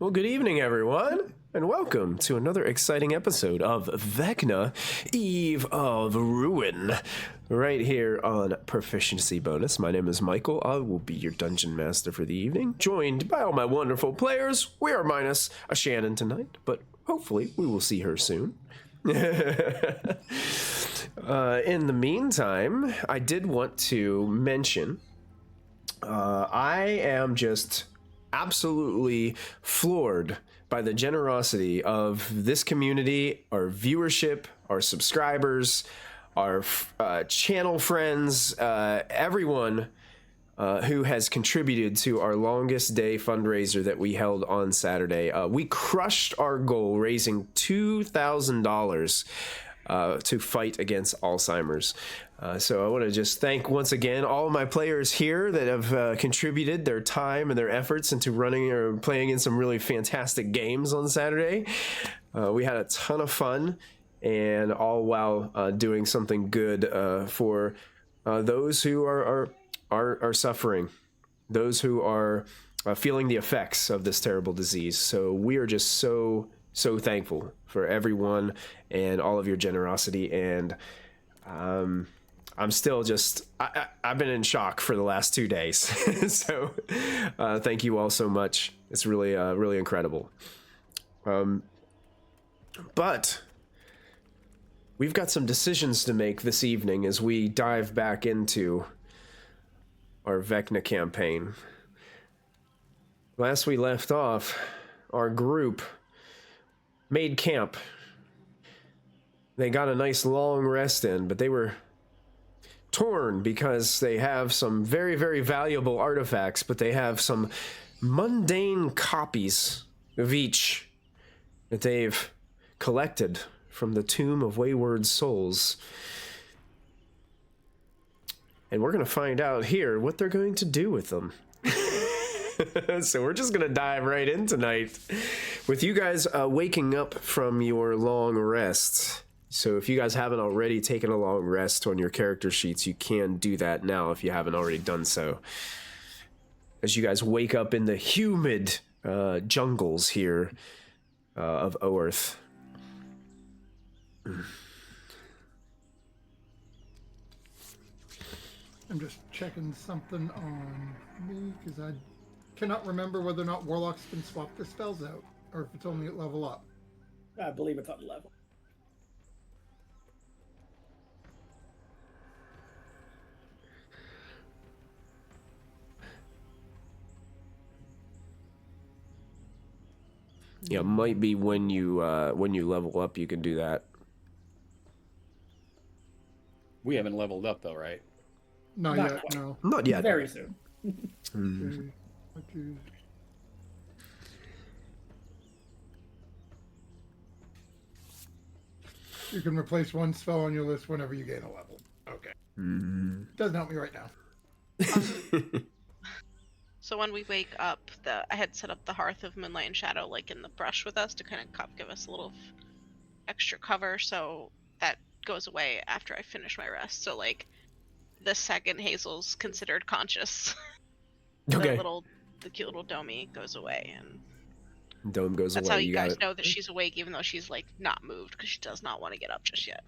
Well, good evening, everyone, and welcome to another exciting episode of Vecna, Eve of Ruin, right here on Proficiency Bonus. My name is Michael. I will be your dungeon master for the evening, joined by all my wonderful players. We are minus a Shannon tonight, but hopefully we will see her soon. In the meantime, I did want to mention I am just absolutely floored by the generosity of this community, our viewership, our subscribers, our channel friends, everyone who has contributed to our longest day fundraiser that we held on Saturday. We crushed our goal, raising $2,000 to fight against Alzheimer's. So I want to just thank once again all of my players here that have contributed their time and their efforts into running or playing in some really fantastic games on Saturday. We had a ton of fun, and all while doing something good for those who are suffering, those who are feeling the effects of this terrible disease. So we are just so thankful for everyone and all of your generosity, and I'm still just I've been in shock for the last 2 days. So thank you all so much. It's really really incredible. But we've got some decisions to make this evening as we dive back into our Vecna campaign. Last we left off, our group made camp. They got a nice long rest in, but they were torn because they have some very, very valuable artifacts, but they have some mundane copies of each that they've collected from the Tomb of Wayward Souls. And we're going to find out here what they're going to do with them. So we're just going to dive right in tonight with you guys waking up from your long rest. So if you guys haven't already taken a long rest on your character sheets, you can do that now if you haven't already done so. As you guys wake up in the humid jungles here of Oerth. I'm just checking something on me because I cannot remember whether or not Warlocks can swap their spells out or if it's only at level up. I believe it's on level. Yeah, it might be when you level up you can do that. We haven't leveled up though, right? Not Not yet, quite. no. Not yet. Very soon. Okay. Okay. You can replace one spell on your list whenever you gain a level. Okay. Doesn't help me right now. So when we wake up, I had set up the Hearth of Moonlight and Shadow like in the brush with us to kind of give us a little extra cover, so that goes away after I finish my rest. So like the second Hazel's considered conscious, Okay. the cute little Domi goes away, and Dome goes that's away. how you guys got it. know that she's awake, even though she's like not moved because she does not want to get up just yet.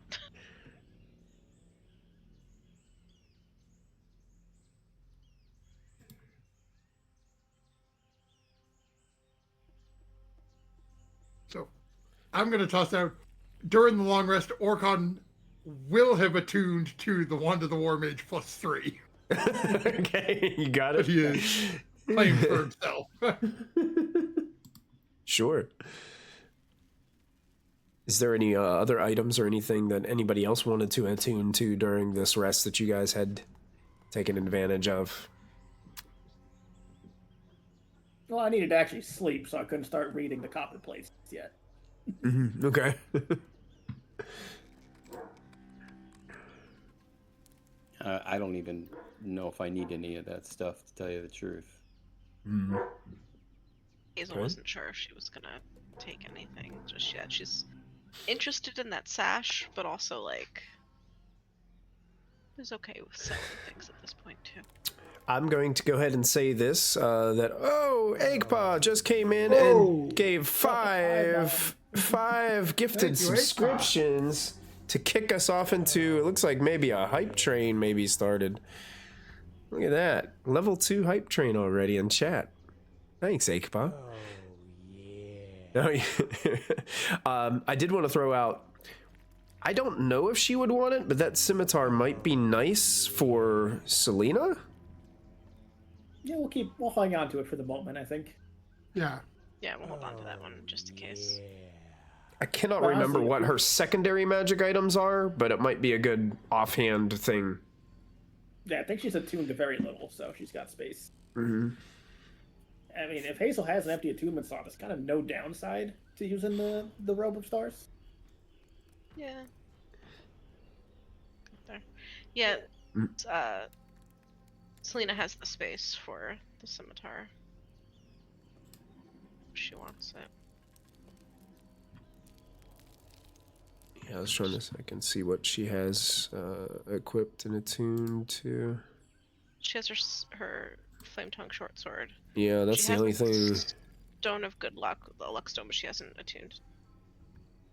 So I'm going to toss out, during the long rest, Orcon will have attuned to the Wand of the War Mage +3. Okay, you got it. He is playing for himself. Sure. Is there any other items or anything that anybody else wanted to attune to during this rest that you guys had taken advantage of? Well, I needed to actually sleep, so I couldn't start reading the copper plates yet. Okay. I don't even know if I need any of that stuff, to tell you the truth. Hazel Okay. wasn't sure if she was gonna take anything just yet. She's interested in that sash, but also like is okay with selling things at this point too. I'm going to go ahead and say this, that, Eggpaw just came in and gave five gifted Thank you, subscriptions to kick us off into, it looks like maybe a hype train maybe started. Look at that. Level 2 hype train already in chat. Thanks, Eggpaw. Oh, yeah. I did want to throw out, I don't know if she would want it, but that scimitar might be nice for Selena. Yeah, we'll hang on to it for the moment, I think. Yeah. Yeah, we'll hold on to that one just in case. I cannot Well, remember honestly, what her secondary magic items are, but it might be a good offhand thing. Yeah, I think she's attuned to very little, so she's got space. Mm-hmm. I mean, if Hazel has an empty attunement slot, there's kind of no downside to using the Robe of Stars. Yeah. There. Yeah. Selena has the space for the scimitar. She wants it. Yeah, I was trying to. I can see what she has equipped and attuned to. She has her flame tongue short sword. Yeah, that's She the has only the thing. Stone of good luck, the luck stone, but she hasn't attuned.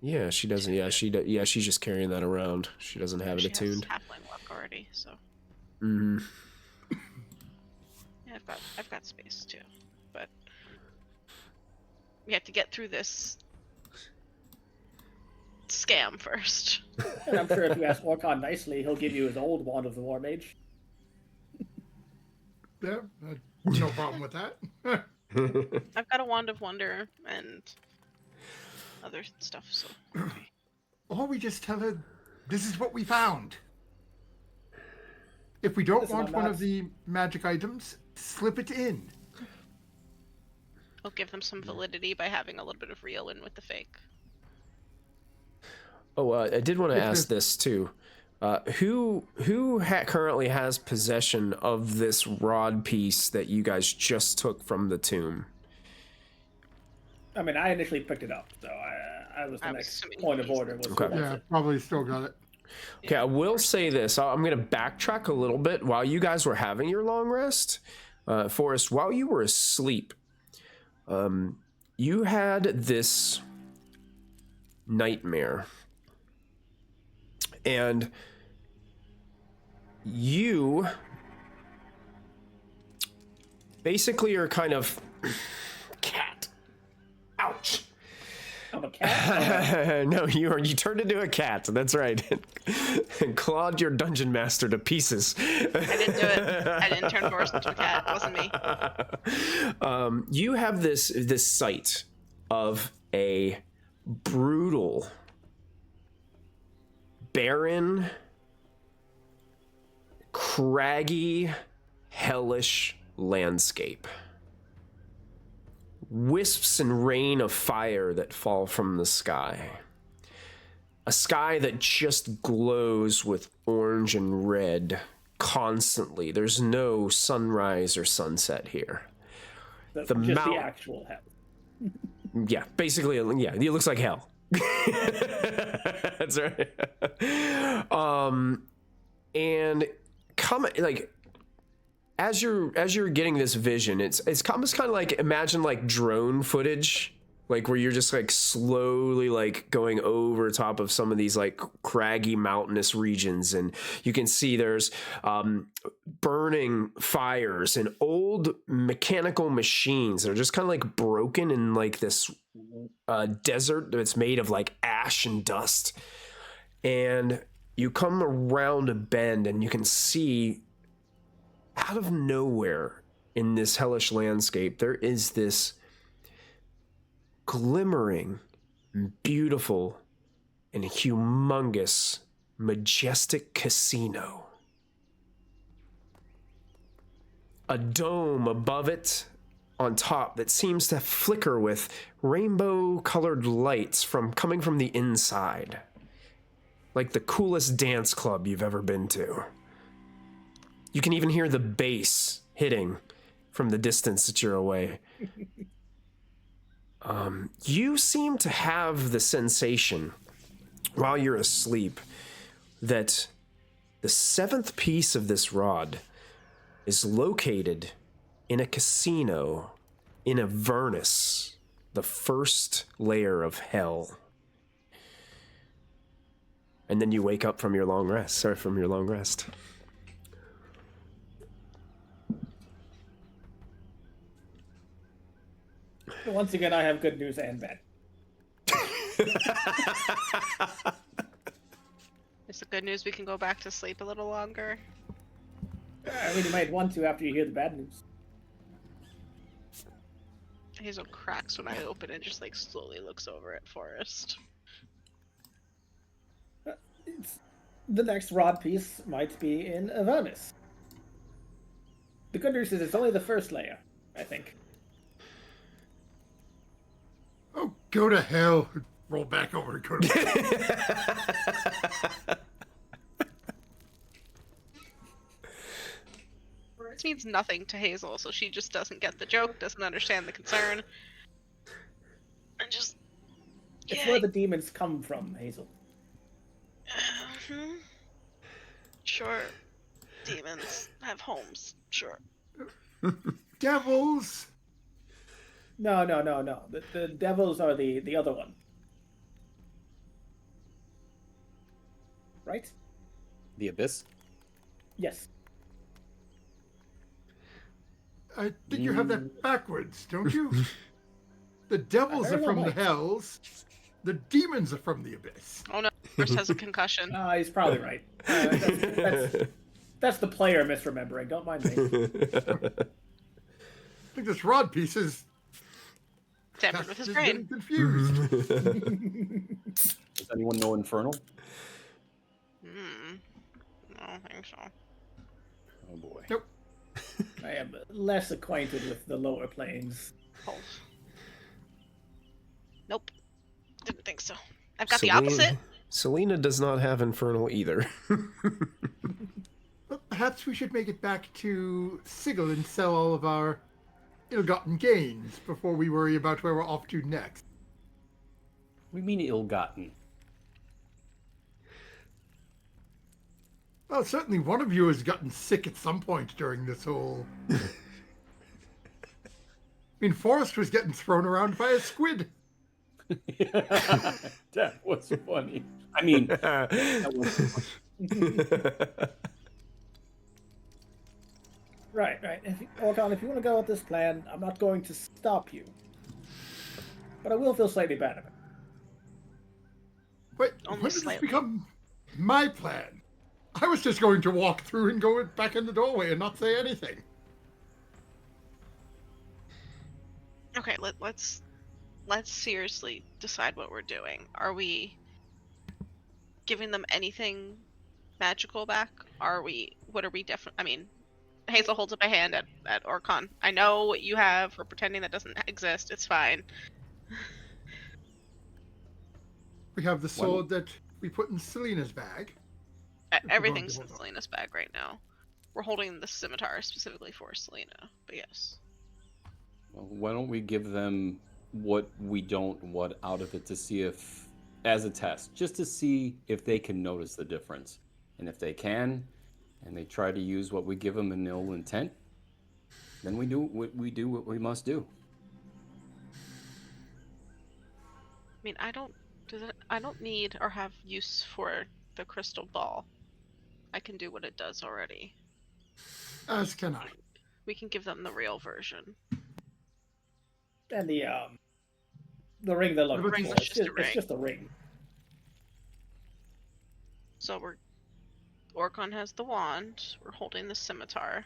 Yeah, she doesn't. Yeah, yeah, she's just carrying that around. She doesn't have it She attuned. has halfling luck already, so. Mm-hmm. Yeah, I've got space too, but we have to get through this scam first. And I'm sure if you ask Orcon nicely, he'll give you his old Wand of the War Mage. Yeah. No problem with that. I've got a Wand of Wonder and other stuff, so. Or we just tell her, this is what we found. If we don't Listen, want I'm one not- of the magic items, slip it in. I'll give them some validity by having a little bit of real in with the fake. Oh, I did want to If ask this too. Who currently has possession of this rod piece that you guys just took from the tomb? I mean, I initially picked it up, so I was the I was next assuming point of he's- order. Was Okay. who wants Yeah, it. probably still got it. Okay, I will say this. I'm going to backtrack a little bit. While you guys were having your long rest, Forrest, while you were asleep, you had this nightmare. And you basically are kind of cat. Ouch. I'm a cat. No, you turned into a cat. That's right. And clawed your dungeon master to pieces. I didn't do it. I didn't turn Forrest into a cat. It wasn't me. You have this sight of a brutal, barren, craggy, hellish landscape. Wisps and rain of fire that fall from the sky. A sky that just glows with orange and red constantly. There's no sunrise or sunset here. That's the just mount- the actual hell. Yeah, basically, yeah, it looks like hell. That's right. And as you're getting this vision, it's almost kind of like, imagine like drone footage, like where you're just like slowly like going over top of some of these like craggy mountainous regions, and you can see there's burning fires and old mechanical machines that are just kind of like broken in like this desert that's made of like ash and dust. And you come around a bend and you can see out of nowhere in this hellish landscape, there is this glimmering, beautiful, and humongous, majestic casino. A dome above it on top that seems to flicker with rainbow-colored lights coming from the inside. Like the coolest dance club you've ever been to. You can even hear the bass hitting from the distance that you're away. You seem to have the sensation while you're asleep that The 7th piece of this rod is located in a casino in Avernus, the first layer of hell. And then you wake up from your long rest. Sorry, from your long rest. Once again, I have good news and bad. Is the good news we can go back to sleep a little longer? I mean, you might want to after you hear the bad news. Hazel cracks when I open it, just like slowly looks over at Forrest. The next rod piece might be in Avernus. The good news is it's only the first layer, I think. Oh, go to hell. Roll back over and go to hell. This means nothing to Hazel, so she just doesn't get the joke, doesn't understand the concern. And just... It's where the demons come from, Hazel. Sure. Demons have homes. Sure. Devils! No. The devils are the other one. Right? The Abyss? Yes. I think you have that backwards, don't you? The devils are from the hells. The demons are from the abyss. Oh no, Forrest has a concussion. He's probably right. That's the player misremembering. Don't mind me. I think this rod piece is Tampered with his just brain. getting confused. Does anyone know Infernal? I don't think so. Oh boy. Nope. I am less acquainted with the lower planes. Oh. Nope. Didn't think so. I've got the opposite. Selena does not have Infernal either. But perhaps we should make it back to Sigil and sell all of our ill-gotten gains before we worry about where we're off to next. We mean ill-gotten. Well, certainly one of you has gotten sick at some point during this whole... I mean, Forrest was getting thrown around by a squid. That was funny. I mean, that was funny. Right. Orcon, if you want to go with this plan, I'm not going to stop you. But I will feel slightly bad about it. Wait, Only when did this slightly. become my plan? I was just going to walk through and go back in the doorway and not say anything. Okay, let's seriously decide what we're doing. Are we giving them anything magical back? What are we definitely... I mean, Hazel holds up a hand at Orcon. I know what you have. We're pretending that doesn't exist. It's fine. We have the sword that we put in Selena's bag. Everything's in Selena's bag right now. We're holding the scimitar specifically for Selena, but yes. Well, why don't we give them what we don't want out of it to see if, as a test, just to see if they can notice the difference. And if they can, and they try to use what we give them in ill intent, then we do what we must do. I mean, I don't need or have use for the crystal ball. I can do what it does already. As can I. We can give them the real version. And the ring they're looking for. Ring was It's just a it's ring. just a ring. So Orcon has the wand. We're holding the scimitar.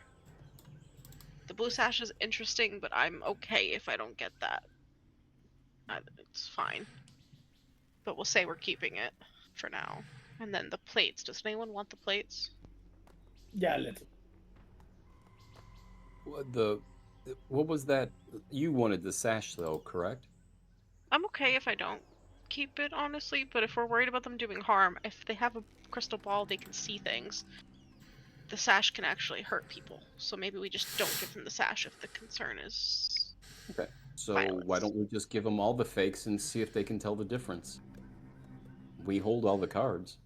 The blue sash is interesting, but I'm okay if I don't get that. It's fine. But we'll say we're keeping it for now. And then the plates. Does anyone want the plates? Yeah, a little. What was that? You wanted the sash, though, correct? I'm okay if I don't keep it, honestly. But if we're worried about them doing harm, if they have a crystal ball, they can see things. The sash can actually hurt people. So maybe we just don't give them the sash if the concern is... Okay. So violence. why don't we just give them all the fakes and see if they can tell the difference? We hold all the cards.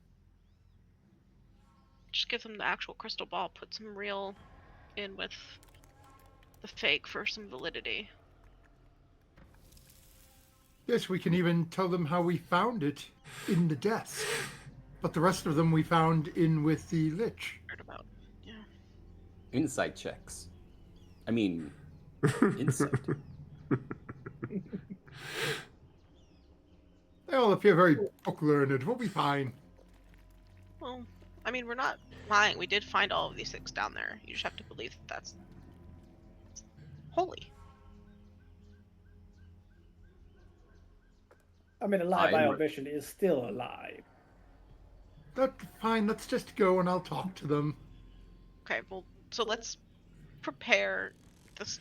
just give them the actual crystal ball, put some real in with the fake for some validity. Yes, we can even tell them how we found it in the desk. But the rest of them we found in with the Lich. Heard about. Yeah. Insight checks. I mean, insight. Well, if you're very book learned, we'll be fine. Well, I mean, we're not lying. We did find all of these things down there. You just have to believe that that's holy. I mean, a lie by omission is still a lie. That's fine. Let's just go and I'll talk to them. Okay, well, so let's prepare this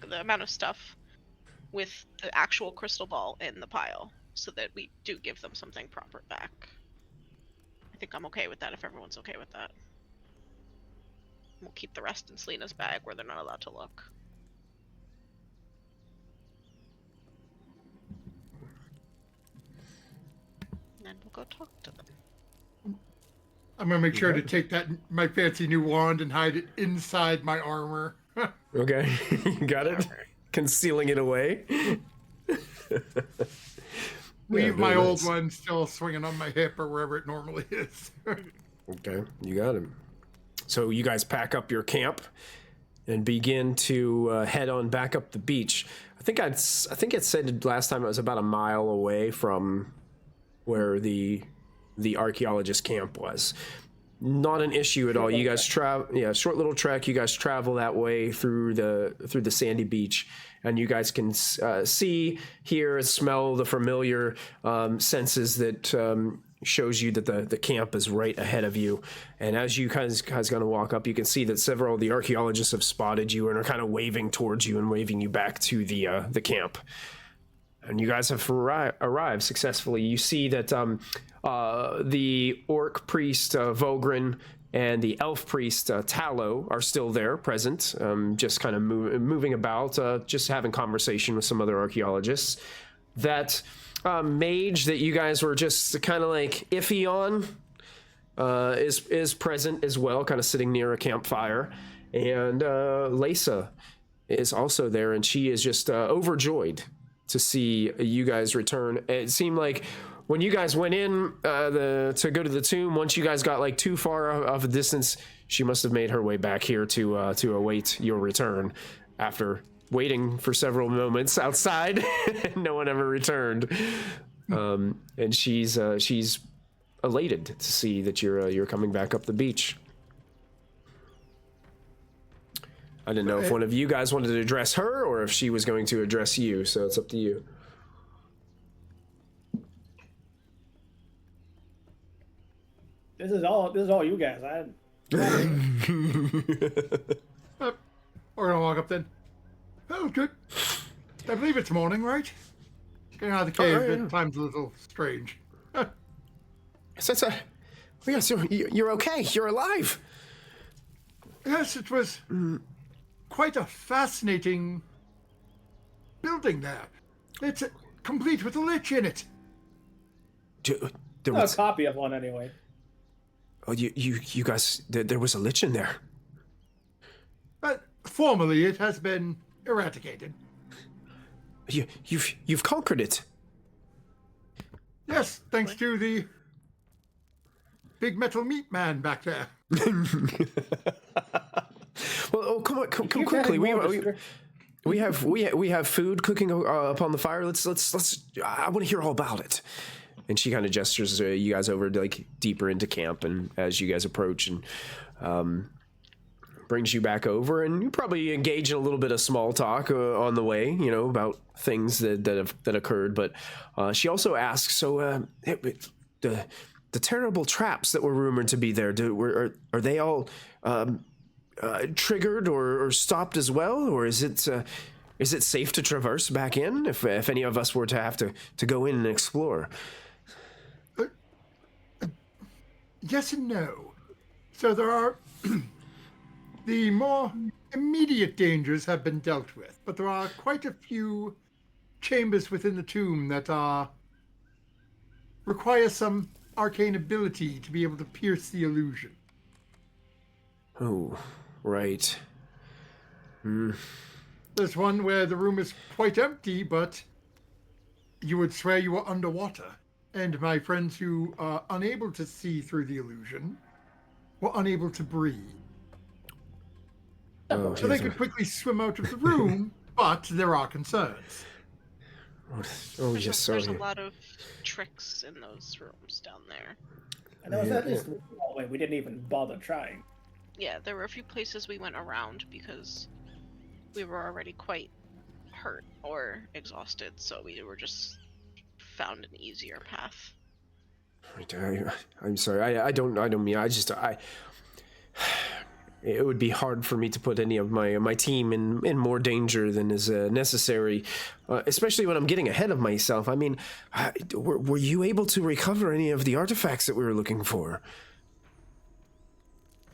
the amount of stuff with the actual crystal ball in the pile so that we do give them something proper back. I think I'm okay with that if everyone's okay with that. We'll keep the rest in Selena's bag where they're not allowed to look. And then we'll go talk to them. I'm gonna make sure to take my fancy new wand and hide it inside my armor. Okay, you got it? Concealing it away. Leave my old one still swinging on my hip or wherever it normally is. Okay, you got him. So you guys pack up your camp and begin to head on back up the beach. I think it said last time it was about a mile away from where the archaeologist camp was. Not an issue at all. You guys travel, short little trek. You guys travel that way through the sandy beach, and you guys can see, hear, and smell the familiar senses that shows you that the camp is right ahead of you. And as you guys going to walk up, you can see that several of the archaeologists have spotted you and are kind of waving towards you and waving you back to the camp. And you guys have arrived successfully. You see that the orc priest Vogrin and the elf priest Tallow are still there, present, just kind of moving about, just having conversation with some other archaeologists. That mage that you guys were just kind of like iffy on is present as well, kind of sitting near a campfire. And Lesa is also there, and she is just overjoyed to see you guys return. It seemed like when you guys went in to go to the tomb, once you guys got like too far of a distance, she must have made her way back here to await your return after waiting for several moments outside. No one ever returned. And she's elated to see that you're coming back up the beach. I didn't know if one of you guys wanted to address her or if she was going to address you, so it's up to you. This is all you guys. We're gonna walk up then. Oh, good. I believe it's morning, right? Getting out of the cave at times a little strange. Yes, you're okay. You're alive. Yes, it was quite a fascinating building there. It's complete with a lich in it. A copy of one anyway. Oh, you guys, there was a lich in there. But formerly, it has been eradicated. You've conquered it. Yes, thanks to the big metal meat man back there. Well, come quickly. We have food cooking upon the fire. Let's. I want to hear all about it. And she kind of gestures you guys over like deeper into camp, and as you guys approach, and brings you back over, and you probably engage in a little bit of small talk on the way, about things that occurred. But she also asks, so the terrible traps that were rumored to be there, are they all triggered or stopped as well, or is it safe to traverse back in if any of us were to have to go in and explore? Yes and no. So there are the more immediate dangers have been dealt with, but there are quite a few chambers within the tomb that require some arcane ability to be able to pierce the illusion. Oh, right. There's one where the room is quite empty, but you would swear you were underwater. And my friends who are unable to see through the illusion were unable to breathe. Oh, So they could quickly swim out of the room, but there are concerns. Oh, There's, yes, a, sorry. there's a lot of tricks in those rooms down there. And there was at least one hallway we didn't even bother trying. Yeah, there were a few places we went around because we were already quite hurt or exhausted, so we were just found an easier path. I'm sorry. I don't mean. It would be hard for me to put any of my team in more danger than is necessary, especially when I'm getting ahead of myself. I mean, were you able to recover any of the artifacts that we were looking for?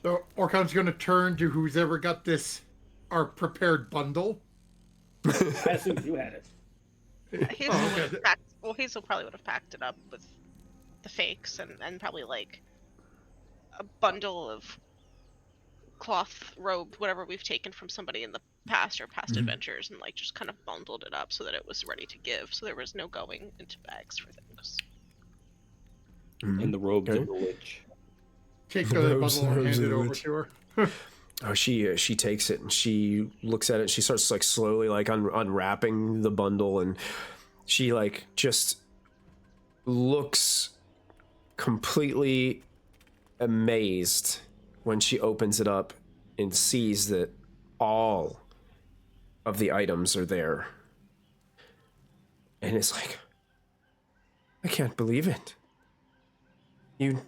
So Orcon's going to turn to who's ever got our prepared bundle. I assumed you had it. Hazel would have packed, well, Hazel probably would have packed it up with the fakes and probably like a bundle of cloth robe, whatever we've taken from somebody in the past or past adventures, and like just kind of bundled it up so that it was ready to give, so there was no going into bags for things. In the robes of the witch. Take the bundle and hand it over to her. Oh, she takes it and she looks at it. And she starts like slowly like unwrapping the bundle, and she like just looks completely amazed when she opens it up and sees that all of the items are there. And it's like, I can't believe it. You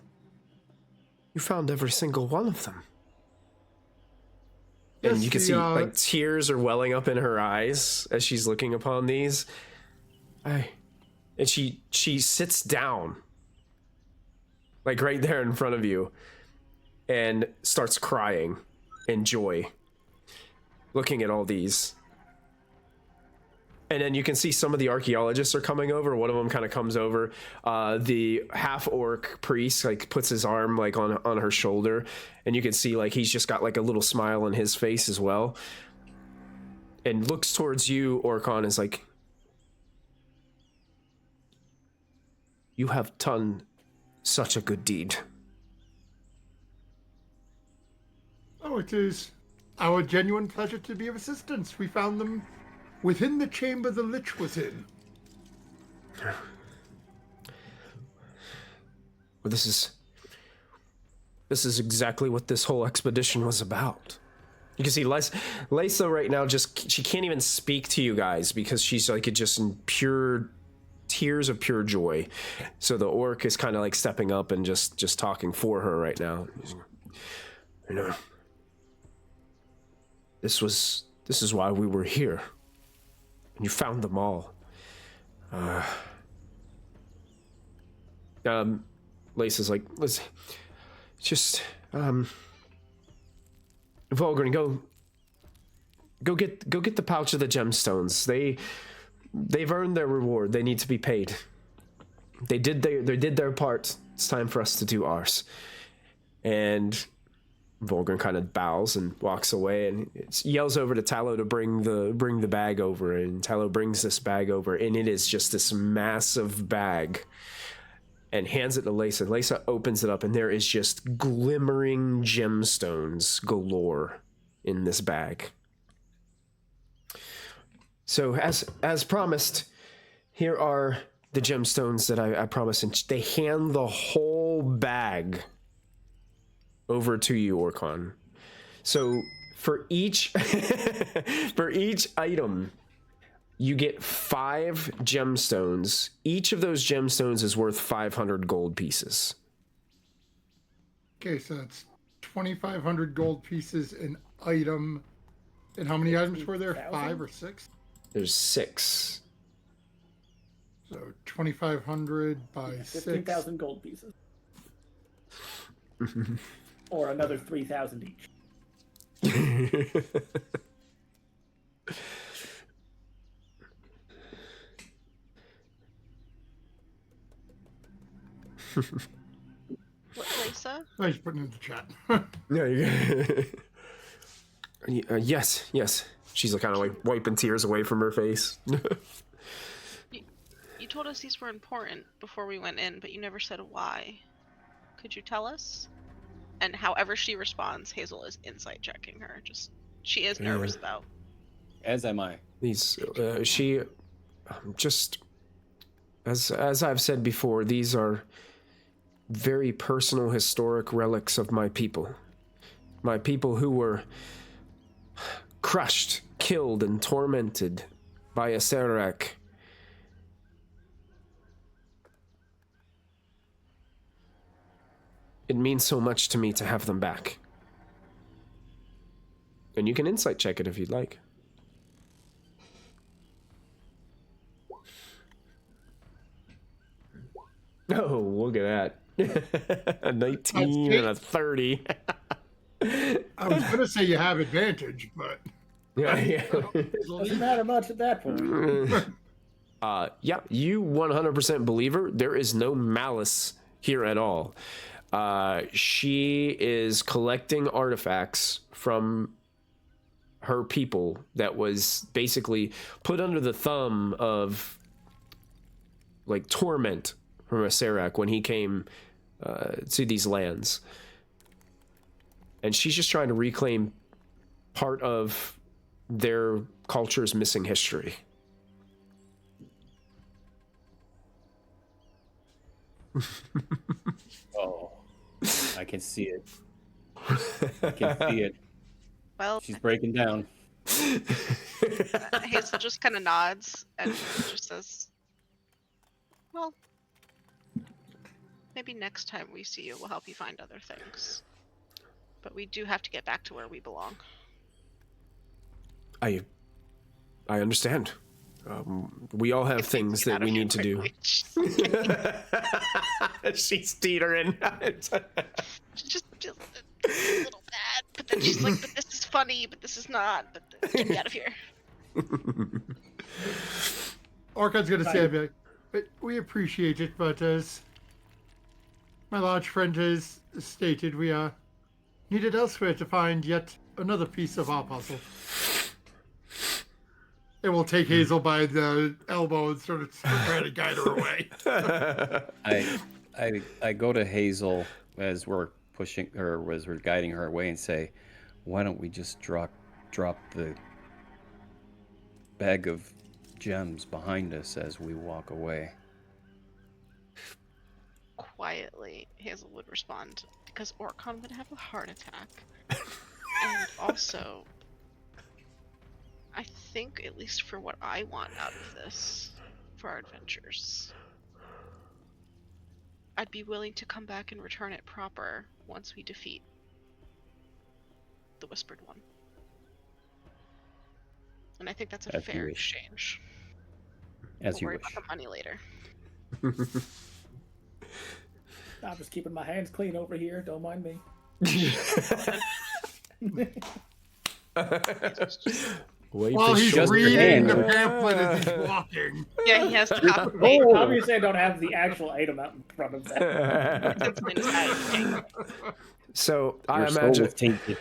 found every single one of them. And Yes, you can see like tears are welling up in her eyes as she's looking upon these. And she sits down, like right there in front of you, and starts crying in joy, looking at all these. And then you can see some of the archaeologists are coming over. One of them kind of comes over. The half-orc priest like puts his arm like on her shoulder, and you can see like he's just got like a little smile on his face as well, and looks towards you, Orcon, is like, you have done such a good deed. Oh, it is our genuine pleasure to be of assistance. We found them within the chamber the Lich was in. Well, this is exactly what this whole expedition was about. You can see Lysa right now, she can't even speak to you guys because she's like just in pure tears of pure joy. So the orc is kind of like stepping up and just talking for her right now. You know, this is why we were here. And you found them all. Lysa's like, let's just Volgren, go get the pouch of the gemstones. They've earned their reward. They need to be paid. They did their part. It's time for us to do ours. And Volgren kind of bows and walks away and yells over to Tallow to bring the bag over, and Tallow brings this bag over, and it is just this massive bag, and hands it to Lysa. Lysa opens it up, and there is just glimmering gemstones galore in this bag. So as promised, here are the gemstones that I promised, and they hand the whole bag over to you, Orcon. So for each item, you get 5 gemstones. Each of those gemstones is worth 500 gold pieces. Okay, so that's 2,500 gold pieces an item. And how many items were there? 5 or 6? There's 6. So 2,500 by 6. 15,000 gold pieces. Or another 3,000 each. What, Lysa? I just put it in the chat. No, you yes, yes. She's kind of like wiping tears away from her face. You told us these were important before we went in, but you never said why. Could you tell us? And however she responds, Hazel is insight checking her. She is nervous about. As am I. These, just as I've said before, these are very personal, historic relics of my people. My people who were crushed, killed, and tormented by a Serac. It means so much to me to have them back. And you can insight check it if you'd like. Oh, look at that. A 19 and a 30. I was going to say you have advantage, but... Yeah. Doesn't matter much at that point. Yeah, you 100% believe her. There is no malice here at all. She is collecting artifacts from her people that was basically put under the thumb of like torment from a Serac when he came to these lands. And she's just trying to reclaim part of their culture's missing history. Oh, I can see it. I can see it. Well, She's breaking down. Hazel just kind of nods and just says, well, maybe next time we see you, we'll help you find other things. But we do have to get back to where we belong. I understand. We all have things that we need to do. She's teetering. just a little bad, but then she's like, but this is funny, but this is not, but get me out of here. Orcon's going to say, like, but we appreciate it, but as my large friend has stated, we are needed elsewhere to find yet another piece of our puzzle. It will take Hazel by the elbow and sort of try to guide her away. I go to Hazel as we're pushing her, as we're guiding her away, and say, "Why don't we just drop the bag of gems behind us as we walk away?" Quietly, Hazel would respond, because Orcon would have a heart attack. And also, I think, at least for what I want out of this, for our adventures, I'd be willing to come back and return it proper once we defeat the Whispered One. And I think that's a fair exchange. As you worry wish. about the money later. I'm just keeping my hands clean over here. Don't mind me. While he's reading the pamphlet as he's walking. Yeah, he has to copy. Oh, obviously, I don't have the actual item out in front of that. So I Your soul imagine. was tainted.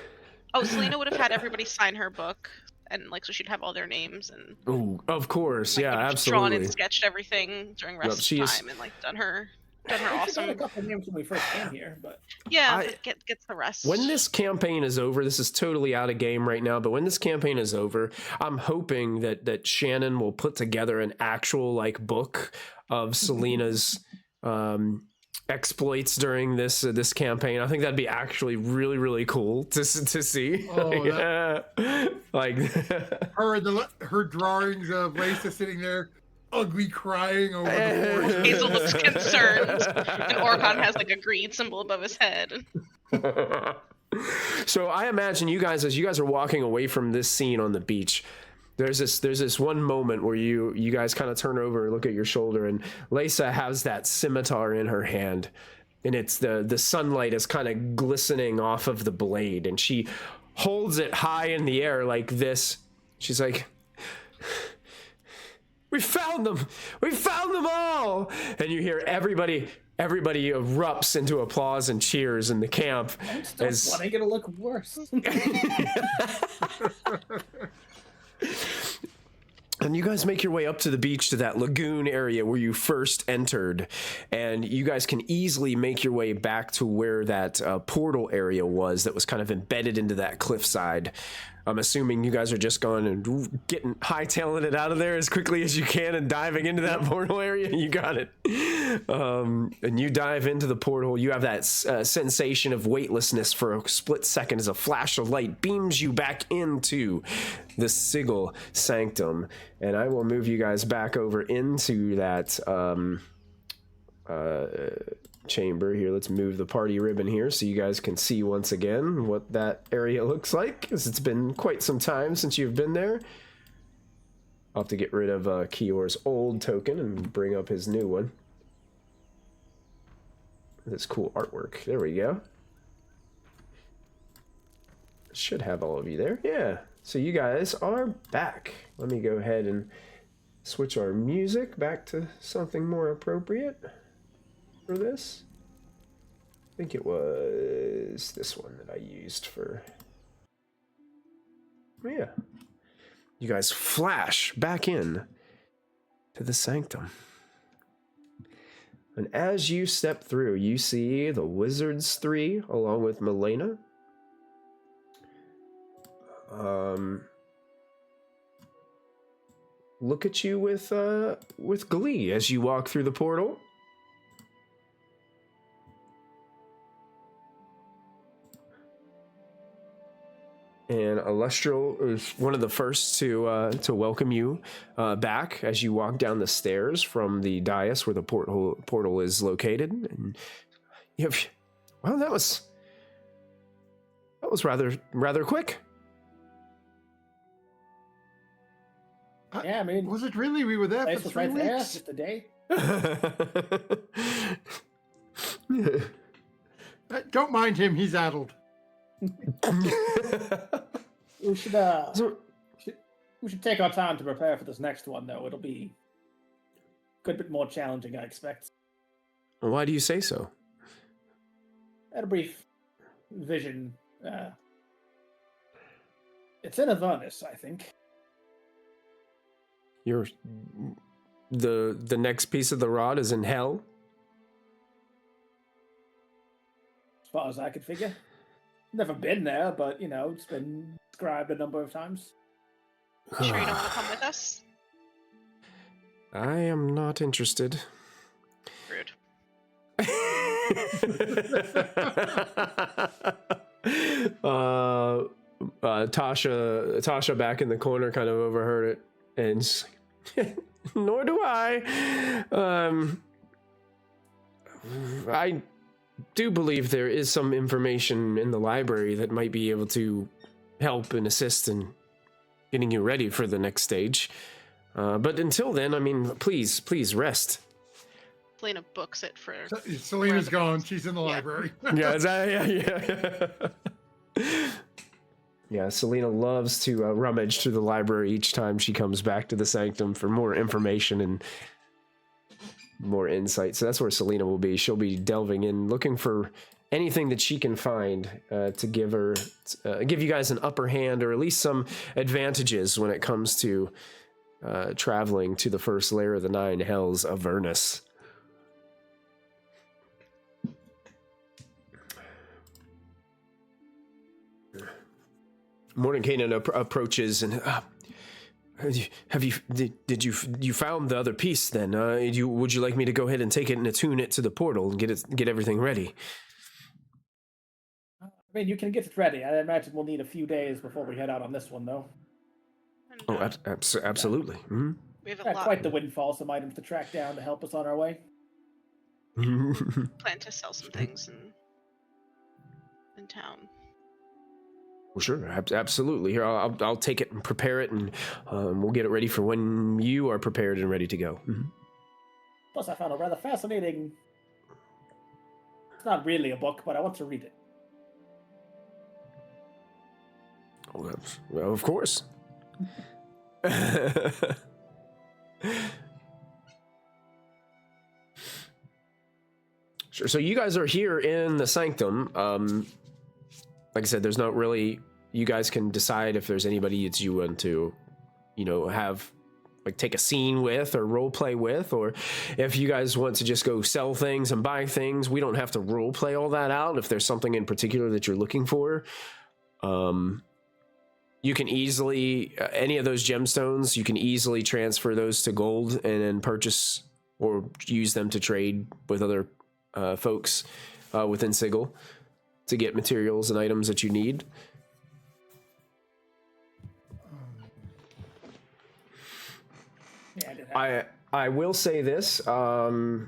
Oh, Selena would have had everybody sign her book, and like so she'd have all their names and. Ooh, of course, Like, yeah, would have absolutely. Drawn and sketched everything during rest of time, and like done her She got a awesome. couple names when we first came here, but Yeah, but gets the rest. When this campaign is over, this is totally out of game right now, but when this campaign is over, I'm hoping that Shannon will put together an actual like book of Selena's exploits during this campaign. I think that'd be actually really, really cool to see. Oh, like her drawings of Lisa sitting there, ugly crying over the horse. Hazel looks concerned, and Orcon has like a greed symbol above his head. So I imagine you guys, as you guys are walking away from this scene on the beach, there's this one moment where you guys kind of turn over and look at your shoulder, and Lisa has that scimitar in her hand, and it's the sunlight is kind of glistening off of the blade, and she holds it high in the air like this. She's like, We found them! We found them all! And you hear everybody erupts into applause and cheers in the camp. I'm still wanting it to look worse. And you guys make your way up to the beach to that lagoon area where you first entered. And you guys can easily make your way back to where that portal area was that was kind of embedded into that cliffside. I'm assuming you guys are just going and getting hightailing it out of there as quickly as you can and diving into that portal area. You got it. And you dive into the portal. You have that sensation of weightlessness for a split second as a flash of light beams you back into the Sigil Sanctum. And I will move you guys back over into that chamber here. Let's move the party ribbon here so you guys can see once again what that area looks like, because it's been quite some time since you've been there. I'll have to get rid of Kior's old token and bring up his new one. This cool artwork. There we go. Should have all of you there. Yeah. So you guys are back. Let me go ahead and switch our music back to something more appropriate for this. I think it was this one that I used for... Yeah. You guys flash back in to the sanctum. And as you step through, you see the Wizards 3 along with Milena. Look at you with glee as you walk through the portal. And Alustral is one of the first to welcome you back as you walk down the stairs from the dais where the portal is located. And you have, well, that was rather quick. Yeah, I mean, was it really? We were there for 3 right weeks. there, just a day. Don't mind him; he's addled. We should take our time to prepare for this next one, though. It'll be a good bit more challenging, I expect. Why do you say so? At a brief vision, it's in Avernus, I think. You're the next piece of the rod is in hell. As far as I could figure. Never been there, but, you know, it's been described a number of times. Sure you don't want to come with us? I am not interested. Rude. Tasha back in the corner kind of overheard it, and she's like, nor do I. I do believe there is some information in the library that might be able to help and assist in getting you ready for the next stage. But until then, I mean, please rest. Selena books it for... Selena's gone. She's in the library. Yeah, Selena loves to rummage through the library each time she comes back to the sanctum for more information and more insight. So that's where Selena will be. She'll be delving in, looking for anything that she can find to give you guys an upper hand, or at least some advantages when it comes to traveling to the first layer of the 9 hells, Avernus. Mordenkainen approaches and did you found the other piece then? Would you like me to go ahead and take it and attune it to the portal and get everything ready? I mean, you can get it ready. I imagine we'll need a few days before we head out on this one, though. Oh, absolutely. Mm-hmm. We have Not quite the windfall, some items to track down to help us on our way. Plan to sell some things in town. Well, sure, absolutely. Here, I'll take it and prepare it, and we'll get it ready for when you are prepared and ready to go. Mm-hmm. Plus, I found a rather fascinating... It's not really a book, but I want to read it. Well, of course. Sure. So you guys are here in the sanctum. Like I said, there's not really. You guys can decide if there's anybody that you want to, have like take a scene with or role play with, or if you guys want to just go sell things and buy things. We don't have to role play all that out. If there's something in particular that you're looking for, you can easily any of those gemstones. You can easily transfer those to gold and then purchase or use them to trade with other folks within Sigil to get materials and items that you need. I will say this. I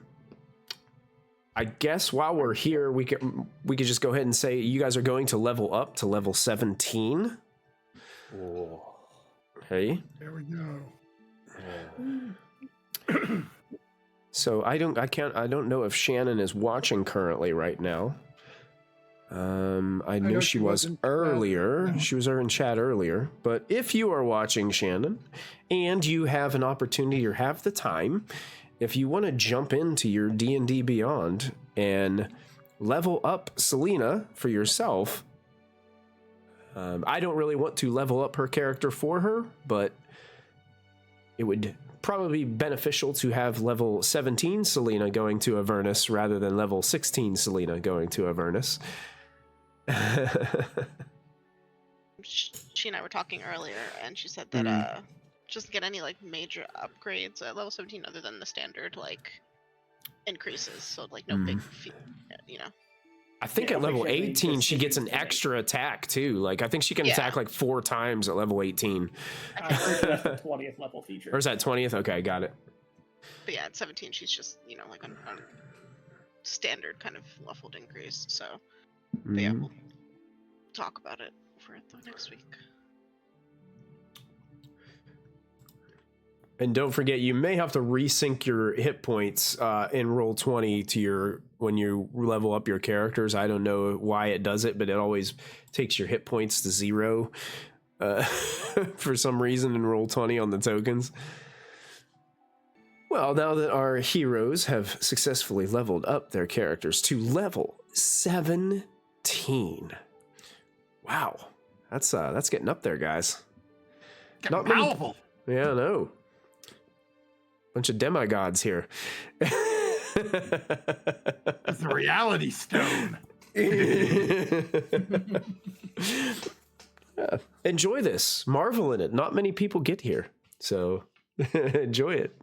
guess while we're here, we could just go ahead and say you guys are going to level up to level 17. Oh. Okay. There we go. So I don't know if Shannon is watching currently right now. I know she was earlier. She was in chat earlier. But if you are watching, Shannon, and you have an opportunity or have the time, if you want to jump into your D&D Beyond and level up Selena for yourself, I don't really want to level up her character for her, but it would probably be beneficial to have level 17 Selena going to Avernus rather than level 16 Selena going to Avernus. She and I were talking earlier, and she said that she doesn't get any like major upgrades at level 17 other than the standard like increases. So like no big, I think at level 18 she gets an extra attack too. Like I think she can attack like 4 times at level 18. I'm pretty sure that's the 20th level feature. Or is that 20th? Okay, got it. But yeah, at 17 she's just like on standard kind of leveled increase. So but yeah, we'll talk about it for the next week. And don't forget, you may have to resync your hit points in Roll20 to when you level up your characters. I don't know why it does it, but it always takes your hit points to 0 for some reason in Roll20 on the tokens. Well, now that our heroes have successfully leveled up their characters to level 17. Wow. That's getting up there, guys. Not powerful. Yeah, I know. Bunch of demigods here. It's the reality stone. Enjoy this. Marvel in it. Not many people get here. So enjoy it.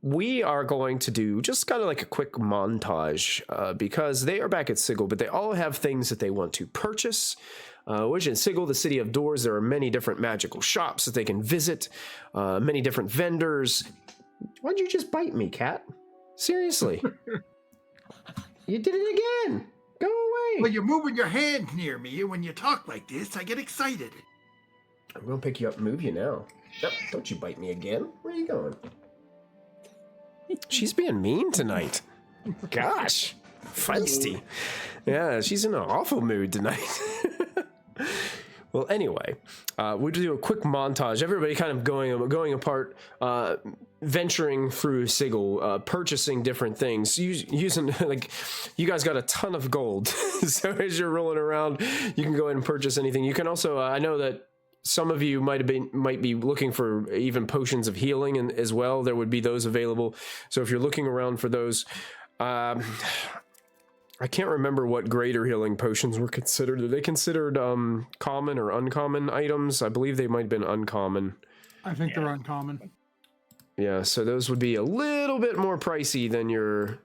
We are going to do just kind of like a quick montage because they are back at Sigil, but they all have things that they want to purchase. Which in Sigil, the city of doors, there are many different magical shops that they can visit, many different vendors. Why'd you just bite me, cat? Seriously. You did it again. Go away. Well, you're moving your hand near me. When you talk like this, I get excited. I'm going to pick you up and move you now. Oh, don't you bite me again. Where are you going? She's being mean tonight. Gosh. Feisty. Yeah, she's in an awful mood tonight. Well, anyway, we'll do a quick montage. Everybody kind of going apart, venturing through Sigil, purchasing different things, using like you guys got a ton of gold. So as you're rolling around, you can go ahead and purchase anything. You can also, I know that some of you might be looking for even potions of healing and as well. There would be those available. So if you're looking around for those, I can't remember what greater healing potions were considered. Are they considered common or uncommon items? I believe they might have been uncommon. I think they're uncommon. Yeah, so those would be a little bit more pricey than your...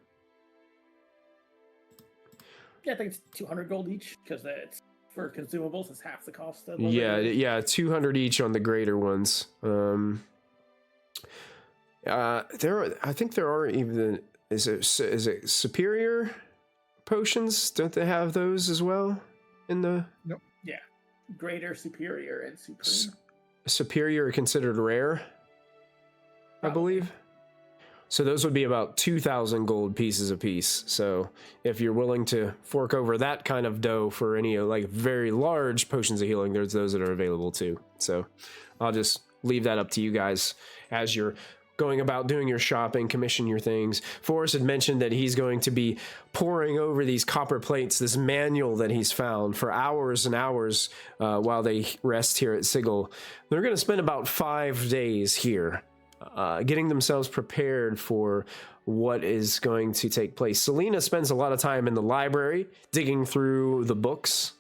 Yeah, I think it's 200 gold each because it's for consumables. It's half the cost of. Yeah, 200 each on the greater ones. I think there are even. Is it superior potions? Don't they have those as well in the? Nope. Yeah, greater, superior, and supreme. Superior are considered rare, I believe. So those would be about 2,000 gold pieces a piece. So if you're willing to fork over that kind of dough for any like very large potions of healing, there's those that are available too. So I'll just leave that up to you guys as you're going about doing your shopping, commission your things. Forrest had mentioned that he's going to be poring over these copper plates, this manual that he's found, for hours and hours while they rest here at Sigil. They're going to spend about 5 days here, getting themselves prepared for what is going to take place. Selena spends a lot of time in the library, digging through the books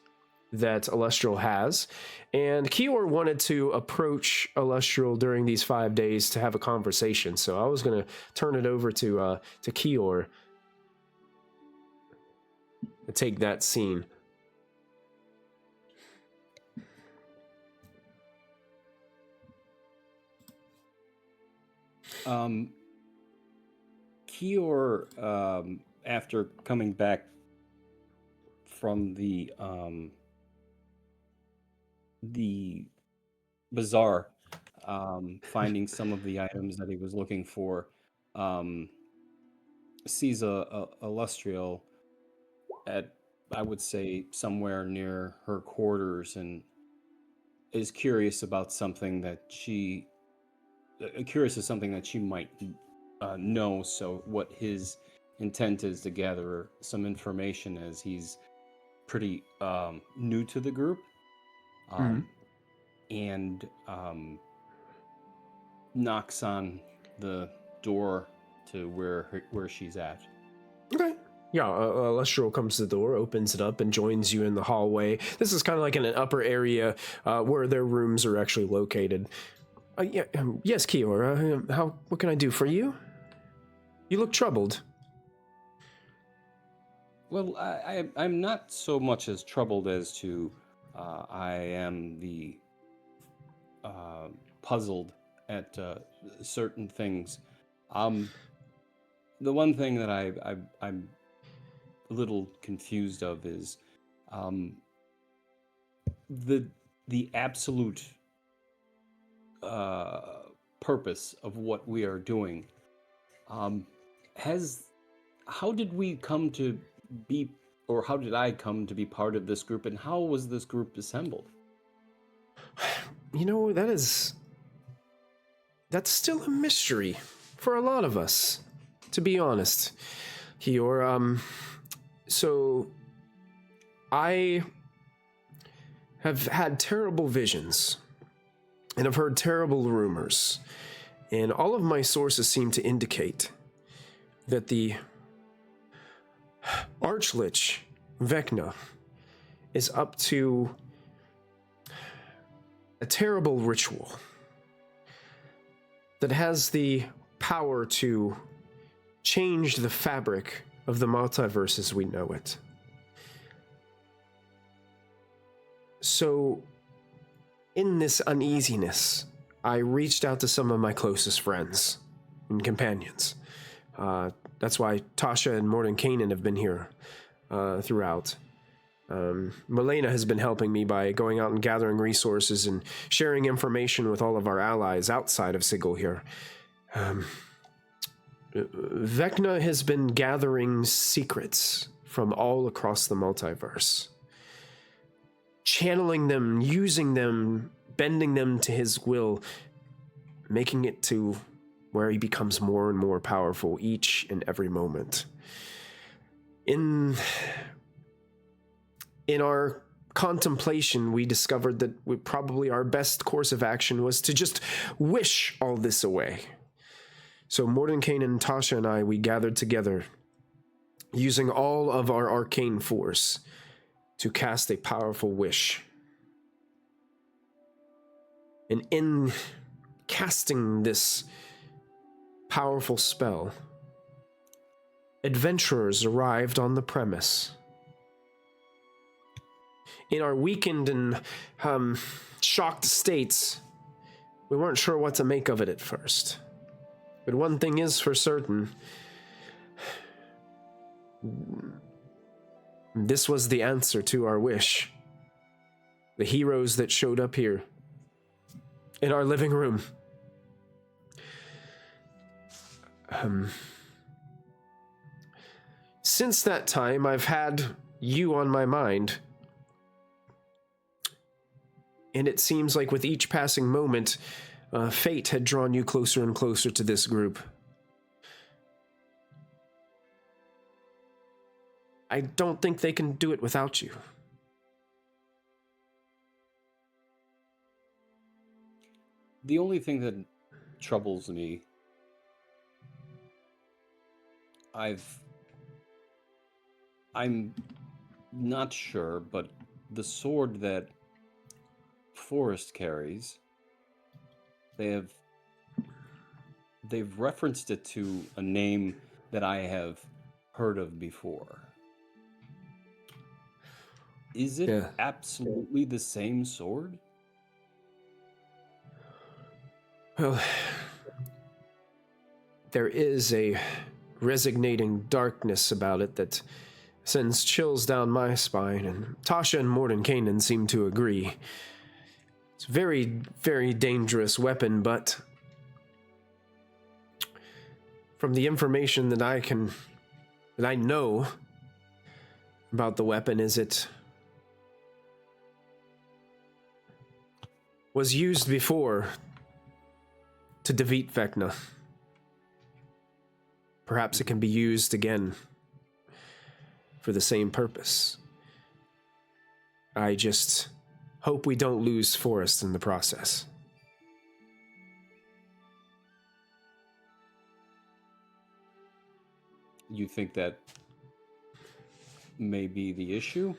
that Alestral has, and Kior wanted to approach Alestral during these 5 days to have a conversation, so I was going to turn it over to Kior to take that scene. Kior, after coming back from the bazaar, finding some of the items that he was looking for, sees a Lustriel at, I would say, somewhere near her quarters, and is curious about something that she might know. So what his intent is to gather some information, as he's pretty new to the group, and knocks on the door to where she's at. Okay. Yeah, Lestral comes to the door, opens it up, and joins you in the hallway. This is kind of like in an upper area where their rooms are actually located. Yes, Kior, what can I do for you? You look troubled. Well, I'm not so much as troubled as to I am puzzled at certain things. The one thing that I'm a little confused of is the absolute purpose of what we are doing. How did we come to be, or how did I come to be part of this group, and how was this group assembled? You know, that's still a mystery for a lot of us, to be honest. Kior, so I have had terrible visions, and I've heard terrible rumors, and all of my sources seem to indicate that the Archlich, Vecna, is up to a terrible ritual that has the power to change the fabric of the multiverse as we know it. So, in this uneasiness, I reached out to some of my closest friends and companions. That's why Tasha and Mordenkainen have been here throughout. Milena has been helping me by going out and gathering resources and sharing information with all of our allies outside of Sigil here. Vecna has been gathering secrets from all across the multiverse, channeling them, using them, bending them to his will, making it to where he becomes more and more powerful each and every moment. In our contemplation, we discovered that probably our best course of action was to just wish all this away. So Mordenkainen, Tasha, and I, we gathered together, using all of our arcane force to cast a powerful wish. And in casting this powerful spell, adventurers arrived on the premise. In our weakened and shocked states, we weren't sure what to make of it at first. But one thing is for certain, this was the answer to our wish. The heroes that showed up here in our living room. Since that time, I've had you on my mind. And it seems like with each passing moment, fate had drawn you closer and closer to this group. I don't think they can do it without you. The only thing that troubles me, I'm not sure, but the sword that Forrest carries, they've referenced it to a name that I have heard of before. Is it absolutely the same sword? Well, there is a resignating darkness about it that sends chills down my spine, and Tasha and Mordenkainen seem to agree. It's a very, very dangerous weapon, but from the information that I know about the weapon is it was used before to defeat Vecna. Perhaps it can be used again for the same purpose. I just hope we don't lose Forrest in the process. You think that may be the issue?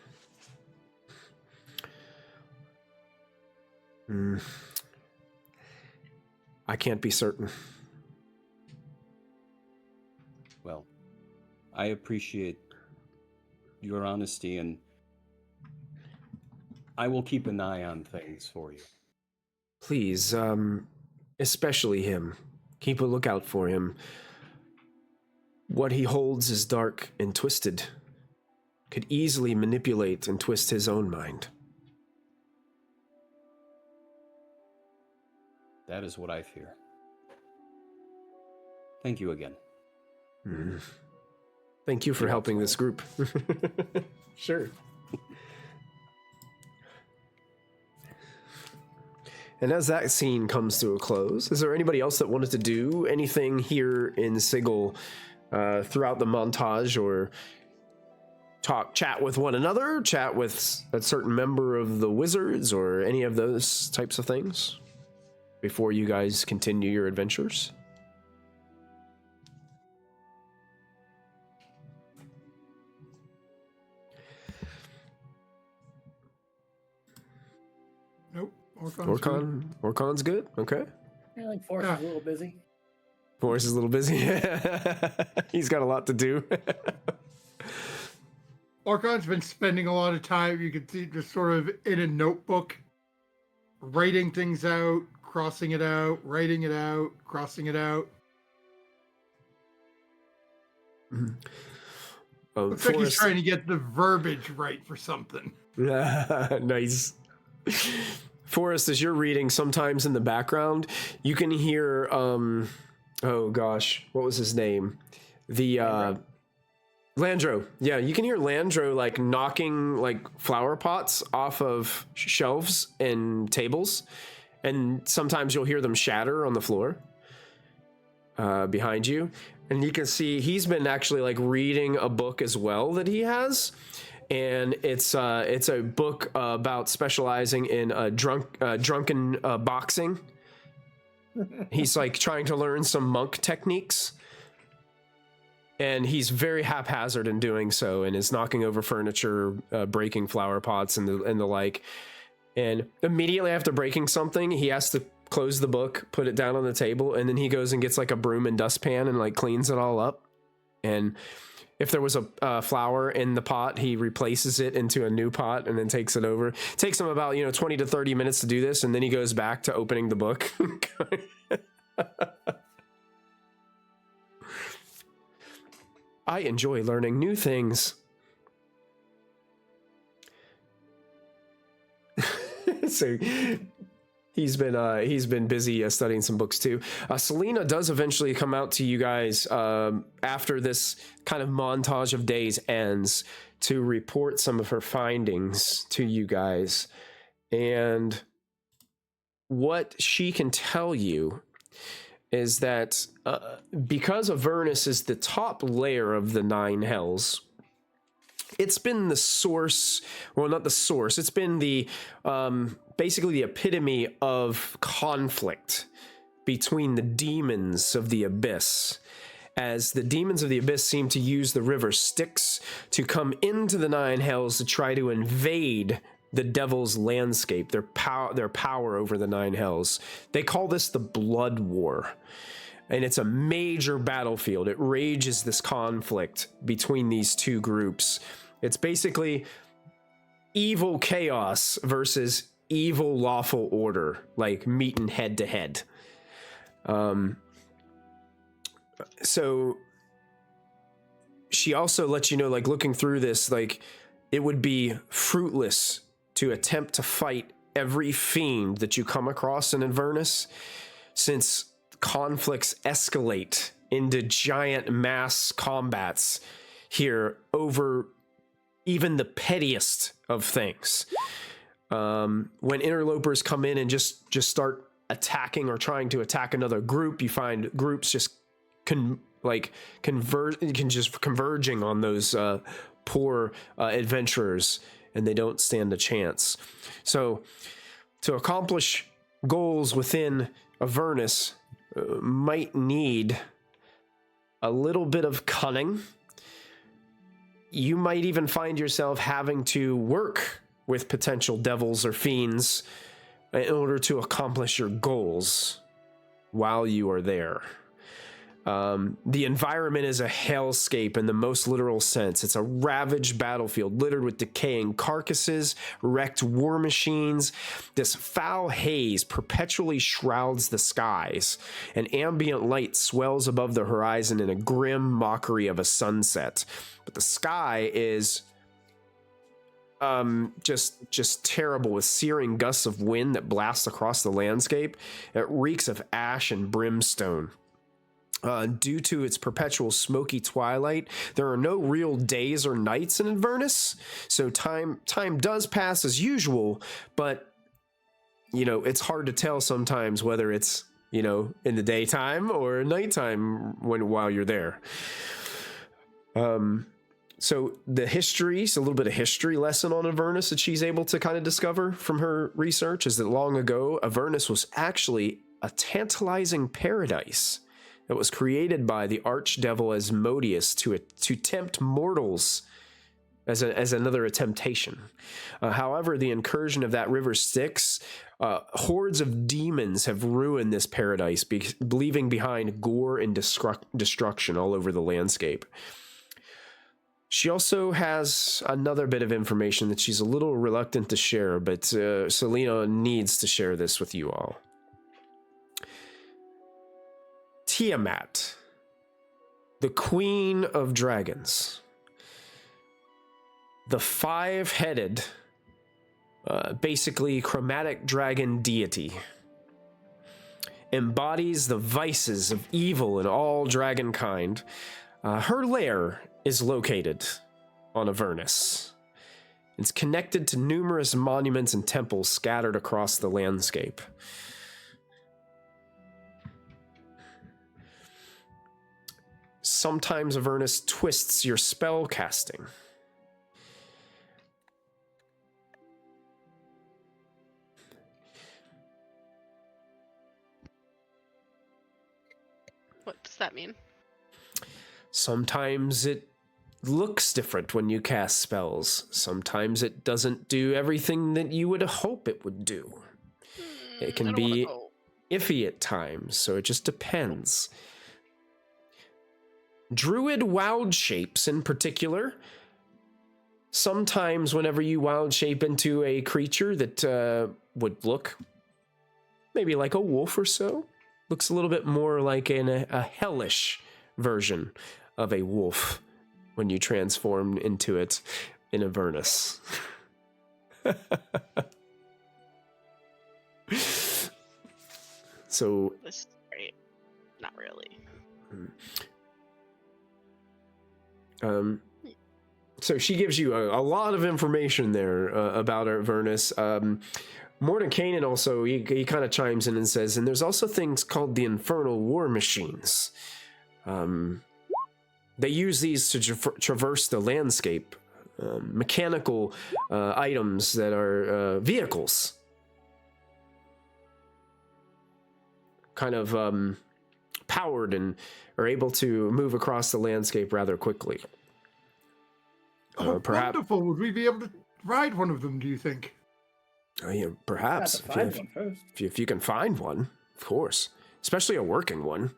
I can't be certain. Well, I appreciate your honesty, and I will keep an eye on things for you. Please, especially him. Keep a lookout for him. What he holds is dark and twisted. Could easily manipulate and twist his own mind. That is what I fear. Thank you again. Thank you for helping this group. Sure. And as that scene comes to a close, is there anybody else that wanted to do anything here in Sigil throughout the montage, or chat with one another, chat with a certain member of the wizards, or any of those types of things before you guys continue your adventures? Nope. Orcon's good? Okay. Yeah, I think Forrest is a little busy. Forrest is a little busy. He's got a lot to do. Orcon's been spending a lot of time, you can see, just sort of in a notebook, writing things out, crossing it out, writing it out, crossing it out. Looks like he's trying to get the verbiage right for something. Nice. Forrest, as you're reading, sometimes in the background, you can hear, oh gosh, what was his name? Landro. Yeah, you can hear Landro like knocking like flower pots off of shelves and tables, and sometimes you'll hear them shatter on the floor behind you. And you can see he's been actually like reading a book as well that he has, and it's a book about specializing in drunken boxing. He's like trying to learn some monk techniques. And he's very haphazard in doing so, and is knocking over furniture, breaking flower pots and the like. And immediately after breaking something, he has to close the book, put it down on the table, and then he goes and gets like a broom and dustpan and like cleans it all up. And if there was a flower in the pot, he replaces it into a new pot and then takes it over. It takes him about 20 to 30 minutes to do this, and then he goes back to opening the book. I enjoy learning new things. So he's been busy studying some books too. Selena does eventually come out to you guys after this kind of montage of days ends to report some of her findings to you guys. And what she can tell you is that because Avernus is the top layer of the 9 hells, it's been the source, well, not the source, it's been the basically the epitome of conflict between the demons of the abyss, as the demons of the abyss seem to use the river Styx to come into the 9 hells to try to invade the devil's landscape, their power over the 9 hells. They call this the Blood War, and it's a major battlefield. It rages this conflict between these two groups. It's basically evil chaos versus evil lawful order, like meeting head to head. So she also lets you know, like, looking through this, like, it would be fruitless to attempt to fight every fiend that you come across in Avernus, since conflicts escalate into giant mass combats here over even the pettiest of things. When interlopers come in and just start attacking or trying to attack another group, you find groups just converging on those poor adventurers, and they don't stand a chance. So to accomplish goals within Avernus might need a little bit of cunning. You might even find yourself having to work with potential devils or fiends in order to accomplish your goals while you are there. The environment is a hellscape in the most literal sense. It's a ravaged battlefield littered with decaying carcasses, wrecked war machines. This foul haze perpetually shrouds the skies. An ambient light swells above the horizon in a grim mockery of a sunset. But the sky is just terrible, with searing gusts of wind that blast across the landscape. It reeks of ash and brimstone. Due to its perpetual smoky twilight, there are no real days or nights in Avernus, so time does pass as usual, but, you know, it's hard to tell sometimes whether it's, you know, in the daytime or nighttime while you're there. So the history, so a little bit of history lesson on Avernus that she's able to kind of discover from her research is that long ago, Avernus was actually a tantalizing paradise that was created by the archdevil Asmodeus to tempt mortals as another temptation. However, the incursion of that river Styx, hordes of demons have ruined this paradise, leaving behind gore and destruction all over the landscape. She also has another bit of information that she's a little reluctant to share, but Selena needs to share this with you all. Tiamat, the Queen of Dragons, the 5-headed, basically chromatic dragon deity, embodies the vices of evil in all dragonkind. Her lair is located on Avernus. It's connected to numerous monuments and temples scattered across the landscape. Sometimes Avernus twists your spell casting. What does that mean? Sometimes it looks different when you cast spells. Sometimes it doesn't do everything that you would hope it would do. It can be iffy at times, so it just depends. Druid wild shapes in particular. Sometimes whenever you wild shape into a creature that would look maybe like a wolf or so, looks a little bit more like a hellish version of a wolf when you transform into it in Avernus. So This is great. Not really. So she gives you a lot of information there about Avernus. Mordenkainen also, he kind of chimes in and says, and there's also things called the infernal war machines. They use these to traverse the landscape. Mechanical items that are vehicles. Kind of powered and are able to move across the landscape rather quickly. Perhaps. Wonderful. Would we be able to ride one of them, do you think? Yeah, perhaps. Find one first. If you can find one, of course. Especially a working one.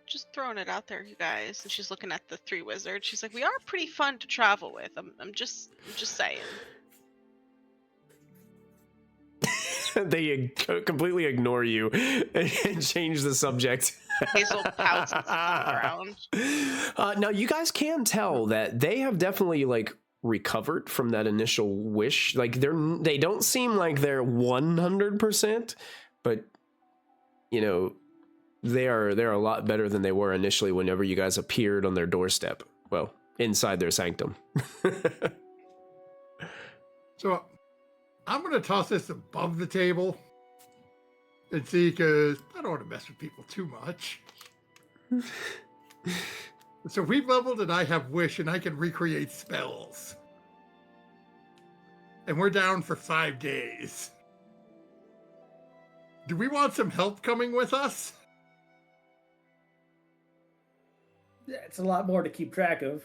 Just throwing it out there, you guys. And she's looking at the three wizards. She's like, we are pretty fun to travel with. I'm just saying. They completely ignore you and change the subject. Hazel pouts and sits on the ground. Now you guys can tell that they have definitely like recovered from that initial wish. Like they don't seem like they're 100%, but you know, they're a lot better than they were initially whenever you guys appeared on their doorstep. Well, inside their sanctum. So I'm going to toss this above the table and see, because I don't want to mess with people too much. So we've leveled and I have wish and I can recreate spells. And we're down for 5 days. Do we want some help coming with us? Yeah, it's a lot more to keep track of.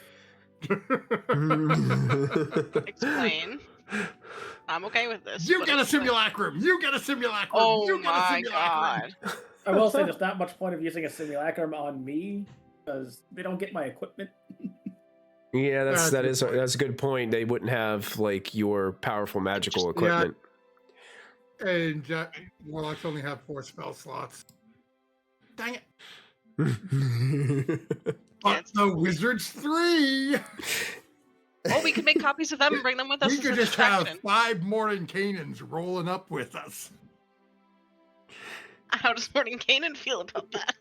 Explain. I'm okay with this. You get a simulacrum! You get a simulacrum! Oh you get my a simulacrum! god. I will say there's not much point of using a simulacrum on me, because they don't get my equipment. Yeah, that's a good point. They wouldn't have like your powerful magical equipment. Yeah. And warlocks only have 4 spell slots. Dang it! But the wizards 3. Oh, we could make copies of them and bring them with us. We as could a just have distraction. 5 Mordenkainens rolling up with us. How does Mordenkainen feel about that?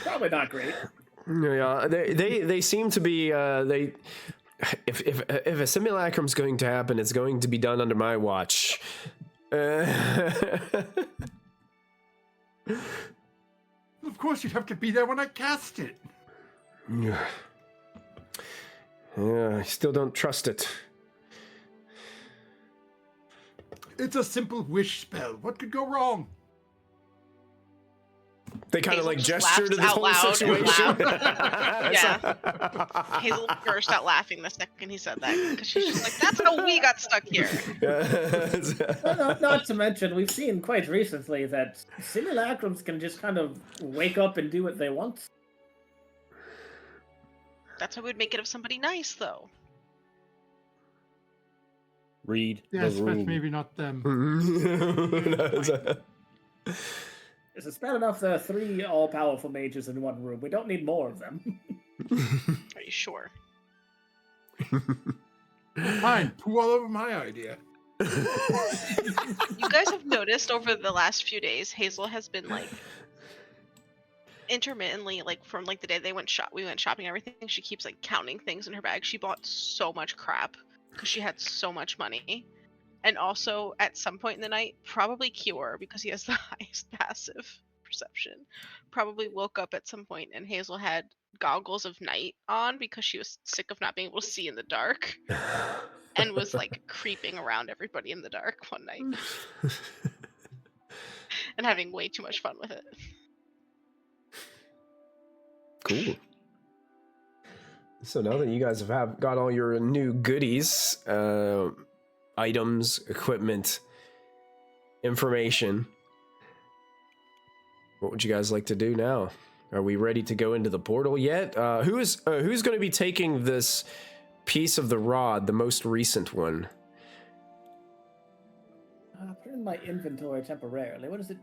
Probably not great. Yeah, they seem to be if a simulacrum's going to happen, it's going to be done under my watch. Of course, you'd have to be there when I cast it. Yeah, I still don't trust it. It's a simple wish spell. What could go wrong? They kind of Hazel like just gesture laughs to this out whole loud and situation. Yeah. Hazel burst out laughing the second he said that, because she's just like, that's how we got stuck here. Not to mention, we've seen quite recently that simulacrums can just kind of wake up and do what they want. That's how we'd make it of somebody nice, though. Read Yes, the but room. maybe not them. It's bad enough there are 3 all-powerful mages in one room. We don't need more of them. Are you sure? Fine, poo all over my idea. You guys have noticed over the last few days, Hazel has been like intermittently, like from like the day we went shopping and everything, she keeps like counting things in her bag. She bought so much crap because she had so much money. And also, at some point in the night, probably Kior, because he has the highest passive perception, probably woke up at some point and Hazel had goggles of night on because she was sick of not being able to see in the dark and was like creeping around everybody in the dark one night and having way too much fun with it. Cool. So now that you guys have got all your new goodies, items, equipment, information, what would you guys like to do now? Are we ready to go into the portal yet? Who's going to be taking this piece of the rod, the most recent one? Put it in my inventory temporarily. What is it?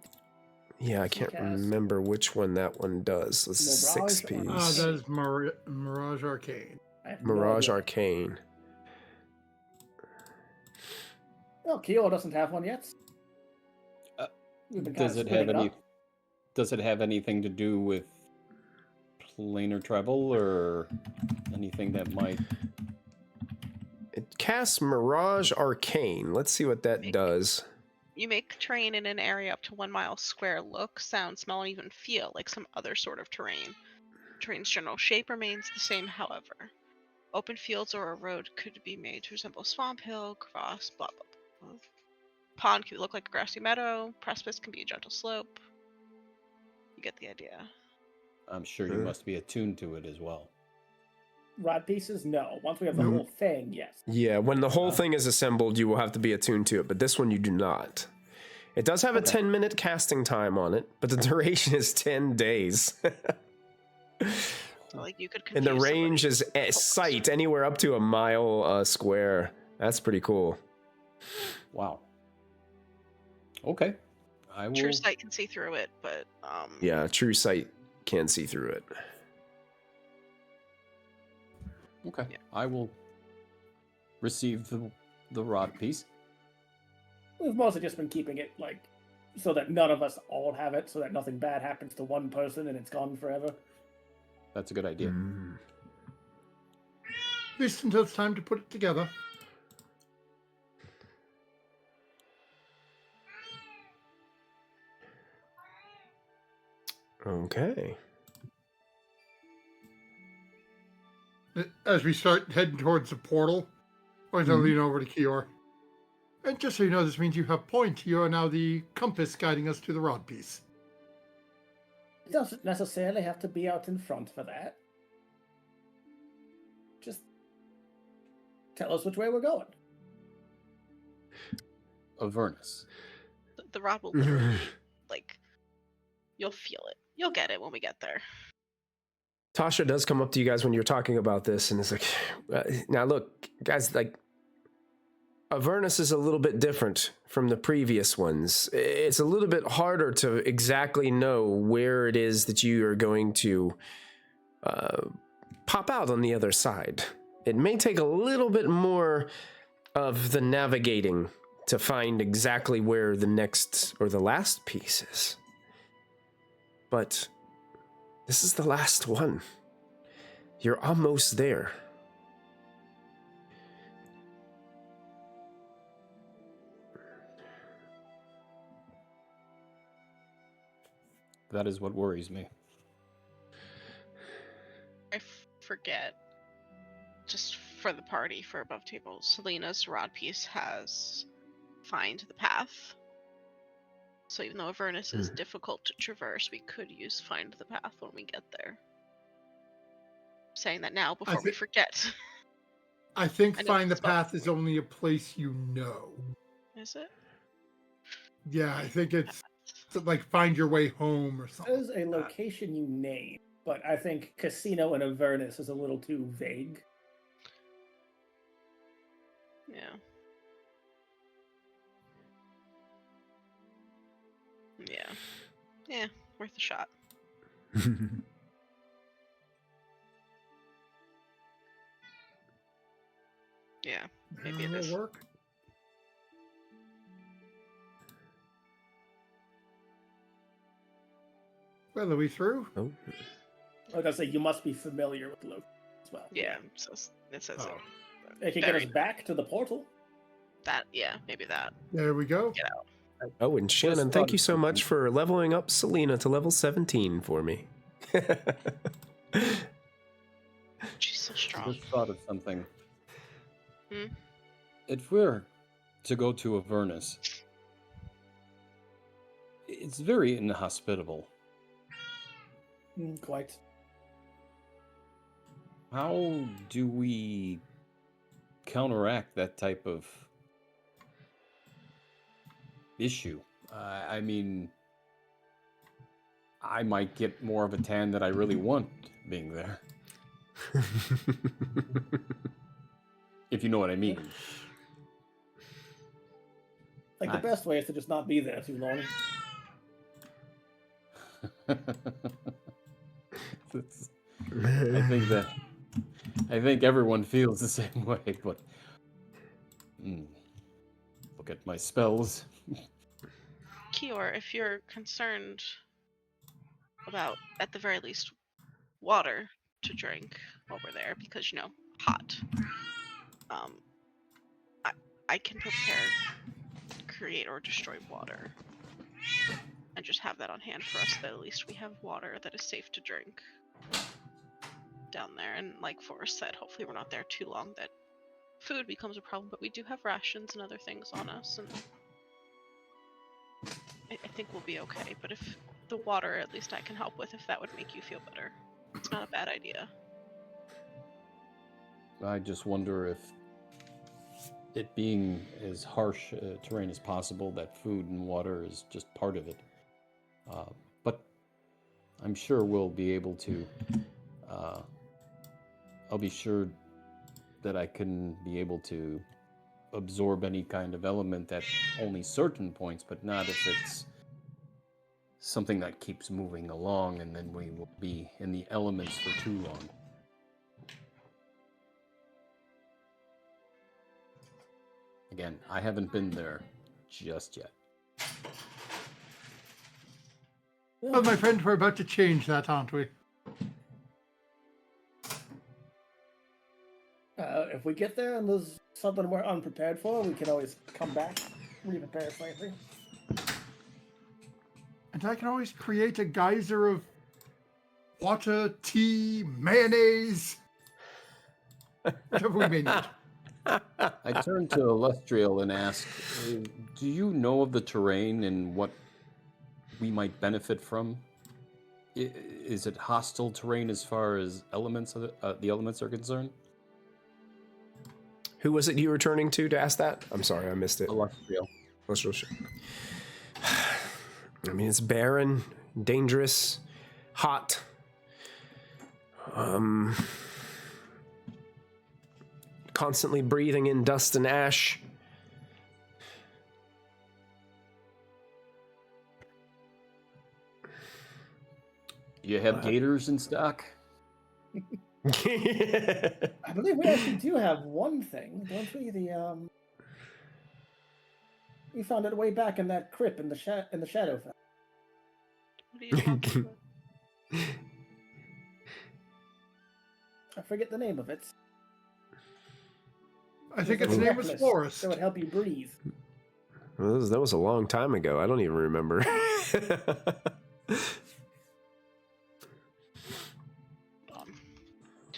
Yeah, I can't remember which one that one does. This is Mirage 6 piece. That is Mirage Arcane. Mirage Arcane. Well, Kior doesn't have one yet. We've been Does kind it of have splitting any? up. Does it have anything to do with planar travel or anything that might... It casts Mirage Arcane. Let's see what that does. You make terrain in an area up to 1 mile square look, sound, smell, and even feel like some other sort of terrain. Terrain's general shape remains the same, however. Open fields or a road could be made to resemble swamp, hill, cross, blah, blah, blah. Pond could look like a grassy meadow. Precipice can be a gentle slope. You get the idea. I'm sure you must be attuned to it as well. Rod pieces? No. Once we have the whole thing, yes. Yeah, when the whole thing is assembled, you will have to be attuned to it, but this one you do not. It does have a 10-minute casting time on it, but the duration is 10 days. So, like, you could And the confuse range is at sight anywhere up to a mile square. That's pretty cool. Wow. Okay. I will... True sight can see through it, but Yeah, true sight can see through it. Okay. Yeah. I will receive the rod piece. We've mostly just been keeping it, like, so that none of us all have it, so that nothing bad happens to one person and it's gone forever. That's a good idea. At least until it's time to put it together. Okay. As we start heading towards the portal, I'm going to lean over to Kior. And just so you know, this means you have point. You are now the compass guiding us to the rod piece. It doesn't necessarily have to be out in front for that. Just tell us which way we're going. Avernus. the rod will literally, like, you'll feel it. You'll get it when we get there. Tasha does come up to you guys when you're talking about this, and it's like, now look, guys, like, Avernus is a little bit different from the previous ones. It's a little bit harder to exactly know where it is that you are going to pop out on the other side. It may take a little bit more of the navigating to find exactly where the next or the last piece is. But this is the last one. You're almost there. That is what worries me. I forget, just for the party, for above table, Selena's rod piece has find the path. So even though Avernus is difficult to traverse, we could use find the path when we get there. I'm saying that now before we forget. I think find the path is only a place you know. Is it? Yeah, I think it's like find your way home or something. There's a location you name, but I think Casino and Avernus is a little too vague. Yeah. Yeah. Yeah, worth a shot. Yeah, maybe it is. Work. Well, are we through? Oh. Like I say, you must be familiar with the location as well. Yeah, so it says it. It can get us back to the portal. That, yeah, maybe that. There we go. Get out. Oh, and Shannon, thank you so much for leveling up Selena to level 17 for me. She's so strong. I just thought of something. Hmm? If we're to go to Avernus, it's very inhospitable. Quite. How do we counteract that type of issue? I mean, I might get more of a tan than I really want being there. If you know what I mean. Like, the best way is to just not be there too long. I think everyone feels the same way, but look at my spells. Kior, if you're concerned about, at the very least, water to drink while we're there because, hot. I can prepare, create, or destroy water. And just have that on hand for us, so that at least we have water that is safe to drink down there. And like Forrest said, hopefully we're not there too long that food becomes a problem, but we do have rations and other things on us, and I think we'll be okay. But if the water, at least I can help with, if that would make you feel better. It's not a bad idea. I just wonder if it being as harsh terrain as possible, that food and water is just part of it. But I'm sure we'll be able to. I'll be sure that I can be able to absorb any kind of element at only certain points, but not if it's something that keeps moving along and then we will be in the elements for too long. Again, I haven't been there just yet. Well, my friend, we're about to change that, aren't we? If we get there and there's something we're unprepared for, we can always come back, re-prepare slightly. And I can always create a geyser of water, tea, mayonnaise, whatever we may need. I turn to Illustrial and ask, do you know of the terrain and what we might benefit from? Is it hostile terrain as far as elements of the elements are concerned? Who was it you were turning to ask that? I'm sorry, I missed it. Illustrial. I mean, it's barren, dangerous, hot. Constantly breathing in dust and ash. You have gators in stock? I believe we actually do have one thing, don't we? We found it way back in that crypt in the Shadow Valley. What are you talking about? I forget the name of it. I think its name was Necklace Forest. that would help you breathe. Well, that was a long time ago. I don't even remember. To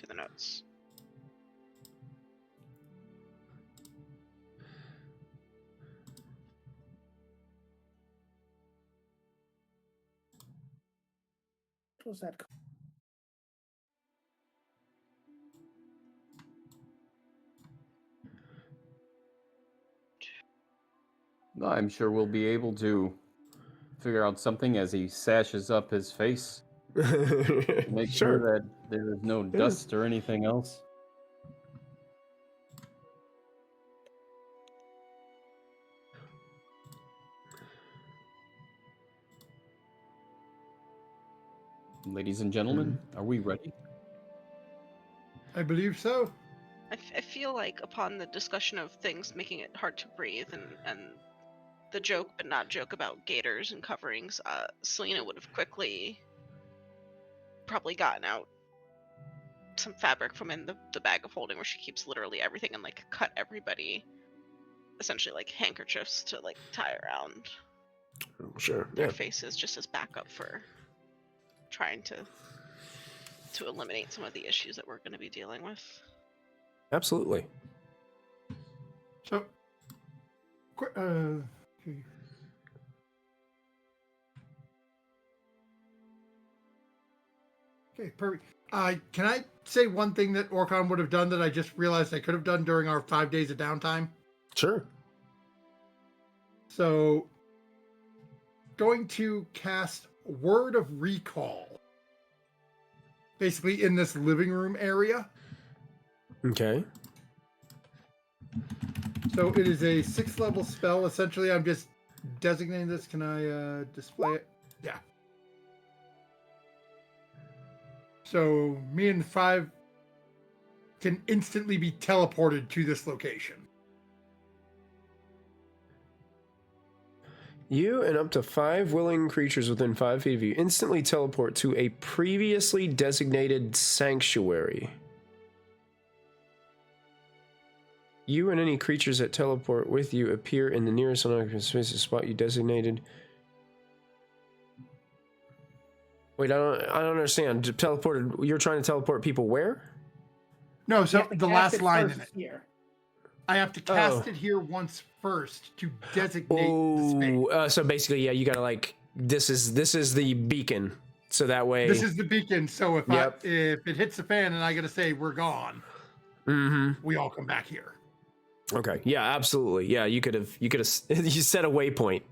the notes. What was that called? No, I'm sure we'll be able to figure out something as he sashes up his face. Make sure that there is no dust or anything else. Ladies and gentlemen, are we ready? I believe so. I feel like upon the discussion of things making it hard to breathe and the joke but not joke about gators and coverings, Selena would have quickly probably gotten out some fabric from in the bag of holding where she keeps literally everything and like cut everybody essentially like handkerchiefs to like tie around Sure. their Yeah. faces just as backup for trying to eliminate some of the issues that we're going to be dealing with. Absolutely. So, okay. Okay, perfect. Can I say one thing that Orcon would have done that I just realized I could have done during our 5 days of downtime? Sure. So, going to cast Word of Recall. Basically in this living room area. Okay. So it is a 6th level spell. Essentially, I'm just designating this. Can I display it? Yeah. So me and 5 can instantly be teleported to this location. You and up to 5 willing creatures within 5 feet of you instantly teleport to a previously designated sanctuary. You and any creatures that teleport with you appear in the nearest unoccupied spot you designated. Wait, I don't understand. You're trying to teleport people where? No, You so have to the cast last line first in it. Here. I have to cast it here once first to designate the space. So basically, yeah, you gotta like this is the beacon, so that way. This is the beacon. So if Yep. if it hits the fan and I gotta say we're gone, we all come back here. Okay. Yeah, absolutely. Yeah, you could have you set a waypoint.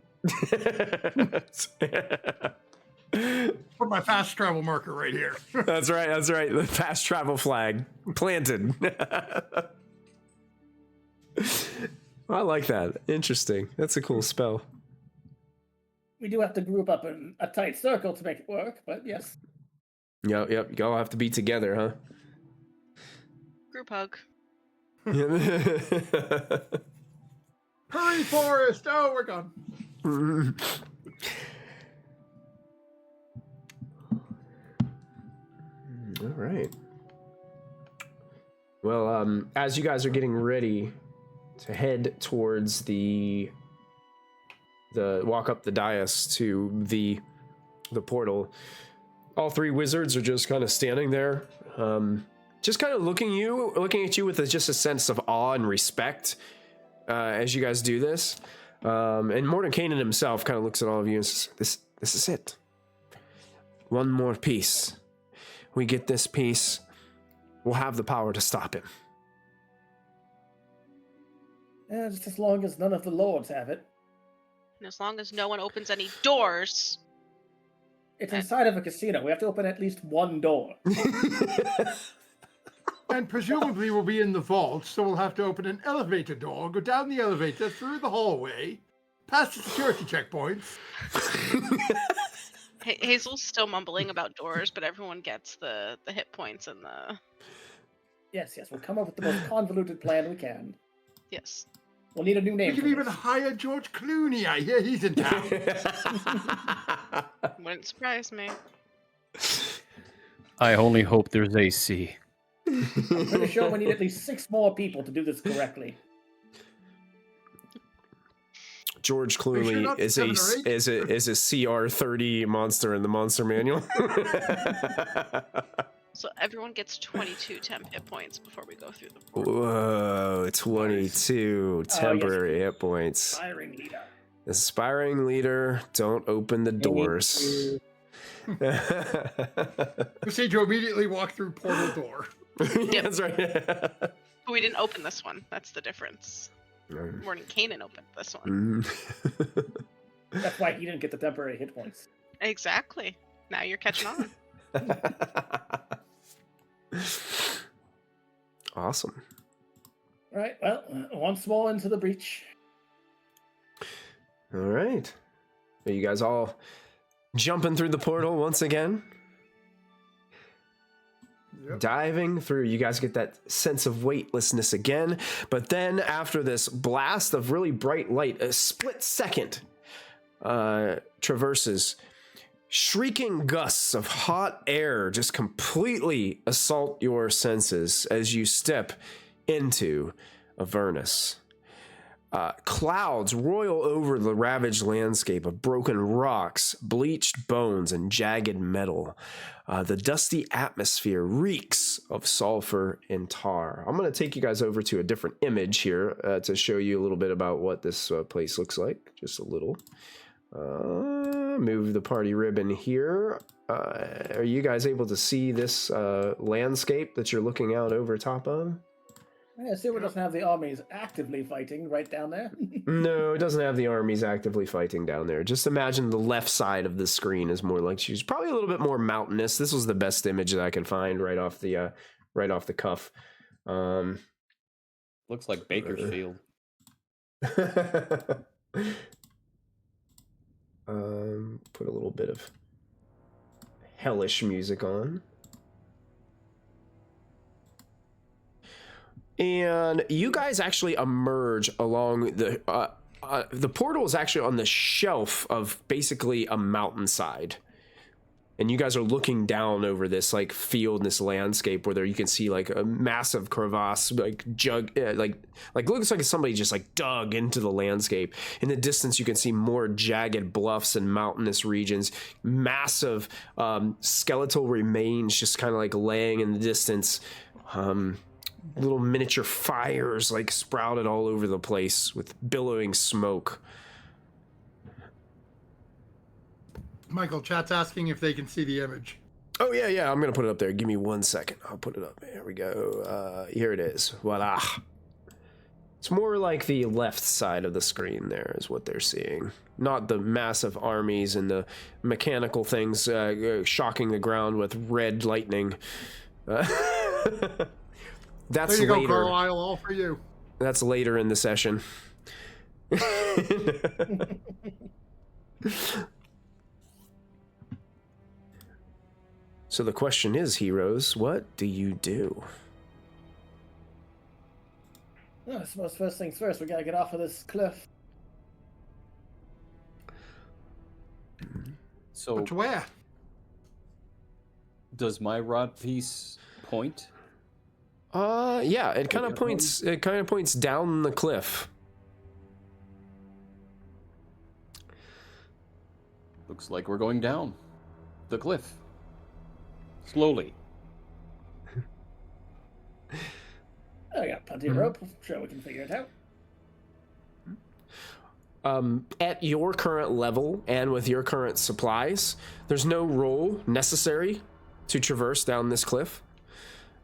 Put my fast travel marker right here. That's right. The fast travel flag planted. I like that. Interesting. That's a cool spell. We do have to group up in a tight circle to make it work, but yes. Yep. You all have to be together, huh? Group hug. Hurry, Forest! Oh, we're gone. All right. Well, as you guys are getting ready to head towards the walk up the dais to the portal, all 3 wizards are just kind of standing there, just kind of looking at you with just a sense of awe and respect as you guys do this. And Mordenkainen himself kind of looks at all of you and says, "This is it. One more piece. We get this piece, we'll have the power to stop him." Yeah, just as long as none of the lords have it. And as long as no one opens any doors. It's inside of a casino. We have to open at least one door. And presumably we'll be in the vault, so we'll have to open an elevator door, go down the elevator, through the hallway, past the security checkpoints. Hazel's still mumbling about doors, but everyone gets the hit points and the... Yes, we'll come up with the most convoluted plan we can. Yes. We'll need a new name. We can even hire George Clooney. I hear he's in town. Wouldn't surprise me. I only hope there's AC. I'm pretty sure we need at least 6 more people to do this correctly. George sure Clooney not is 7 or 8? a CR30 monster in the monster manual. So everyone gets 22 temp hit points before we go through the portal. Whoa, 22 temporary hit points. Aspiring leader. Aspiring leader, don't open the doors. Proceed to immediately walk through portal door. Yeah, that's right. But we didn't open this one. That's the difference. Mordenkainen opened this one. That's why he didn't get the temporary hit points. Exactly. Now you're catching on. Awesome. All right, well, once more into the breach. All right. Are you guys all jumping through the portal once again? Yep. Diving through, you guys get that sense of weightlessness again, but then after this blast of really bright light, a split second traverses. Shrieking gusts of hot air just completely assault your senses as you step into Avernus. Clouds roil over the ravaged landscape of broken rocks, bleached bones, and jagged metal. The dusty atmosphere reeks of sulfur and tar. I'm going to take you guys over to a different image here to show you a little bit about what this place looks like. Just a little. Move the party ribbon here. Are you guys able to see this landscape that you're looking out over top of? Yeah, Silver doesn't have the armies actively fighting right down there. No, it doesn't have the armies actively fighting down there. Just imagine the left side of the screen is more like she's probably a little bit more mountainous. This was the best image that I could find right off the cuff. Looks like Bakersfield. Put a little bit of hellish music on. And you guys actually emerge along the the portal is actually on the shelf of basically a mountainside. And you guys are looking down over this like field and this landscape where there you can see like a massive crevasse, like looks like somebody just like dug into the landscape. In the distance, you can see more jagged bluffs and mountainous regions, massive skeletal remains just kind of like laying in the distance. Little miniature fires like sprouted all over the place with billowing smoke. Michael, chat's asking if they can see the image. Oh, yeah, I'm going to put it up there. Give me 1 second. I'll put it up. Here we go. Here it is. Voila. It's more like the left side of the screen there is what they're seeing. Not the massive armies and the mechanical things shocking the ground with red lightning. That's there you later. Go, Carlisle, all for you. That's later in the session. So the question is, heroes, what do you do? Oh, I suppose first things first, we gotta get off of this cliff. So But to where? does my rod piece point? Yeah, it kind of points. It kind of points down the cliff. Looks like we're going down the cliff. Slowly. I got plenty of rope. I'm sure we can figure it out. At your current level and with your current supplies, there's no roll necessary to traverse down this cliff.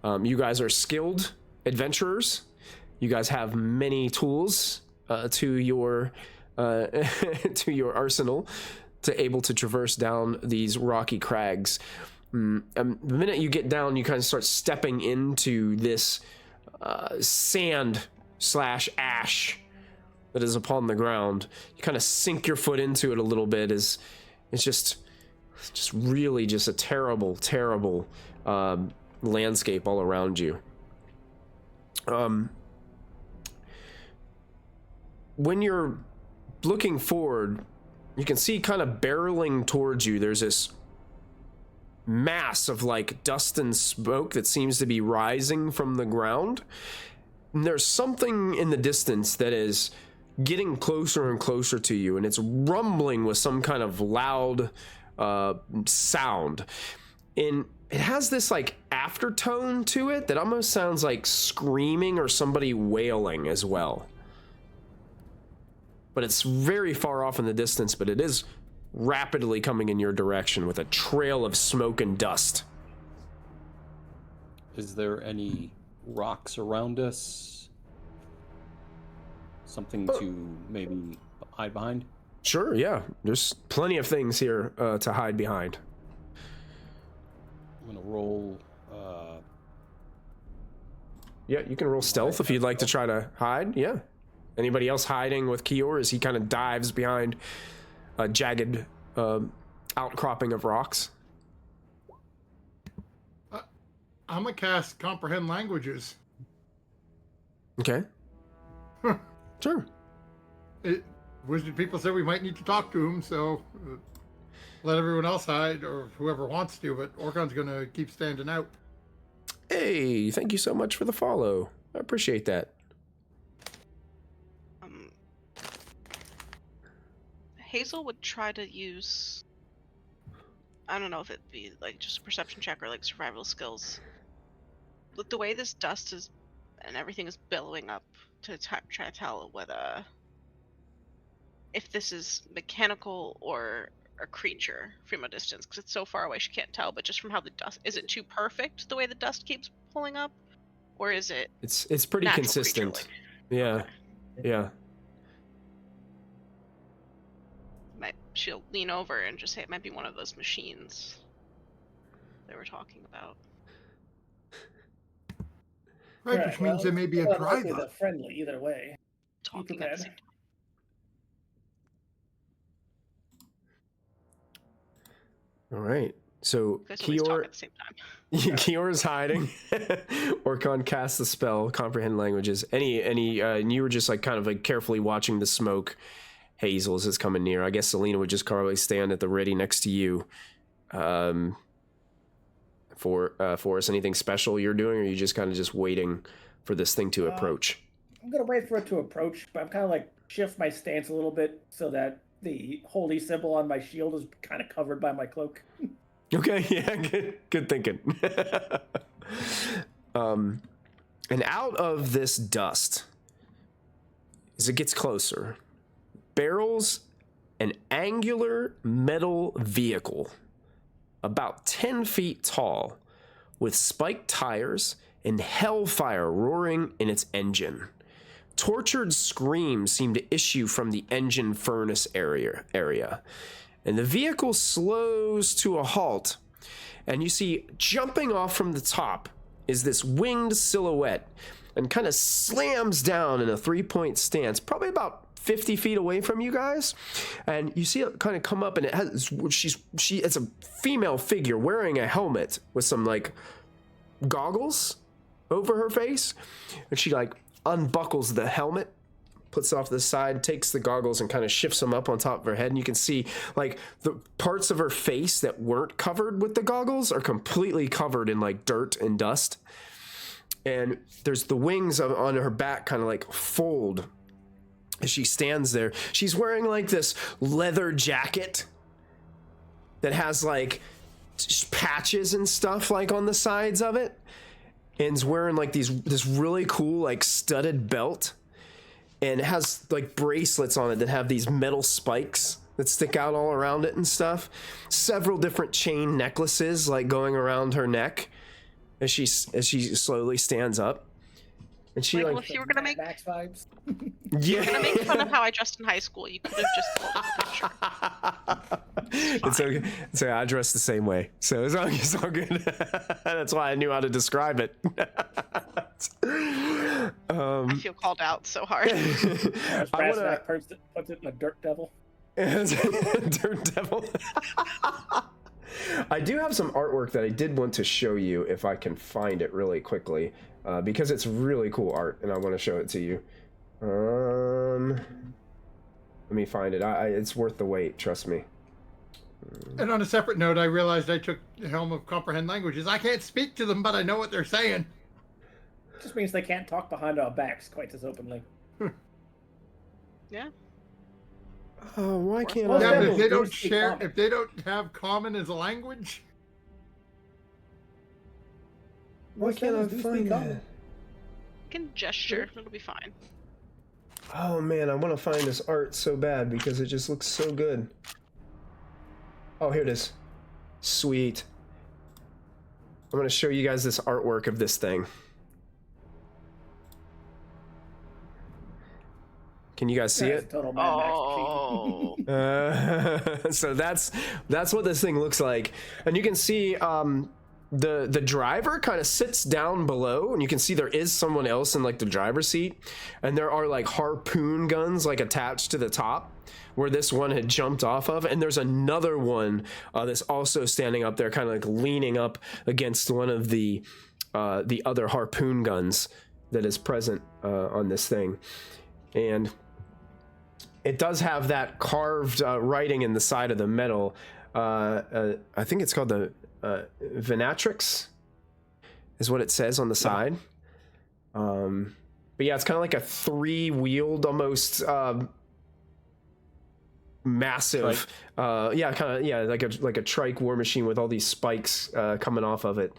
You guys are skilled adventurers. You guys have many tools to your to your arsenal to able to traverse down these rocky crags. The minute you get down, you kind of start stepping into this sand / ash that is upon the ground. You kind of sink your foot into it a little bit. It's just really just a terrible landscape all around you. When you're looking forward, you can see kind of barreling towards you, there's this mass of like dust and smoke that seems to be rising from the ground. And there's something in the distance that is getting closer and closer to you, and it's rumbling with some kind of loud sound. And it has this like aftertone to it that almost sounds like screaming or somebody wailing as well. But it's very far off in the distance, but it is rapidly coming in your direction with a trail of smoke and dust. Is there any rocks around us? Something to maybe hide behind? Sure, yeah. There's plenty of things here to hide behind. I'm gonna roll. Yeah, you can roll stealth if you'd like to try to hide. Yeah. Anybody else hiding with Kior as he kind of dives behind a jagged outcropping of rocks? I'm gonna cast Comprehend Languages. Okay. Sure. Wizard people said we might need to talk to him, so let everyone else hide, or whoever wants to, but Orkon's gonna keep standing out. Hey, thank you so much for the follow. I appreciate that. Hazel would try to use, I don't know if it'd be like just a perception check or like survival skills. With the way this dust is and everything is billowing up, to try to tell whether if this is mechanical or a creature from a distance, because it's so far away she can't tell. But just from how the dust, is it too perfect the way the dust keeps pulling up, or is it? It's pretty consistent. Creature-like? Yeah, Okay. yeah. She'll lean over and just say it might be one of those machines they were talking about. Right, which means there may be a driver. They're friendly either way. Talking at the same time. All right. So You guys always talk Kior, at the same time. Kior is hiding. Orkon casts the spell, comprehend languages. And you were just like kind of like carefully watching the smoke hazels is coming near. I guess Selena would just probably stand at the ready next to you. For us, anything special you're doing, or are you just kind of just waiting for this thing to approach? I'm gonna wait for it to approach, but I'm kind of like shift my stance a little bit so that the holy symbol on my shield is kind of covered by my cloak. Okay, yeah, good thinking. And out of this dust, as it gets closer, barrels an angular metal vehicle about 10 feet tall with spiked tires and hellfire roaring in its engine. Tortured screams seem to issue from the engine furnace area, and the vehicle slows to a halt, and you see jumping off from the top is this winged silhouette and kind of slams down in a 3-point stance, probably about 50 feet away from you guys, and you see it kind of come up, and it's a female figure wearing a helmet with some like goggles over her face, and she like unbuckles the helmet, puts it off to the side, takes the goggles and kind of shifts them up on top of her head, and you can see like the parts of her face that weren't covered with the goggles are completely covered in like dirt and dust, and there's the wings on her back kind of like fold as she stands there. She's wearing like this leather jacket that has like patches and stuff like on the sides of it, and is wearing like this really cool like studded belt, and it has like bracelets on it that have these metal spikes that stick out all around it and stuff. Several different chain necklaces like going around her neck as she slowly stands up. And she Michael, like, if you were gonna make Max vibes. yeah, gonna make fun of how I dressed in high school, you could have just pulled the picture. it's okay. So I dress the same way, so it's all good. That's why I knew how to describe it. I feel called out so hard. Brassback puts it in a dirt devil. Dirt devil. I do have some artwork that I did want to show you if I can find it really quickly, because it's really cool art, and I want to show it to you. Let me find it. It's worth the wait, trust me. And on a separate note, I realized I took the helm of comprehend languages. I can't speak to them, but I know what they're saying. Just means they can't talk behind our backs quite as openly. Yeah. Oh, why can't Well, Yeah, I? but if devils they do don't speak share, common. if they don't have common as a language, Why can't I devils do find speak that? common. You can gesture, it'll be fine. Oh man, I want to find this art so bad because it just looks so good. Oh, here it is. Sweet. I'm going to show you guys this artwork of this thing. Can you guys see That's it? total Mad Max cheating. So that's what this thing looks like, and you can see the driver kind of sits down below, and you can see there is someone else in like the driver's seat, and there are like harpoon guns like attached to the top where this one had jumped off of, and there's another one that's also standing up there, kind of like leaning up against one of the other harpoon guns that is present on this thing, and it does have that carved writing in the side of the metal. I think it's called the Venatrix is what it says on the side. But yeah, it's kind of like a 3-wheeled almost massive like a trike war machine with all these spikes coming off of it.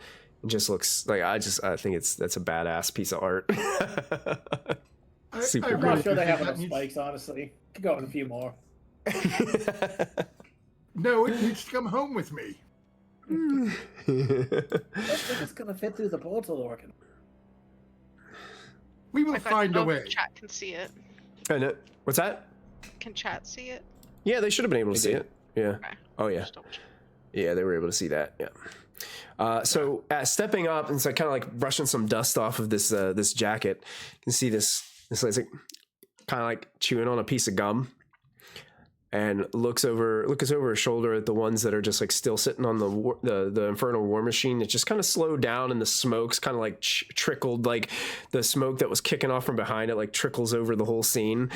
It just looks like I think that's a badass piece of art. Super I'm cool. not sure they have that enough needs- spikes, honestly. Could go with a few more. no, it needs to come home with me. I think it's gonna fit through the portal organ. We will I don't find know a if way. Chat can see it. And what's that? Can chat see it? Yeah, they should have been able to see did. it. Yeah. Okay. Oh yeah. Just double check. Yeah, they were able to see that. Yeah. So stepping up and so kind of like brushing some dust off of this this jacket, you can see this like kind of like chewing on a piece of gum. and looks over her shoulder at the ones that are just like still sitting on the infernal war machine. It just kind of slowed down, and the smoke's kind of like trickled, like the smoke that was kicking off from behind it like trickles over the whole scene.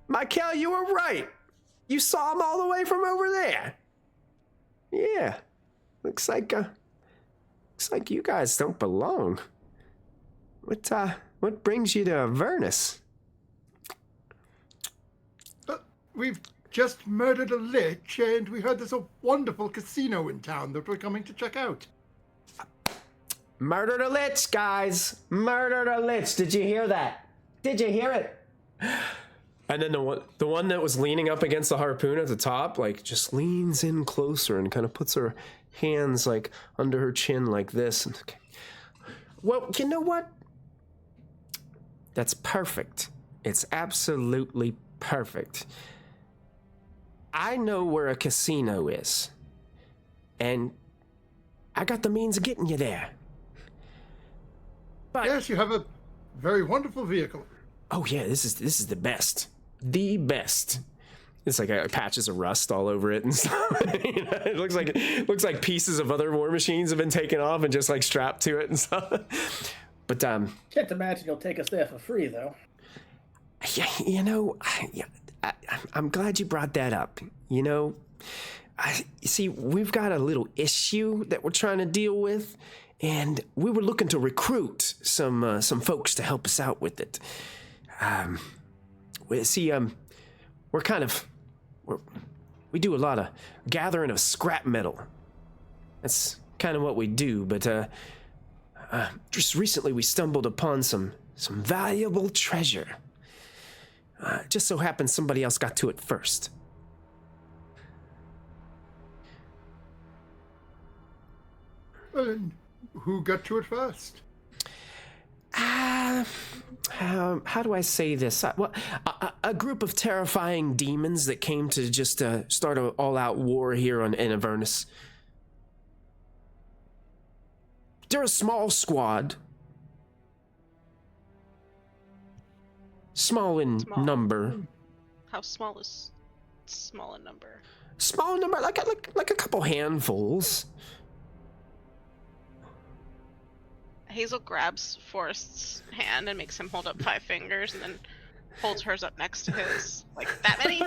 Michael, you were right. You saw him all the way from over there. Yeah, looks like you guys don't belong. What brings you to Avernus? We've just murdered a lich, and we heard there's a wonderful casino in town that we're coming to check out. Murdered a lich, guys. Murdered a lich. Did you hear that? Did you hear it? And then the one that was leaning up against the harpoon at the top, like, just leans in closer and kind of puts her hands, like, under her chin like this. Well, you know what? That's perfect. It's absolutely perfect. I know where a casino is, and I got the means of getting you there. But yes, you have a very wonderful vehicle. oh yeah, this is the best. The best. It's like patches of rust all over it and stuff. You know, it looks like pieces of other war machines have been taken off and just like strapped to it and stuff. But Can't imagine you'll take us there for free, though. yeah, you know, I'm glad you brought that up. You know, you see, we've got a little issue that we're trying to deal with, and we were looking to recruit some folks to help us out with it. We do a lot of gathering of scrap metal. That's kind of what we do, but just recently we stumbled upon some valuable treasure. Just so happens somebody else got to it first. Well, and who got to it first? How do I say this? A group of terrifying demons that came to just start an all-out war here in Avernus. They're a small squad. Small in number. How small is small in number? Small number, like a couple handfuls. Hazel grabs Forrest's hand and makes him hold up 5 fingers, and then holds hers up next to his. Like, that many?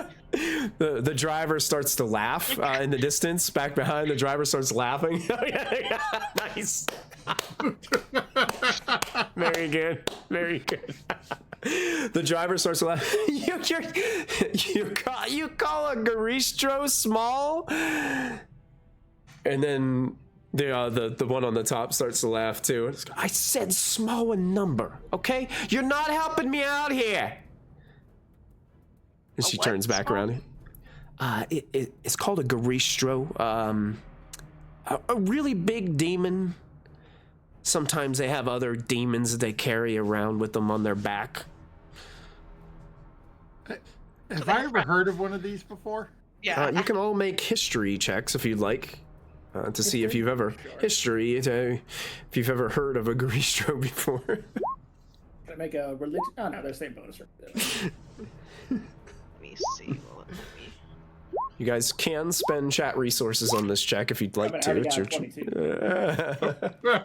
The driver starts to laugh in the distance. Back behind, the driver starts laughing. Nice. Very good. Very good. The driver starts to laugh. You call a Garistro small? And then the one on the top starts to laugh too. I said small in number, okay? You're not helping me out here. And she turns back small? around. It's called a Garistro. A really big demon. Sometimes they have other demons that they carry around with them on their back. Have I ever heard of one of these before? Yeah. You can all make history checks if you'd like. To see if you've ever if you've ever heard of a Garistro before. Can I make a religion? Oh no, they're the same bonus. Let me see. Will it let me? You guys can spend chat resources on this check if you'd like to. It's your 22.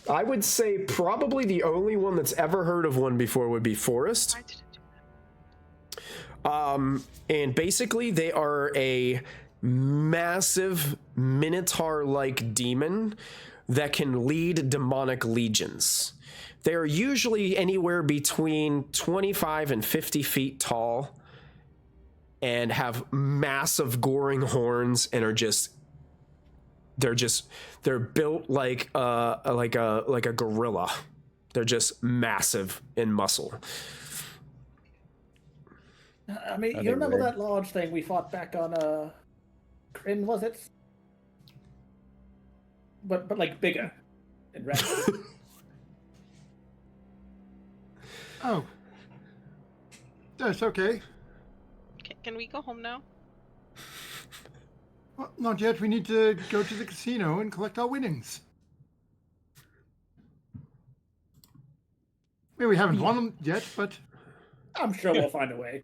I would say probably the only one that's ever heard of one before would be Forrest. Why did it do that? And basically they are a massive minotaur-like demon that can lead demonic legions. They are usually anywhere between 25 and 50 feet tall and have massive goring horns and are they're built like a gorilla. They're just massive in muscle. I mean, you remember that large thing we fought back on Kryn, was it? But like bigger and red. Oh. That's okay. Can we go home now? Well, not yet. We need to go to the casino and collect our winnings. I mean, we haven't won them yet, but I'm sure we'll find a way.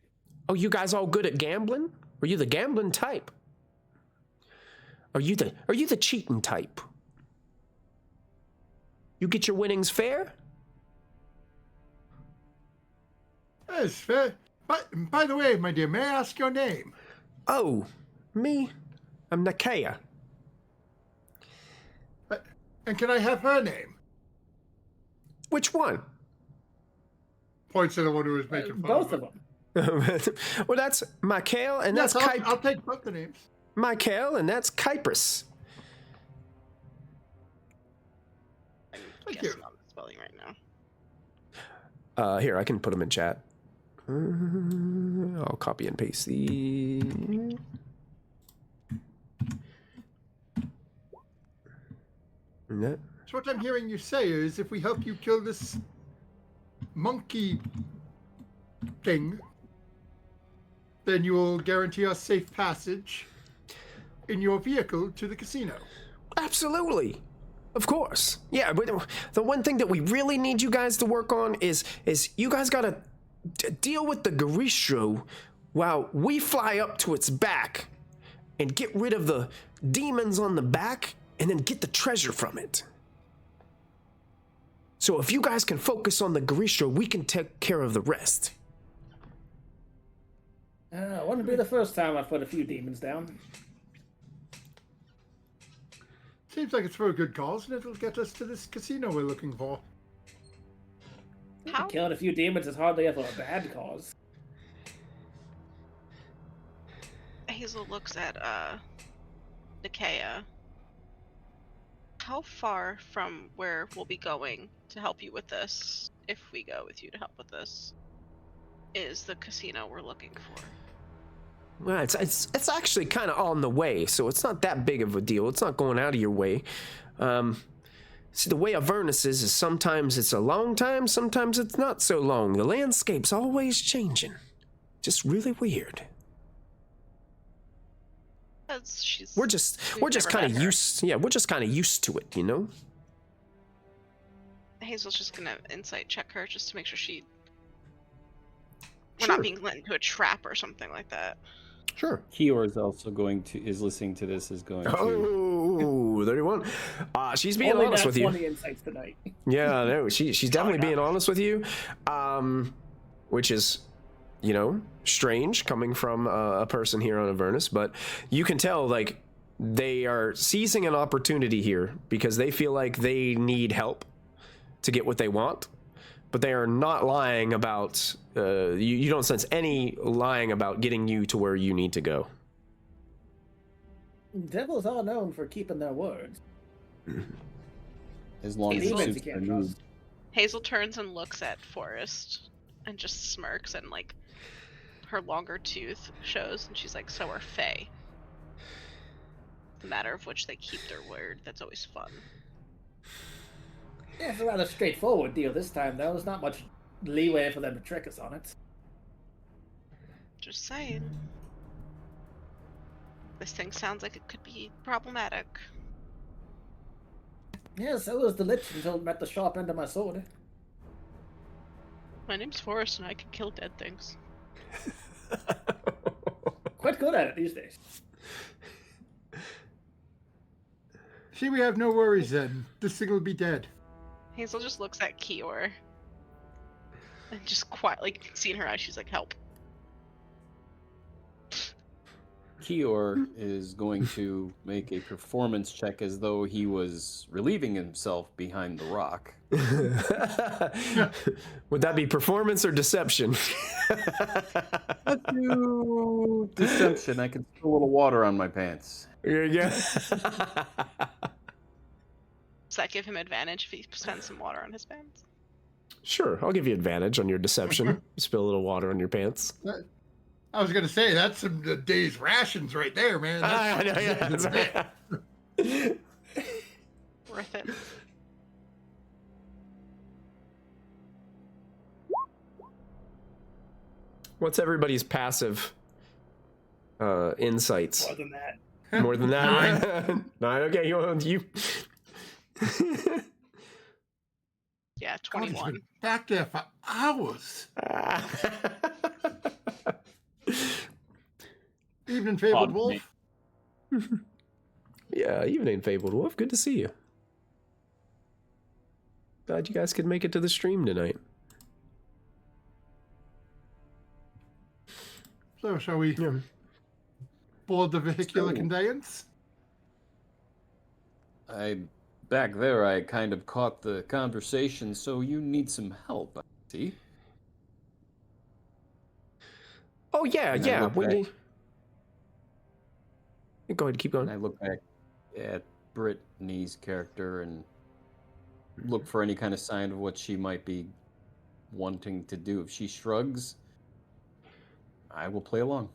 Oh, you guys all good at gambling? Are you the gambling type? Are you the cheating type? You get your winnings fair? That's fair. But by the way, my dear, may I ask your name? Oh, me? I'm Nakea. And can I have her name? Which one? Points to the one who was making fun Both of of him. them. Well, that's Michael, and Yes, that's I'll take both the names. Michael, and that's Kyprus. I'm Thank guessing you. on the spelling right now. Here, I can put them in chat. I'll copy and paste the. So what I'm hearing you say is if we help you kill this monkey thing, then you will guarantee us safe passage in your vehicle to the casino. Absolutely. Of course. Yeah, but the one thing that we really need you guys to work on is you guys gotta deal with the Garistro while we fly up to its back and get rid of the demons on the back and then get the treasure from it. So if you guys can focus on the Garistro, we can take care of the rest. Wouldn't be the first time I've put a few demons down. Seems like it's for a good cause, and it'll get us to this casino we're looking for. How? Killing a few demons is hardly ever a bad cause. Hazel looks at Nikea. How far from where we'll be going to help you with this, if we go with you to help with this, is the casino we're looking for? Well, it's actually kind of on the way, so it's not that big of a deal. It's not going out of your way. See, the way Avernus is sometimes it's a long time, sometimes it's not so long. The landscape's always changing. Just really weird. We're just kind of used. Yeah, we're just kind of used to it, you know. Hazel's just gonna insight check her just to make sure we're Sure. not being let into a trap or something like that. Sure. Kior is also is listening to this, is going to. Oh, 31. She's being Only honest that's with you. one of the insights tonight. Yeah, no, she's definitely being honest with you, which is, you know, strange coming from a person here on Avernus, but you can tell, like, they are seizing an opportunity here because they feel like they need help to get what they want, but they are not lying about, you don't sense any lying about getting you to where you need to go. Devils are known for keeping their words. As long as it Demons suits you their can't mood. trust. Hazel turns and looks at Forrest and just smirks, and like her longer tooth shows, and she's like, "So are Fae." The matter of which they keep their word. That's always fun. Yeah, it's a rather straightforward deal this time, though. There's not much leeway for them to trick us on it. Just saying. This thing sounds like it could be problematic. Yeah, so was the Lich until it met the sharp end of my sword. My name's Forrest, and I can kill dead things. Quite good at it these days. See, we have no worries then. This thing will be dead. Hazel just looks at Kior. And just quietly, you can see in her eyes, she's like, "Help." Kior is going to make a performance check as though he was relieving himself behind the rock. Would that be performance or deception? Let's do deception. I can spill a little water on my pants. Yeah. Does that give him advantage if he spends some water on his pants? Sure, I'll give you advantage on your deception. Spill a little water on your pants. I was going to say, that's some day's rations right there, man. I know, yeah, that's right. Worth it. What's everybody's passive insights? More than that. More than that? Nine. Okay, you. Yeah, God, he's 21. been back there for hours. Evening, fabled Pardon me. wolf. Yeah, evening, Fabled Wolf. Good to see you. Glad you guys could make it to the stream tonight. So, shall we Yeah. board the vehicular So- conveyance? Back there, I kind of caught the conversation, so you need some help, I see. Oh, yeah, And I yeah. look back- Go ahead, keep going. And I look back at Brittany's character and look for any kind of sign of what she might be wanting to do. If she shrugs, I will play along.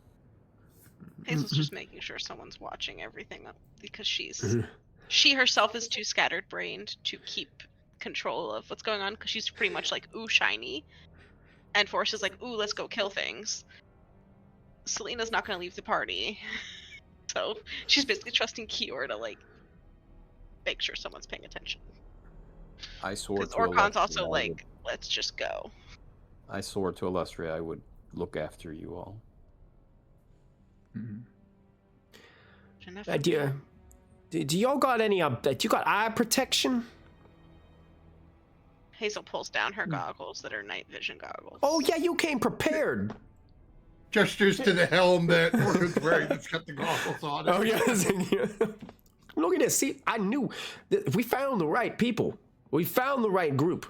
Hazel's just making sure someone's watching everything up because Mhm. she herself is too scattered brained to keep control of what's going on because she's pretty much like, ooh, shiny. And Forrest is like, ooh, let's go kill things. Selena's not going to leave the party. So she's basically trusting Kior to like make sure someone's paying attention. I swore Because to Orcon's Alestria also I like, would- let's just go. I swore to Alestria I would look after you all. Do y'all got any, do you got eye protection? Hazel pulls down her goggles that are night vision goggles. Oh, yeah, you came prepared. Gestures to the helm that Orcon's wearing that's got the goggles on it. Oh, yes. Look at this. See, I knew that we found the right people. We found the right group.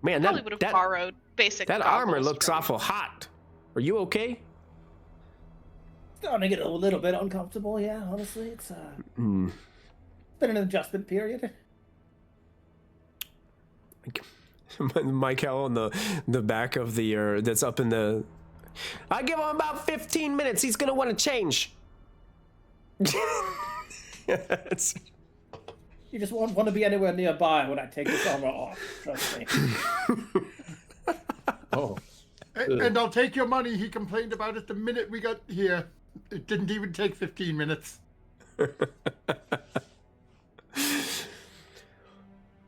Man, Probably would have borrowed basic that goggles armor looks from- awful hot. Are you okay? Starting to get a little bit uncomfortable, yeah, honestly. It's been an adjustment period. Michael on the back of the that's up in the. I give him about 15 minutes. He's gonna want to change. It's- You just won't want to be anywhere nearby when I take this armor off. Trust me. Oh. And I'll take your money. He complained about it the minute we got here. It didn't even take 15 minutes.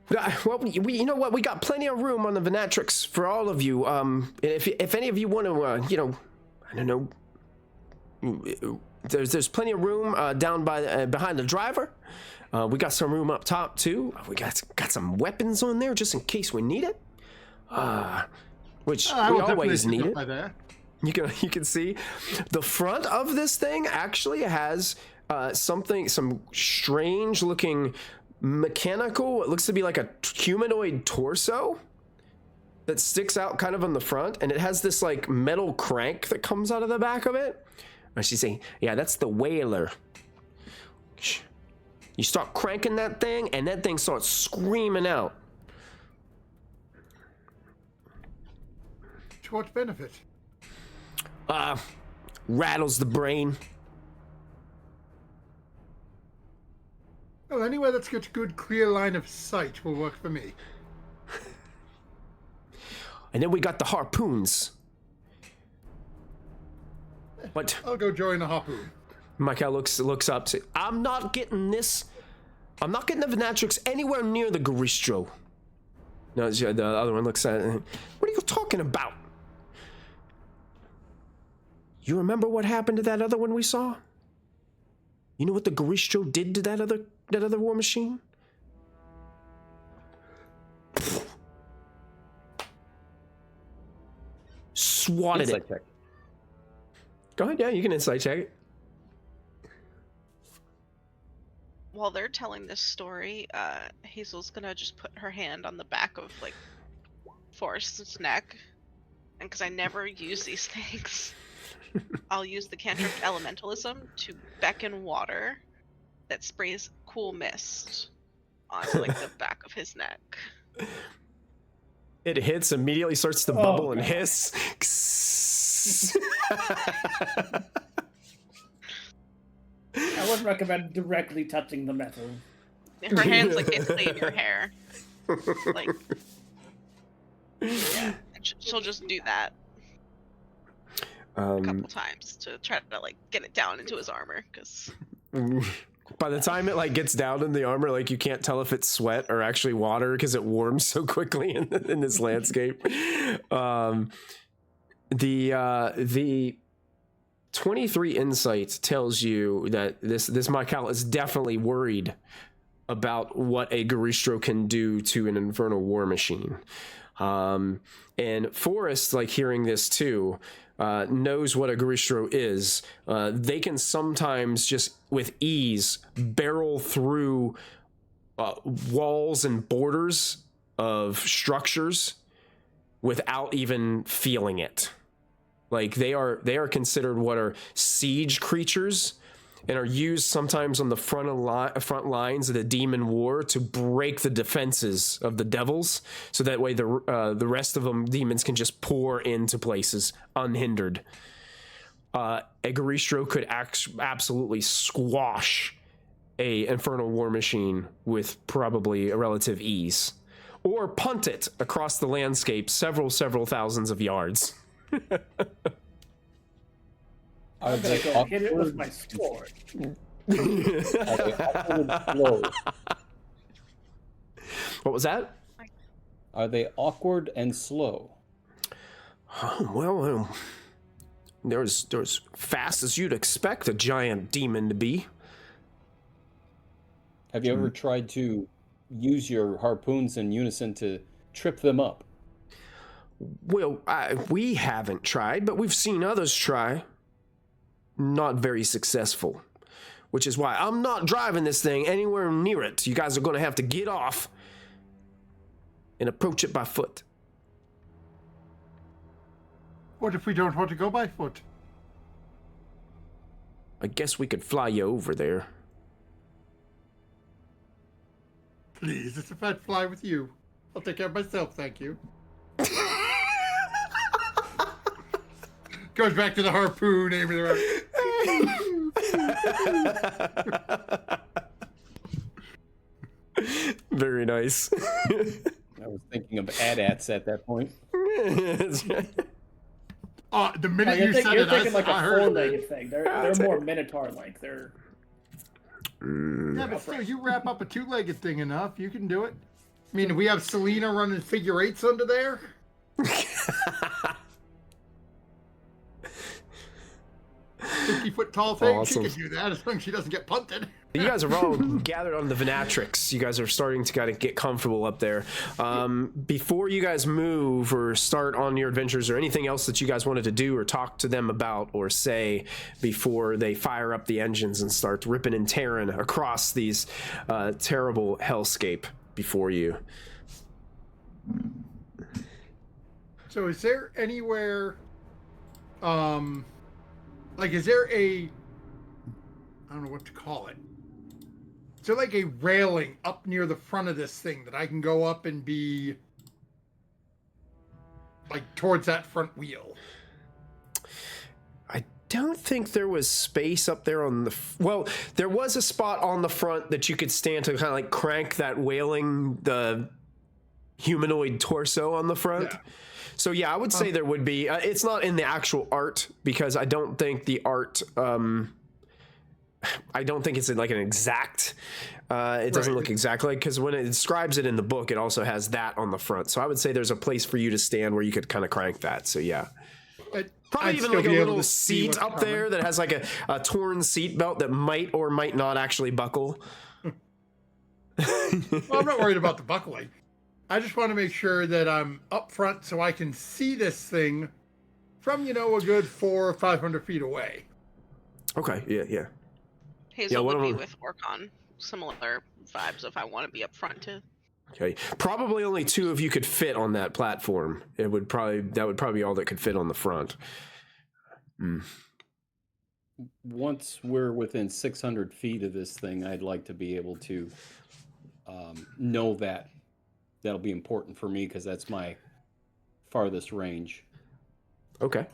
Well, you know what? We got plenty of room on the Venatrix for all of you. If any of you want to, I don't know. There's plenty of room down by behind the driver. We got some room up top too. We got some weapons on there just in case we need it. Which I we will definitely always pick need up it. by there. You can see the front of this thing actually has some strange looking mechanical. It looks to be like a humanoid torso that sticks out kind of on the front, and it has this like metal crank that comes out of the back of it. And she's saying, "Yeah, that's the whaler." You start cranking that thing, and that thing starts screaming out. To what benefit? Rattles the brain. Well, anywhere that's got a good, clear line of sight will work for me. And then we got the harpoons. What? I'll go join a harpoon. Michael looks up. Says, I'm not getting this. I'm not getting the Venatrix anywhere near the Garistro. No, the other one looks at it. What are you talking about? You remember what happened to that other one we saw? You know what the Garistro did to that other war machine? Swatted Insight it. check. Go ahead, yeah, you can insight check it. While they're telling this story, Hazel's gonna just put her hand on the back of like Forrest's neck, and because I never use these things, I'll use the cantrip elementalism to beckon water that sprays cool mist onto like the back of his neck. It hits, immediately starts to Oh, bubble and God. hiss. I wouldn't recommend directly touching the metal. Her hands like basically in your hair. Like, yeah, and she'll just do that a couple times to try to like get it down into his armor because By the time it like gets down in the armor, like you can't tell if it's sweat or actually water because it warms so quickly in this landscape. The 23 insight tells you that this Michael is definitely worried about what a Garistro can do to an infernal war machine. And Forrest, like hearing this too, knows what a Garistro is. They can sometimes just with ease barrel through walls and borders of structures without even feeling it. Like they are considered what are siege creatures and are used sometimes on the front lines of the demon war to break the defenses of the devils, so that way the rest of them demons can just pour into places unhindered. A Garistro could absolutely squash a infernal war machine with probably a relative ease, or punt it across the landscape several thousands of yards. Are they Hit it with my sword. What was that? Are they awkward and slow? Oh, well, they're as fast as you'd expect a giant demon to be. Have you ever tried to use your harpoons in unison to trip them up? Well, we haven't tried, but we've seen others try. Not very successful, which is why I'm not driving this thing anywhere near it. You guys are going to have to get off and approach it by foot. What if we don't want to go by foot? I guess we could fly you over there. Please, it's if I'd fly with you. I'll take care of myself, thank you. Goes back to the harpoon, aiming around. Very nice. I was thinking of AT-ATs at that point. The minute you said you're it, thinking like I a heard four-legged thing. They're more Minotaur-like. They're Yeah, but still, you wrap up a two-legged thing enough, you can do it. I mean, we have Selena running figure eights under there. 50-foot tall thing. Awesome. She can do that as long as she doesn't get punted. You guys are all gathered on the Venatrix. You guys are starting to kind of get comfortable up there. Before you guys move or start on your adventures or anything else that you guys wanted to do or talk to them about or say before they fire up the engines and start ripping and tearing across these terrible hellscape before you. So is there anywhere, like, is there I don't know what to call it. Is there like a railing up near the front of this thing that I can go up and be like towards that front wheel? I don't think there was space up there on the... Well, there was a spot on the front that you could stand to kind of like crank that wailing, the humanoid torso on the front. Yeah. So yeah, I would say there would be. It's not in the actual art because I don't think the art. I don't think it's like an exact. It doesn't look exactly like, because when it describes it in the book, it also has that on the front. So I would say there's a place for you to stand where you could kind of crank that. So yeah. Probably I'd even still like a be able little to see seat what's up there that has like a torn seat belt that might or might not actually buckle. Well, I'm not worried about the buckling. I just want to make sure that I'm up front so I can see this thing from, a good 400 or 500 feet away. Okay, yeah. Hazel would be with Orcon. Similar vibes if I want to be up front too. Okay, probably only two of you could fit on that platform. That would probably be all that could fit on the front. Once we're within 600 feet of this thing, I'd like to be able to know that. That'll be important for me because that's my farthest range. Okay.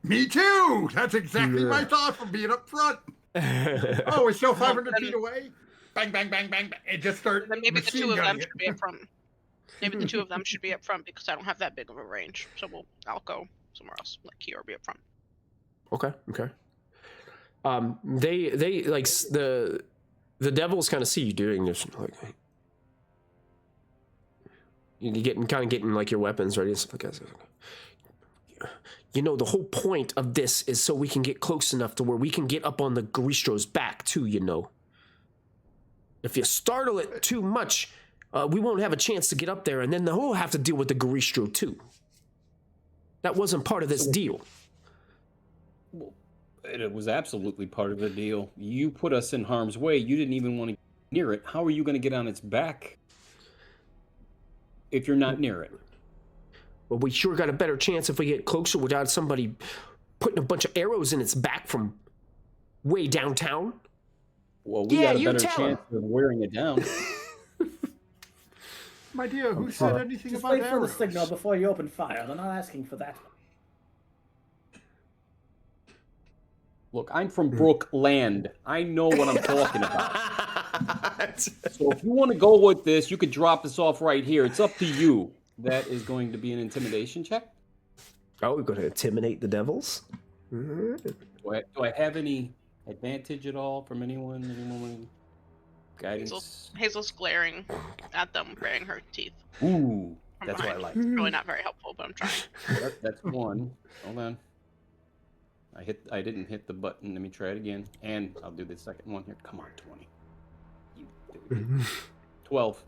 Me too! That's exactly my thought from being up front. Oh, we're still 500 feet away? Bang, bang, bang, bang, bang. It just started. Then maybe the two of them should be up front. Maybe the two of them should be up front because I don't have that big of a range. So I'll go somewhere else. Let Kior be up front. Okay. They like the devils kind of see you doing this, like you getting like your weapons ready and stuff like that. You know, the whole point of this is so we can get close enough to where we can get up on the Gristro's back too, you know. If you startle it too much, we won't have a chance to get up there, and then we'll have to deal with the Gristro too. That wasn't part of this deal. Well, it was absolutely part of the deal. You put us in harm's way. You didn't even want to get near it. How are you going to get on its back if you're not near it? Well, we sure got a better chance if we get closer without somebody putting a bunch of arrows in its back from way downtown. Well, we got a better chance of wearing it down. My dear, who said anything Just about wait for arrows? the signal before you open fire. They're not asking for that. Look, I'm from Brookland. I know what I'm talking about. So if you want to go with this, you could drop this off right here. It's up to you. That is going to be an intimidation check. Oh, we're going to intimidate the devils? Do I have any advantage at all from anyone? Anyone? Guidance? Hazel's glaring at them, baring her teeth. Ooh, from that's what I behind. like. Really not very helpful, but I'm trying. That's one. Hold on. I didn't hit the button. Let me try it again. And I'll do the second one here. Come on, 20. You do it. 12.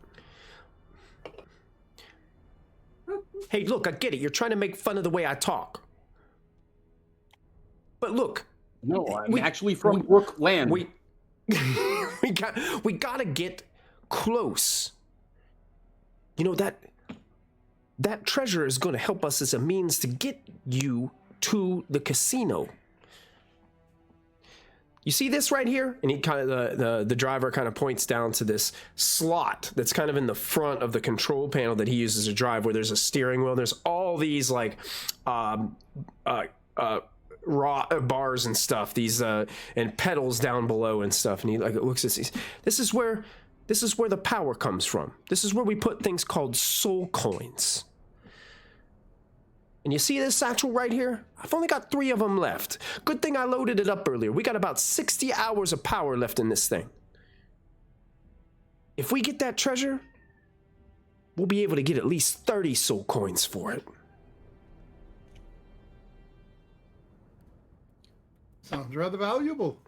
Hey, look, I get it. You're trying to make fun of the way I talk. But look. No, I'm actually from Brookland. We gotta get close. You know, that treasure is going to help us as a means to get you to the casino. You see this right here? And he kind of the driver kind of points down to this slot that's kind of in the front of the control panel that he uses to drive, where there's a steering wheel. There's all these like raw bars and stuff, these and pedals down below and stuff. And he like looks at these. This is where the power comes from. This is where we put things called soul coins. And you see this satchel right here? I've only got 3 of them left. Good thing I loaded it up earlier. We got about 60 hours of power left in this thing. If we get that treasure, we'll be able to get at least 30 soul coins for it. Sounds rather valuable.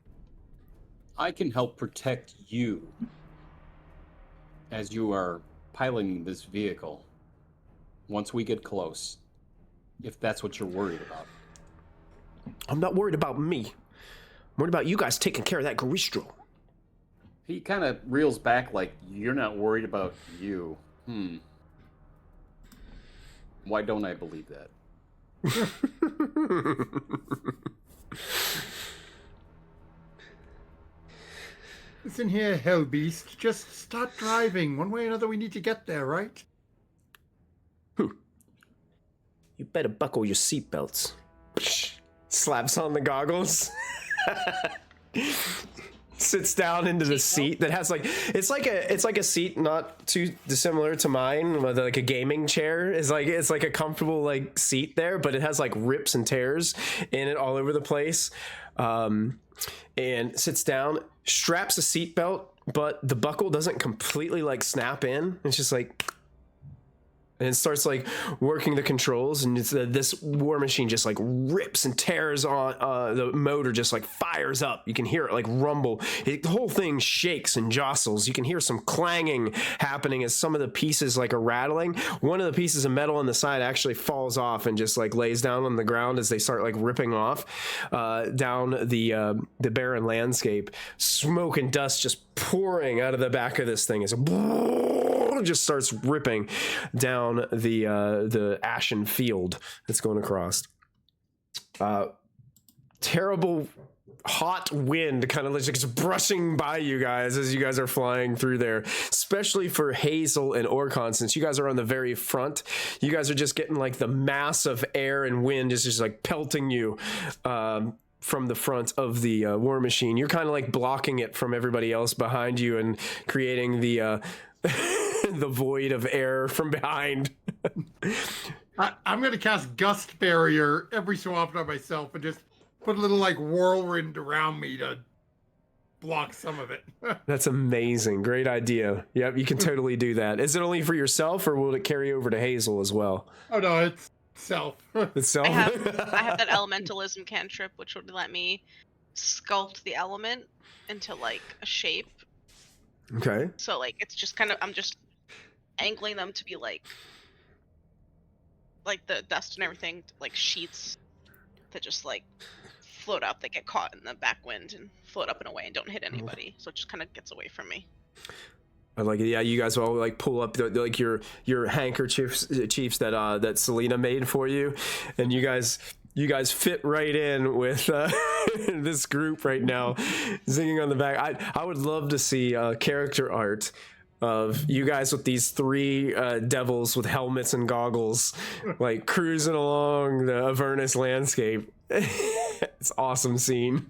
I can help protect you as you are piloting this vehicle once we get close, if that's what you're worried about. I'm not worried about me. I'm worried about you guys taking care of that Gristro. He kind of reels back like, you're not worried about you. Why don't I believe that? Listen here, Hellbeast. Just start driving. One way or another, we need to get there, right? You better buckle your seatbelts. Slaps on the goggles. Sits down into the seat that has like it's like a seat not too dissimilar to mine, with like a gaming chair. It's like a comfortable like seat there, but it has like rips and tears in it all over the place. And sits down, straps a seatbelt, but the buckle doesn't completely like snap in. It's just like, and it starts like working the controls, and it's this war machine just like rips and tears on the motor, just like fires up. You can hear it like rumble. The whole thing shakes and jostles. You can hear some clanging happening as some of the pieces like are rattling. One of the pieces of metal on the side actually falls off and just like lays down on the ground as they start like ripping off down the barren landscape. Smoke and dust just pouring out of the back of this thing as it just starts ripping down the ashen field that's going across. Terrible hot wind kind of just brushing by you guys as you guys are flying through there, especially for Hazel and Orcon, since you guys are on the very front. You guys are just getting like the mass of air and wind is just like pelting you from the front of the war machine. You're kind of like blocking it from everybody else behind you and creating the the void of air from behind. I'm going to cast Gust Barrier every so often on myself and just put a little like whirlwind around me to block some of it. That's amazing. Great idea. Yep, you can totally do that. Is it only for yourself, or will it carry over to Hazel as well? Oh no, it's self. Itself? I have that elementalism cantrip, which would let me sculpt the element into like a shape. Okay. So like it's just kind of I'm just angling them to be like the dust and everything, like sheets that just like float up. They get caught in the backwind and float up and away and don't hit anybody. So it just kind of gets away from me. I like it. Yeah, you guys all like pull up like your handkerchiefs that Selena made for you, and you guys fit right in with this group right now, singing on the back. I would love to see character art of you guys with these three devils with helmets and goggles, like cruising along the Avernus landscape. It's awesome scene.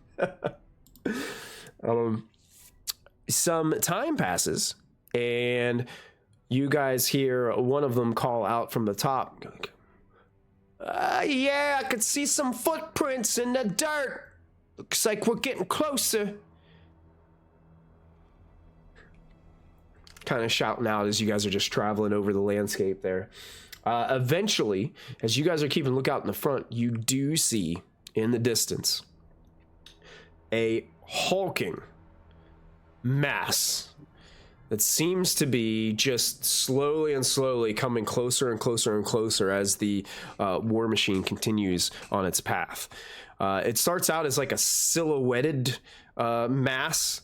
Some time passes, and you guys hear one of them call out from the top. Yeah, I could see some footprints in the dirt. Looks like we're getting closer. Kind of shouting out as you guys are just traveling over the landscape there. Eventually, as you guys are keeping lookout in the front, you do see in the distance a hulking mass that seems to be just slowly and slowly coming closer and closer and closer as the war machine continues on its path. It starts out as like a silhouetted mass.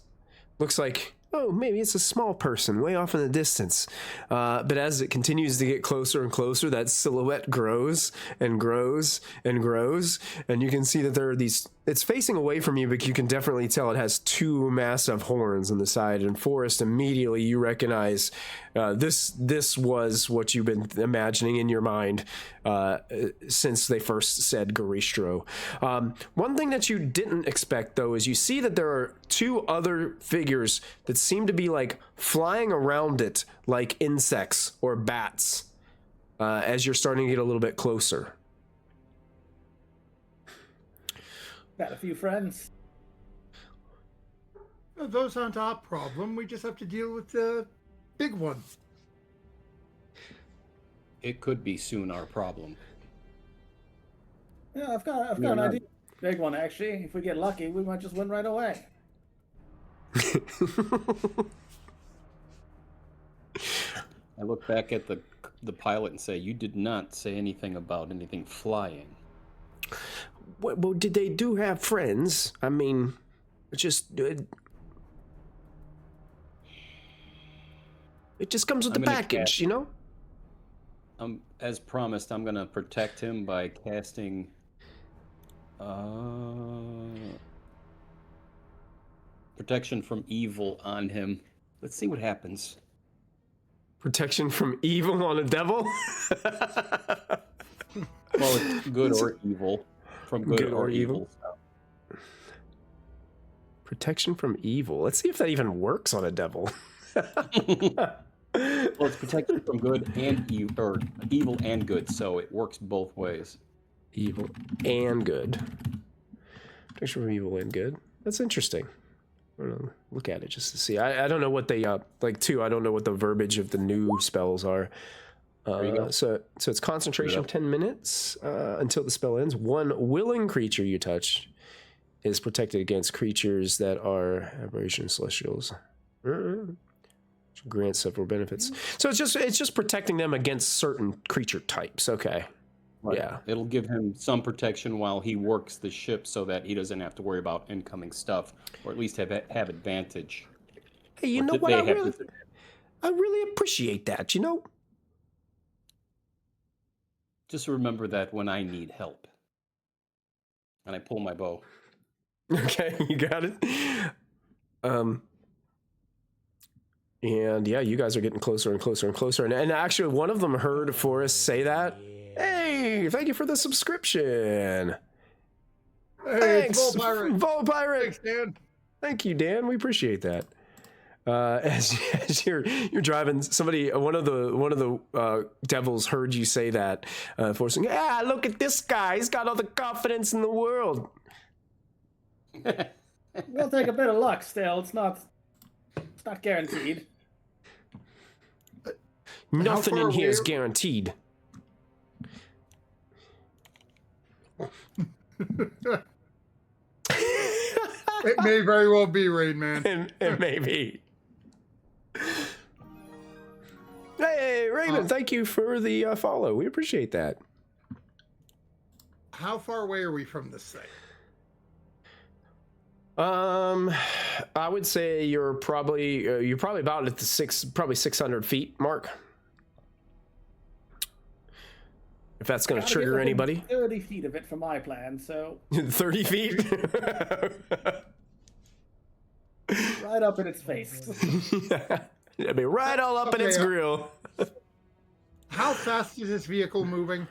Looks like, oh, maybe it's a small person way off in the distance. But as it continues to get closer and closer, that silhouette grows and grows and grows. And you can see that there are these, it's facing away from you, but you can definitely tell it has two massive horns on the side. And Forrest, immediately you recognize this was what you've been imagining in your mind since they first said Garistro. One thing that you didn't expect, though, is you see that there are two other figures that seem to be like flying around it like insects or bats as you're starting to get a little bit closer. Got a few friends. Those aren't our problem. We just have to deal with the big one. It could be soon our problem. Yeah, I've got an idea. Big one, actually. If we get lucky, we might just win right away. I look back at the pilot and say, "You did not say anything about anything flying." Well, did they do have friends? I mean, it just comes with the package, you know? As promised, I'm gonna protect him by casting protection from evil on him. Let's see what happens. Protection from evil on a devil? Well, it's good or evil. From good or evil. Protection from evil. Let's see if that even works on a devil. Well, it's protection from good and evil, or evil and good, so it works both ways. Evil and good. Protection from evil and good. That's interesting. I don't know. Look at it just to see. I don't know what they I don't know what the verbiage of the new spells are. So it's concentration 10 minutes until the spell ends. One willing creature you touch is protected against creatures that are aberration celestials. Grants several benefits. So it's just protecting them against certain creature types. Okay. Right. Yeah. It'll give him some protection while he works the ship so that he doesn't have to worry about incoming stuff, or at least have advantage. Hey, you know what? I really appreciate that, you know? Just remember that when I need help. And I pull my bow. Okay, you got it. And yeah, you guys are getting closer and closer and closer. And actually, one of them heard Forrest say that. Hey, thank you for the subscription. Hey, Thanks, Vol Pirate. Vol Pirate. Thanks, Dan. Thank you, Dan. We appreciate that. As you're driving, one of the devils heard you say that, forcing. Yeah, look at this guy. He's got all the confidence in the world. We'll take a bit of luck still. It's not guaranteed. Nothing in far here is away- guaranteed. It may very well be, Rain Man. It may be. Hey, Raymond, thank you for the follow. We appreciate that. How far away are we from this thing? I would say you're probably about at the 600 feet mark. If that's going to Gotta be trigger within anybody. 30 feet of it from my plan, so 30 feet? right up in its face. It'd be right all up in its Okay, grill. How fast is this vehicle moving?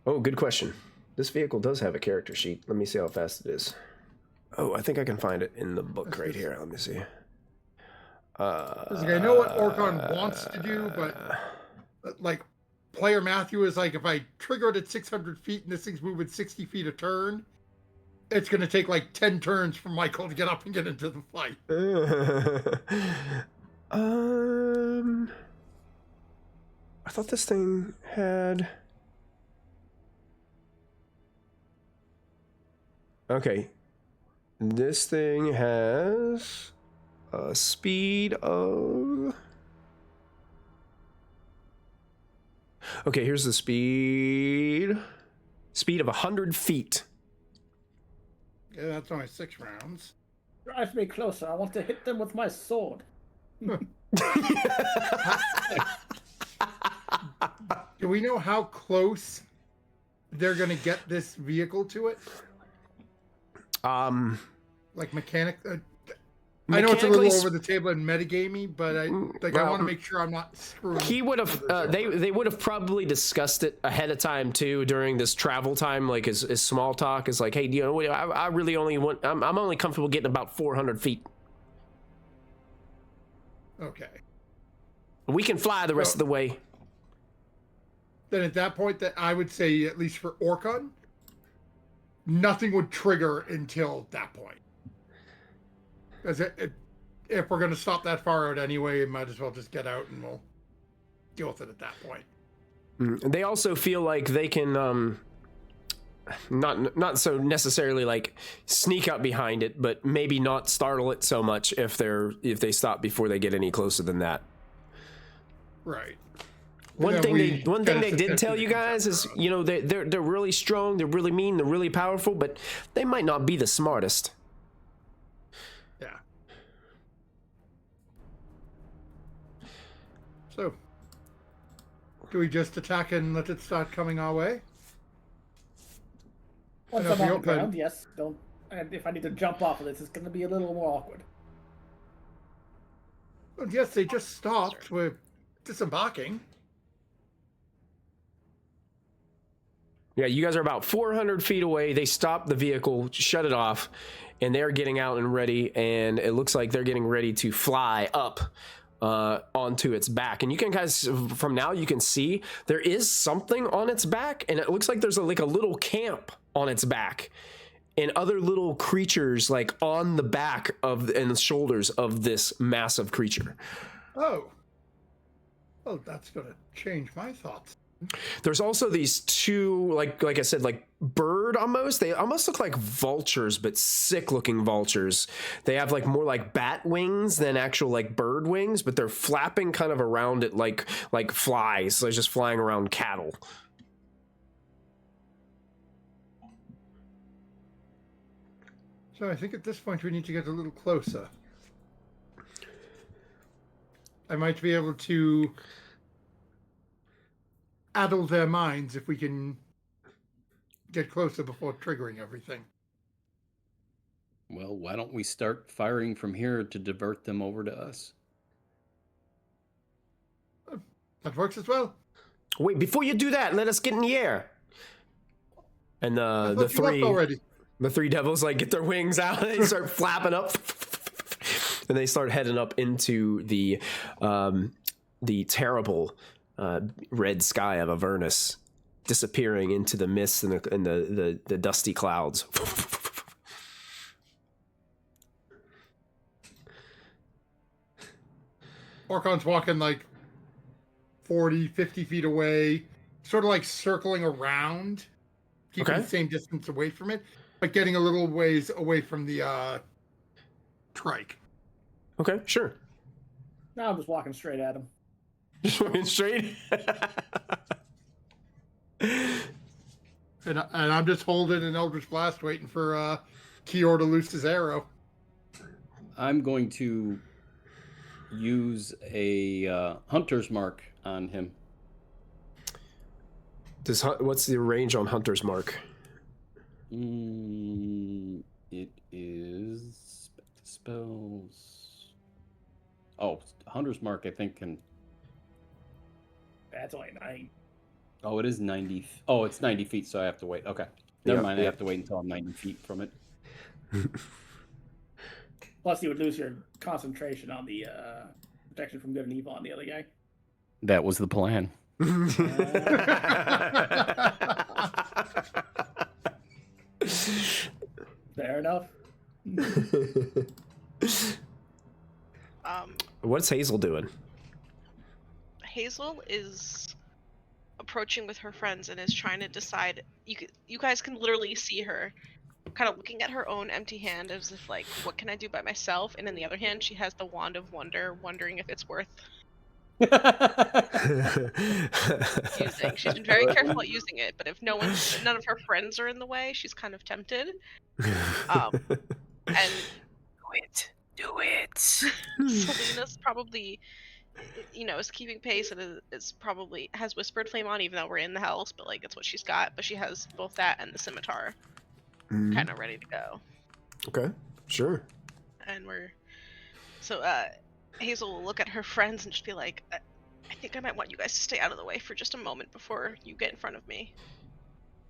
Oh, good question. This vehicle does have a character sheet. Let me see how fast it is. Oh, I think I can find it in the book right here. Let me see. 'Cause, like, I know what Orcon wants to do, but like player Matthew is like, if I trigger it at 600 feet and this thing's moving 60 feet a turn, it's going to take like 10 turns for Michael to get up and get into the fight. I thought this thing had. Okay. This thing has a speed of. Okay, here's the speed. Speed of 100 feet. Yeah, that's only 6 rounds. Drive me closer. I want to hit them with my sword. Do we know how close they're going to get this vehicle to it? Like mechanic. I know it's a little Mechanically over the table and metagamey, but I want to make sure I'm not screwing. He would have. They would have probably discussed it ahead of time too during this travel time. Like his small talk is like, hey, you know, I really only want. I'm only comfortable getting about 400 feet. Okay. We can fly the rest of the way. Then at that point, that I would say, at least for Orcon, nothing would trigger until that point. Because if we're going to stop that far out anyway, it might as well just get out and we'll deal with it at that point. They also feel like they can not so necessarily like sneak up behind it, but maybe not startle it so much if they stop before they get any closer than that. Right. One thing they did tell you guys is, you know, they're really strong, they're really mean, they're really powerful, but they might not be the smartest. Yeah. So, do we just attack and let it start coming our way? Once And I'm on the if ground, yes. Don't. And if I need to jump off of this, it's going to be a little more awkward. Well, yes, they just stopped. We're disembarking. Yeah, you guys are about 400 feet away. They stopped the vehicle, shut it off, and they're getting out and ready, and it looks like they're getting ready to fly up onto its back. And you can guys, from now, you can see there is something on its back, and it looks like there's like a little camp on its back, and other little creatures like on the back of and the shoulders of this massive creature. Oh. Well, that's going to change my thoughts. There's also these two, like I said, like bird almost. They almost look like vultures, but sick looking vultures. They have like more like bat wings than actual like bird wings, but they're flapping kind of around it like flies. So they're just flying around cattle. So I think at this point we need to get a little closer. I might be able to addle their minds if we can get closer before triggering everything. Well, why don't we start firing from here to divert them over to us? That works as well. Wait, before you do that, let us get in the air. And I the thought you left already. the three devils like get their wings out and they start flapping up. And they start heading up into the terrible red sky of Avernus, disappearing into the mist and the dusty clouds. Orcon's walking like 40, 50 feet away, sort of like circling around, keeping the same distance away from it, but getting a little ways away from the trike. Okay, sure. No, I'm just walking straight at him. Just walking straight? And I'm just holding an Eldritch Blast waiting for Kior to loose his arrow. I'm going to use a hunter's mark on him. What's the range on Hunter's Mark? It is spells. Oh, Hunter's Mark, I think can. That's only 9. Oh, it is 90. Oh, it's 90 feet, so I have to wait. Okay, never mind. I have to wait until I'm 90 feet from it. Plus, you would lose your concentration on the protection from good and evil on the other guy. That was the plan. Fair enough. What's Hazel doing? Hazel is approaching with her friends and is trying to decide. You guys can literally see her kind of looking at her own empty hand as if like, what can I do by myself? And in the other hand, she has the Wand of Wonder, wondering if it's worth using. She's been very careful at using it, but if none of her friends are in the way, she's kind of tempted. And do it. Selena's probably, is keeping pace and is probably has Whispered Flame on, even though we're in the house, but like it's what she's got. But she has both that and the scimitar kind of ready to go. Okay, sure. And Hazel will look at her friends and just be like, I think I might want you guys to stay out of the way for just a moment before you get in front of me.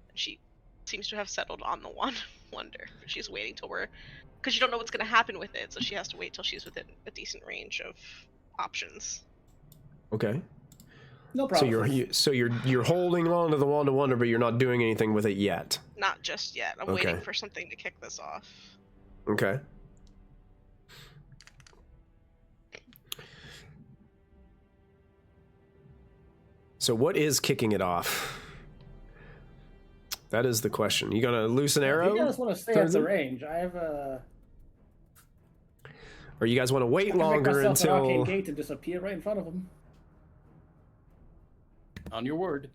And she seems to have settled on the Wand of Wonder. She's waiting till because you don't know what's going to happen with it, so she has to wait till she's within a decent range of options. Okay. No problem. So you're holding on to the Wand of Wonder, but you're not doing anything with it yet. Not just yet. I'm waiting for something to kick this off. Okay. So what is kicking it off? That is the question. You gonna loose an arrow? You guys want to stay at the range. I have Or you guys want to wait longer an until arcane gate and disappear right in front of him? On your word.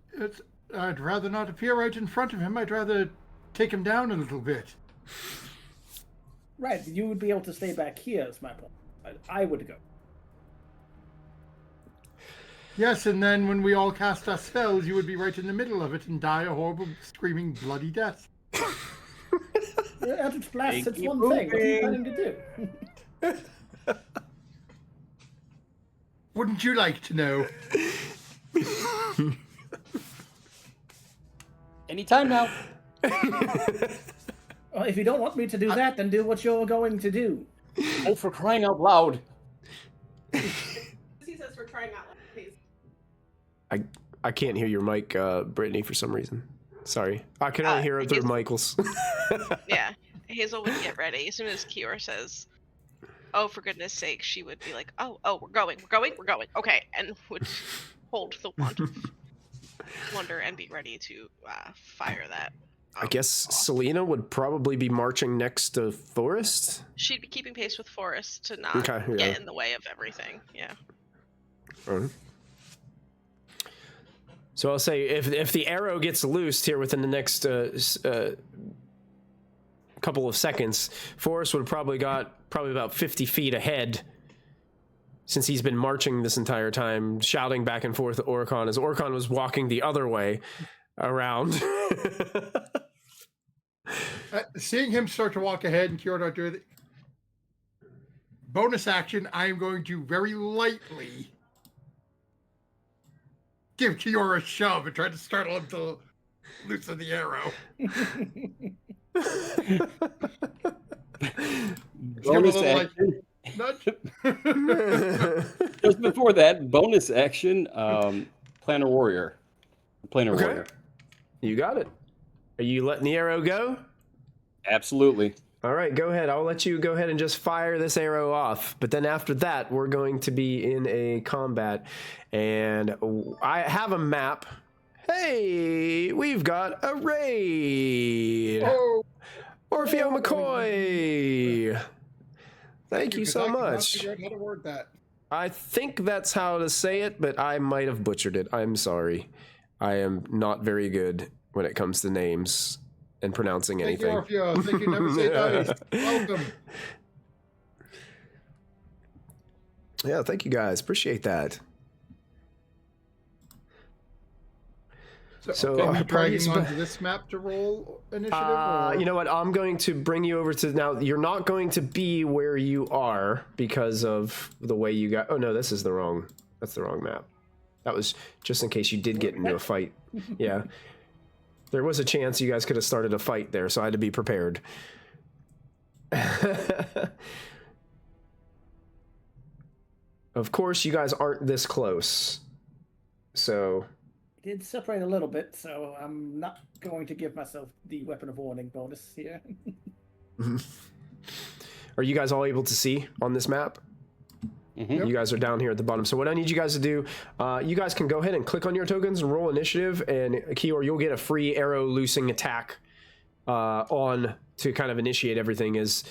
I'd rather not appear right in front of him. I'd rather take him down a little bit. Right, you would be able to stay back here, is my point. I would go. Yes, and then when we all cast our spells, you would be right in the middle of it and die a horrible, screaming, bloody death. Eldritch Blast, it's one thing. What are you planning to do? Wouldn't you like to know? Anytime now. Well, if you don't want me to do that, then do what you're going to do. Oh, for crying out loud. He says for crying out loud, please. I can't hear your mic, Brittany, for some reason. Sorry. I can only hear it through Michael's. Yeah. Hazel would get ready. As soon as Kior says, oh, for goodness sake, she would be like, oh, we're going. Okay. And would hold the Wand of Wonder and be ready to fire that. I guess Selena would probably be marching next to Forrest. She'd be keeping pace with Forrest to not get in the way of everything. Yeah. So I'll say if the arrow gets loosed here within the next couple of seconds, Forrest would have probably about 50 feet ahead, since he's been marching this entire time, shouting back and forth to Orcon as Orcon was walking the other way around. Seeing him start to walk ahead and Kior do it, bonus action, I am going to very lightly give Kior a shove and try to startle him to loosen the arrow. Bonus action. Nudge. Just before that, bonus action, Planar Warrior. Planar Warrior. You got it. Are you letting the arrow go? Absolutely. All right, go ahead. I'll let you go ahead and just fire this arrow off. But then after that, we're going to be in a combat. And I have a map. Hey, we've got a raid. Oh, Orfeo McCoy. Thank you so I cannot much. figure out how to word that. I think that's how to say it, but I might have butchered it. I'm sorry. I am not very good when it comes to names and pronouncing Thank you, anything. Orfeo. Thank you, never say dice. Welcome. Yeah, thank you guys. Appreciate that. So are we dragging onto this map to roll initiative? Or? You know what? I'm going to bring you over to now. You're not going to be where you are because of the way you got. Oh no, this is the wrong. That's the wrong map. That was just in case you did get into a fight. Yeah, there was a chance you guys could have started a fight there, so I had to be prepared. Of course, you guys aren't this close, so. Did separate a little bit, so I'm not going to give myself the weapon of warning bonus here. Are you guys all able to see on this map? Mm-hmm. You guys are down here at the bottom. So what I need you guys to do, you guys can go ahead and click on your tokens and roll initiative, and Kior, you'll get a free arrow loosing attack on to kind of initiate everything. Is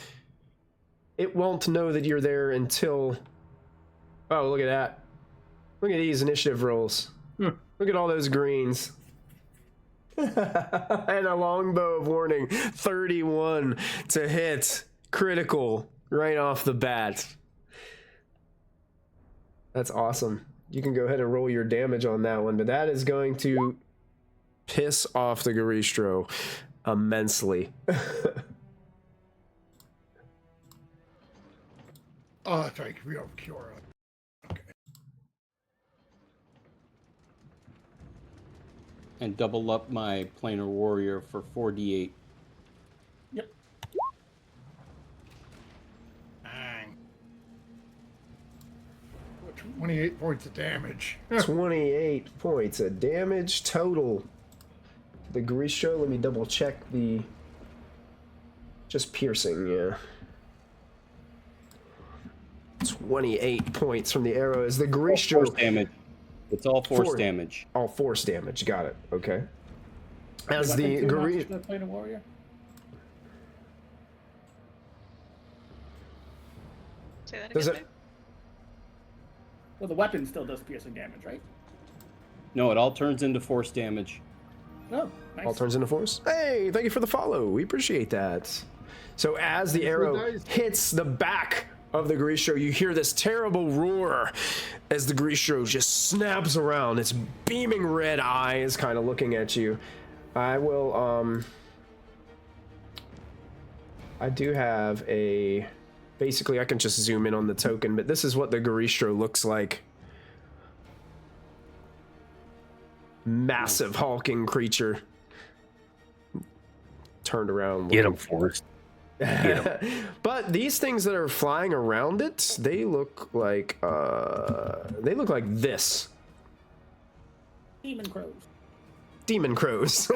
it won't know that you're there until... Oh, look at that. Look at these initiative rolls. Look at all those greens. And a longbow of warning. 31 to hit. Critical right off the bat. That's awesome. You can go ahead and roll your damage on that one, but that is going to piss off the Garistro immensely. Oh, that's right. We have Kiora. And double up my planar warrior for 4d8. Yep. Bang. 28 points of damage. 28 points of damage total. The Garistro, let me double check the... Just piercing, yeah. 28 points from the arrow as the Garistro... Force damage. It's all force damage. All force damage, got it, okay. As Weapon the too, not Garistro... just the planar warrior? Say that Does again. it... Well, the weapon still does piercing damage, right? No, it all turns into force damage. Oh, nice. All turns into force. Hey, thank you for the follow. We appreciate that. So as the arrow hits the back of the Garistro, you hear this terrible roar as the Garistro just snaps around. Its beaming red eyes kind of looking at you. I will, I do have a... Basically, I can just zoom in on the token, but this is what the Garistro looks like. Massive hulking creature. Turned around. Get him, Forrest. But these things that are flying around it, they look like this. Demon crows. Demon crows.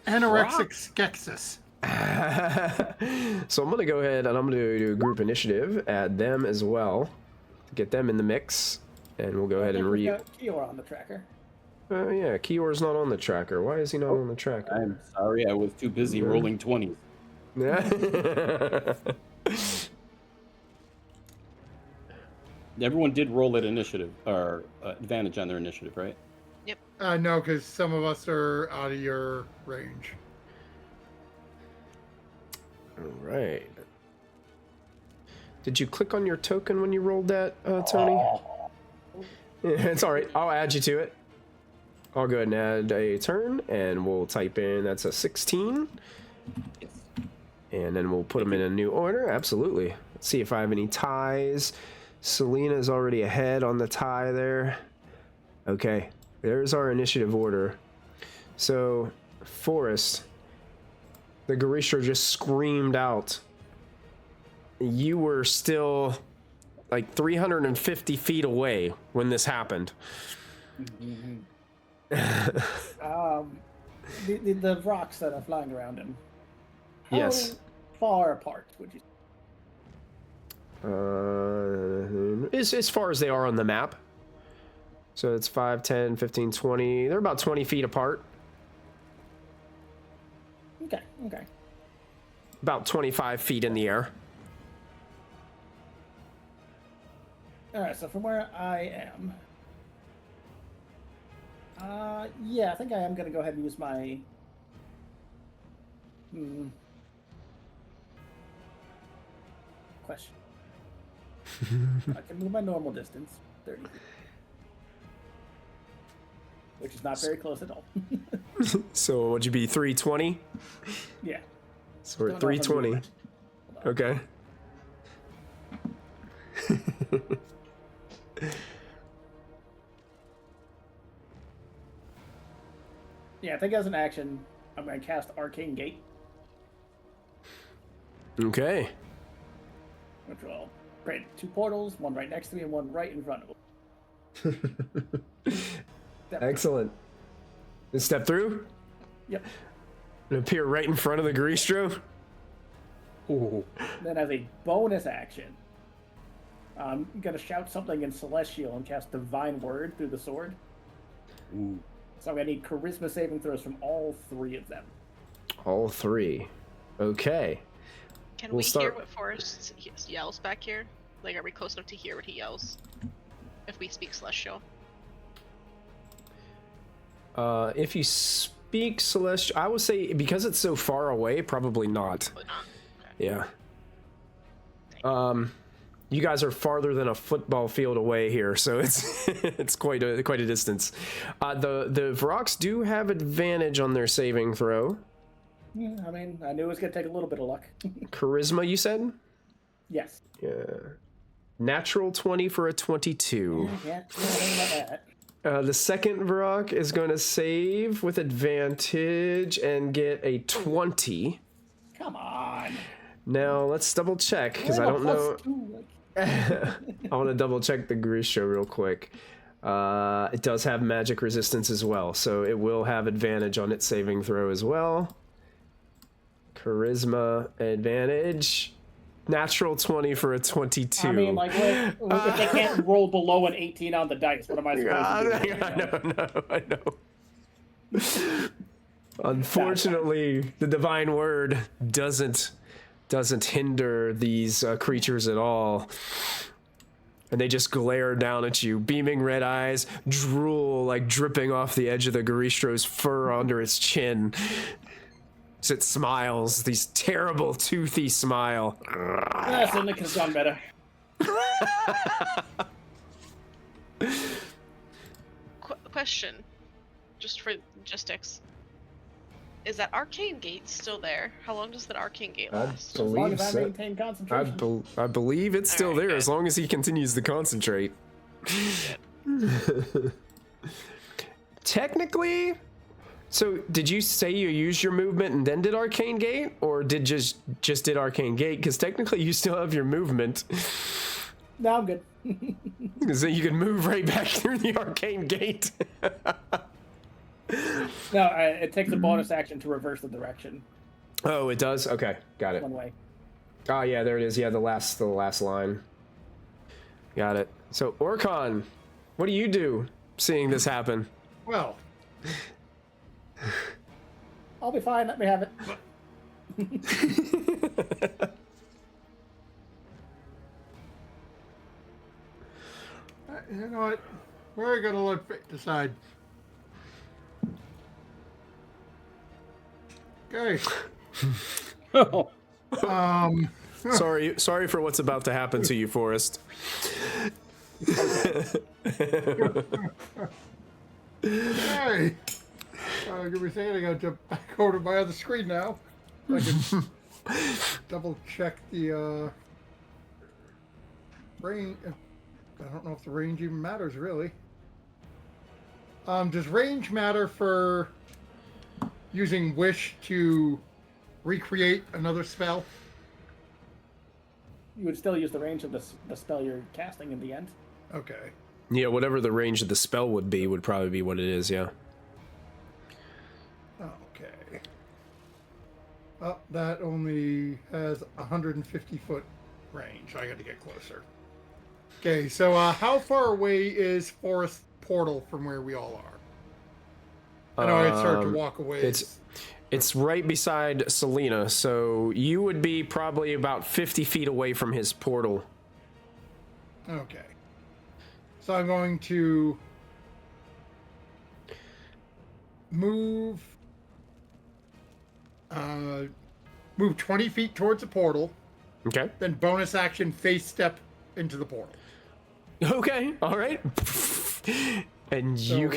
Anorexic Skeksis. So I'm gonna go ahead and I'm gonna do group initiative, add them as well, to get them in the mix, and we'll go ahead and We got Kiora on the tracker. yeah, Kior's not on the tracker. Why is he not on the tracker? I'm sorry, I was too busy rolling 20s. Yeah. Everyone did roll at initiative, or advantage on their initiative, right? No, because some of us are out of your range. All right. Did you click on your token when you rolled that, Tony? It's all right. I'll add you to it. I'll go ahead and add a turn, and we'll type in that's a 16. Yes. And then we'll put them in a new order. Absolutely. Let's see if I have any ties. Selena's already ahead on the tie there. Okay. There's our initiative order. So, Forrest, the Garistro just screamed out. You were still like 350 feet away when this happened. The rocks that are flying around him Yes. How far apart would you say? As far as they are on the map. So it's 5, 10, 15, 20. They're about 20 feet apart. Okay. About 25 feet in the air. Alright, so from where I am... yeah, I think I am going to go ahead and use my... Question. I can move my normal distance, 30 feet. Which is not very close at all. So would you be 320? Yeah. So we're at Don't know if I'm 320. doing that. Hold on. Okay. Yeah, I think as an action, I'm going to cast Arcane Gate, Okay. which will create 2 portals, one right next to me and one right in front of me. Excellent. And step through Yep. and appear right in front of the Greastro. Ooh. Then as a bonus action, I'm going to shout something in Celestial and cast Divine Word through the sword. Ooh. So I'm going to need Charisma saving throws from all 3 of them. All 3. Okay. Can We'll we start- hear what Forrest yells back here? Like, are we close enough to hear what he yells? If we speak Celestial. If you speak Celestial, I would say because it's so far away, probably not. Probably not. Okay. Yeah. You guys are farther than a football field away here, so it's it's quite a distance. The Vrox do have advantage on their saving throw. Yeah, I mean, I knew it was going to take a little bit of luck. Charisma, you said? Yes. Yeah. Natural 20 for a 22. Yeah, think about that. The second Vrock is going to save with advantage and get a 20. Come on. Now let's double check because I don't know. I want to double check the Grisha real quick. It does have magic resistance as well, so it will have advantage on its saving throw as well. Charisma advantage. Natural 20 for a 22. I mean, like, if they can't roll below an 18 on the dice, what am I supposed to do? I know. Unfortunately, the divine word doesn't hinder these creatures at all. And they just glare down at you, beaming red eyes, drool like dripping off the edge of the Garistro's fur under its chin. As it smiles, these terrible toothy smile. So Nick has gone better. Question, just for logistics. Is that arcane gate still there? How long does that arcane gate last? As long as I maintain concentration. I believe it's still Alright, there good. as long as he continues to concentrate. Technically, so did you say you used your movement and then did Arcane Gate, or did just did Arcane Gate? Because technically you still have your movement, No, I'm good. so you can move right back through the Arcane Gate. No, it takes a bonus action to reverse the direction Oh, it does. Okay, got it. one way. Oh yeah, there it is. Yeah, the last line. Got it. So Orkhan, what do you do seeing this happen? Well, I'll be fine. Let me have it. you know what? We're gonna let fate decide. Okay. Sorry for what's about to happen to you, Forrest. Hey. Give me a second. I gotta jump back over to my other screen now. I can double check the range. I don't know if the range even matters really. Does range matter for using Wish to recreate another spell? You would still use the range of the spell you're casting in the end. Okay. Yeah, whatever the range of the spell would be would probably be what it is, yeah. Okay. That only has 150-foot range. I got to get closer. Okay, so how far away is Forest Portal from where we all are? I know I'd start to walk away. It's right beside Selena, so you would be probably about 50 feet away from his portal. Okay. So I'm going to move 20 feet towards the portal. Okay. Then bonus action face step into the portal. Okay, all right. And so, you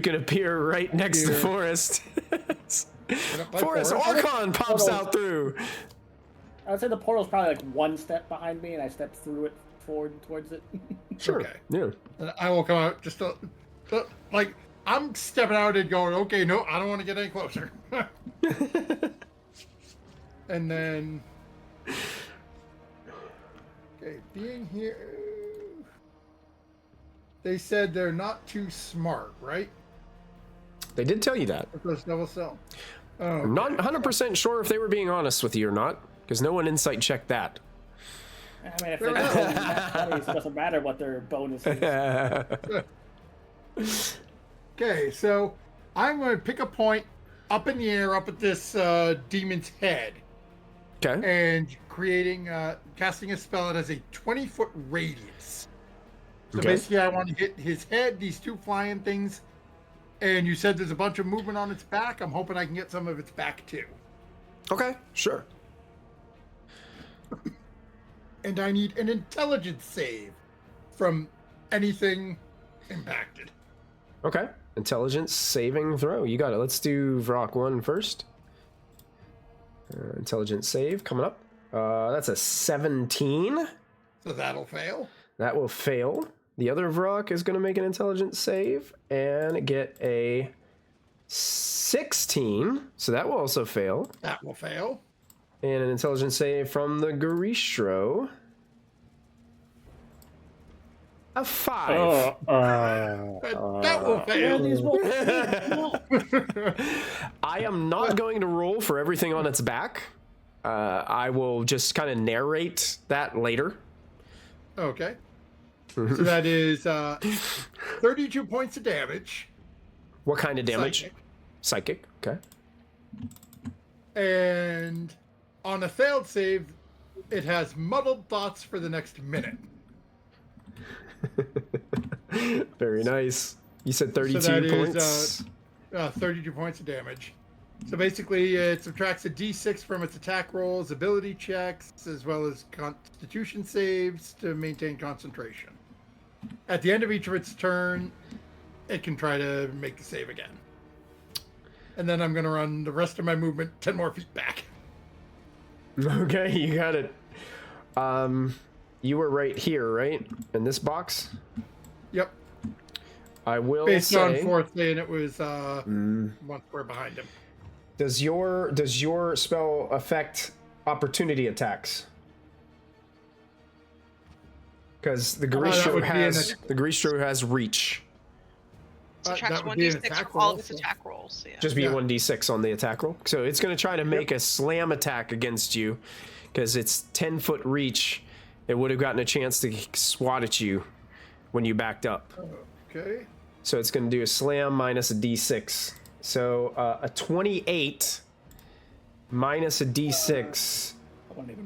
can appear right next to Forrest. Forrest Orcon pops out through. I would say the portal's probably like one step behind me, and I step through it forward towards it. Sure. Okay. Yeah. And I will come out just like I'm stepping out and going, okay, no, I don't want to get any closer. And then, okay, being here, they said they're not too smart, right? They did tell you that. Double cell. Oh, okay. I'm not 100% sure if they were being honest with you or not, because no one insight checked that. I mean, if they're it doesn't matter what their bonus is. Okay, so I'm going to pick a point up in the air, up at this demon's head. Okay. And casting a spell that has a 20-foot radius. So Okay. basically, I want to hit his head, these two flying things. And you said there's a bunch of movement on its back. I'm hoping I can get some of its back too. Okay, sure. And I need an intelligence save from anything impacted. Okay. Intelligence saving throw. You got it. Let's do Vrock 1 first. Intelligence save coming up. That's a 17. So that'll fail. That will fail. The other Vrock is going to make an intelligence save and get a 16. So that will also fail. That will fail. And an intelligence save from the Garistro. A 5. That will fail. I am not going to roll for everything on its back. I will just kind of narrate that later. Okay. So that is 32 points of damage. What kind of damage? Psychic. Okay. And on a failed save, it has muddled thoughts for the next minute. Very nice. You said 32 points? 32 points of damage. So basically, it subtracts a d6 from its attack rolls, ability checks, as well as constitution saves to maintain concentration. At the end of each of its turn, it can try to make the save again. And then I'm going to run the rest of my movement 10 more feet back. Okay, you got it. You were right here, right? In this box? Yep. I will Based say... on fourth day, and it was 1 square behind him. Does your spell affect opportunity attacks? Because the Garistro has reach. Subtracts 1d6 from all of its attack rolls. Yeah. Just be 1d6 on the attack roll. So it's going to try to make a slam attack against you because it's 10-foot reach. It would have gotten a chance to swat at you when you backed up. Okay. So it's going to do a slam minus a d6. So a 28 minus a d6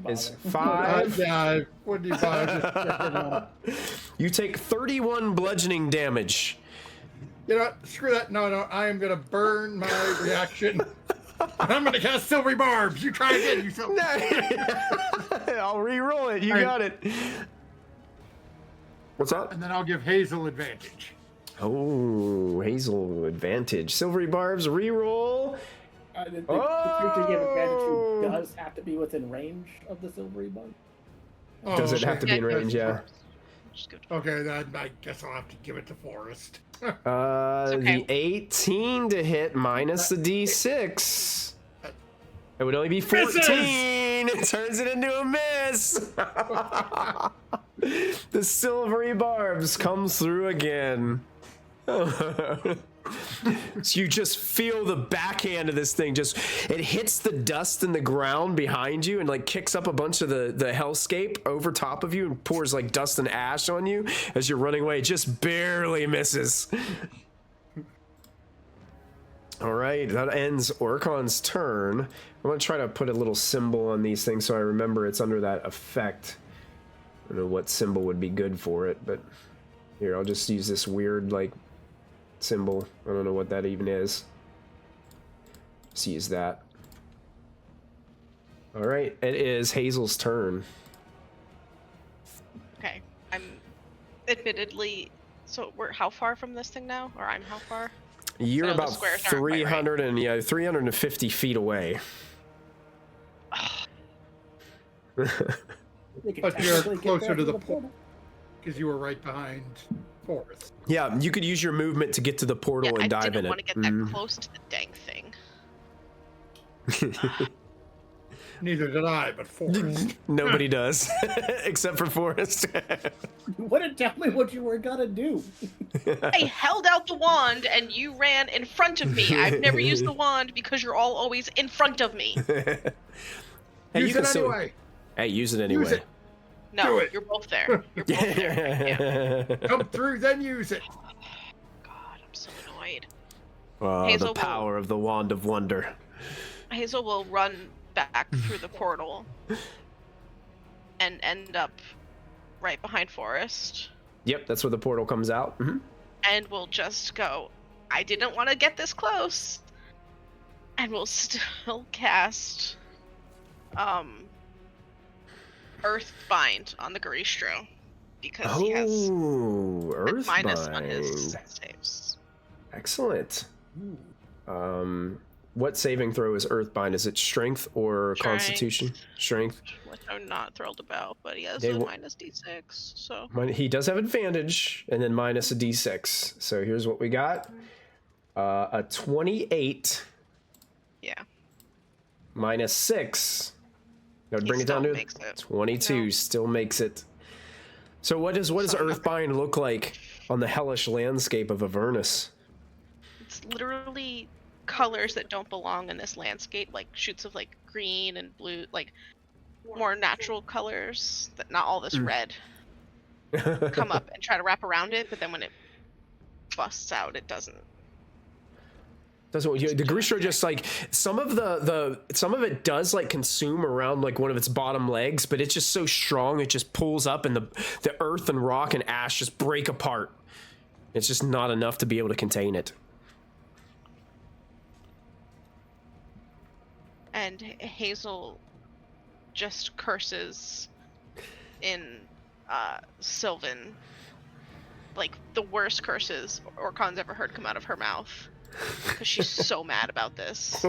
is 5. Yeah, I wouldn't even bother. You take 31 bludgeoning damage. You know what? Screw that. No, I am going to burn my reaction. I'm going to cast Silvery Barbs. You try again, you silver. I'll re-roll it. You got it. What's up? And then I'll give Hazel advantage. Oh, Hazel advantage. Silvery Barbs re-roll. The creature you have advantage to does have to be within range of the Silvery Barb. Does it have to be in range? Yeah. Okay, then I guess I'll have to give it to Forrest. The 18 to hit minus the d6. It would only be 14. It turns it into a miss. The Silvery Barbs comes through again. So you just feel the backhand of this thing it hits the dust in the ground behind you and like kicks up a bunch of the hellscape over top of you and pours like dust and ash on you as you're running away. It just barely misses. All right, that ends Orcon's turn. I'm gonna try to put a little symbol on these things so I remember it's under that effect. I don't know what symbol would be good for it, but here, I'll just use this weird like symbol. I don't know what that even is. Just use that. All right, it is Hazel's turn. Okay, I'm admittedly. So we're how far from this thing now, or I'm how far? You're the about squares aren't quite 300 and 350 feet away. But you're closer to the portal because you were right behind Forrest. Yeah, you could use your movement to get to the portal and dive in it. I didn't want to get that close to the dang thing. Neither did I, but Forrest. Nobody does, except for Forrest. You wouldn't tell me what you were gonna do. I held out the wand and you ran in front of me. I've never used the wand because you're all always in front of me. Hey, Use it anyway. Hey, use it anyway. Use it. No, Do it. you're both there. You're both there. Yeah. Come through, then use it. God, I'm so annoyed. Oh, Hazel the power of the Wand of Wonder. Hazel will run back through the portal and end up right behind Forrest. Yep, that's where the portal comes out. Mm-hmm. And we'll just go, I didn't want to get this close. And we'll still cast Earthbind on the Garistro because he has Earthbind on his saves. Excellent. What saving throw is Earthbind? Is it Strength or Constitution? Strength. Which I'm not thrilled about, but he has a minus D6, so. He does have advantage, and then minus a D6. So here's what we got. A 28. Yeah. Minus 6. That would bring it down to 22. No. Still makes it. So what does Earthbind look like on the hellish landscape of Avernus? It's literally colors that don't belong in this landscape, like shoots of like green and blue, like more natural colors, that not all this red come up and try to wrap around it, but then when it busts out, it doesn't. The Garistro just like some of it does like consume around like one of its bottom legs, but it's just so strong it just pulls up and the earth and rock and ash just break apart. It's just not enough to be able to contain it. And Hazel just curses in Sylvan, like the worst curses Orcon's ever heard come out of her mouth. Because she's so mad about this.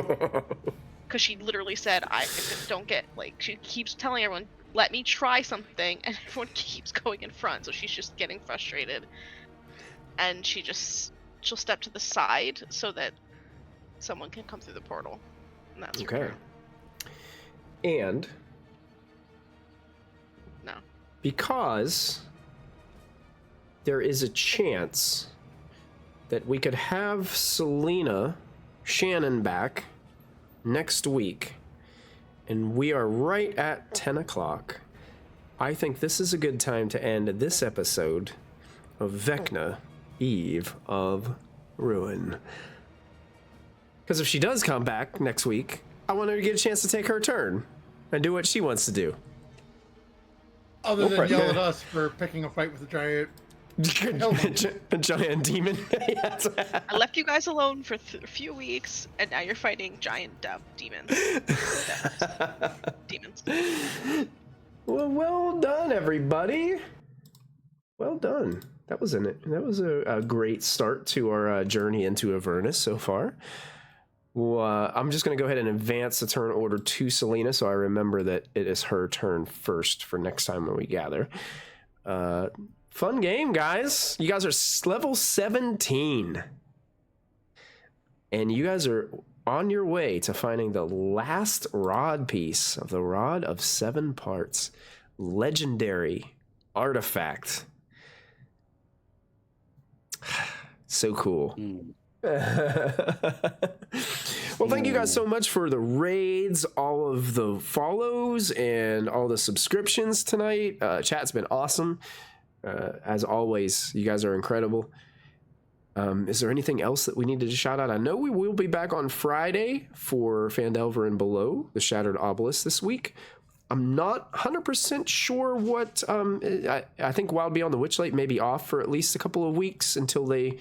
Because she literally said, I don't get, like, she keeps telling everyone, let me try something, and everyone keeps going in front, so she's just getting frustrated. And she'll step to the side so that someone can come through the portal. And that's okay. And no. Because there is a chance that we could have Selena Shannon back next week, and we are right at 10 o'clock. I think this is a good time to end this episode of Vecna, Eve of Ruin. Because if she does come back next week, I want her to get a chance to take her turn and do what she wants to do. Other than yell at us for picking a fight with a giant a giant demon. I left you guys alone for a few weeks, and now you're fighting giant demons. Demons. Well done, everybody. Well done. That was a great start to our journey into Avernus so far. Well, I'm just going to go ahead and advance the turn order to Selena, so I remember that it is her turn first for next time when we gather. Fun game, guys. You guys are level 17. And you guys are on your way to finding the last rod piece of the Rod of Seven Parts. Legendary artifact. So cool. Well, thank you guys so much for the raids, all of the follows, and all the subscriptions tonight. Chat's been awesome. As always, you guys are incredible. Is there anything else that we needed to shout out? I know we will be back on Friday for Phandelver and Below, the Shattered Obelisk this week. I'm not 100% sure what... I think Wild Beyond the Witchlight may be off for at least a couple of weeks until they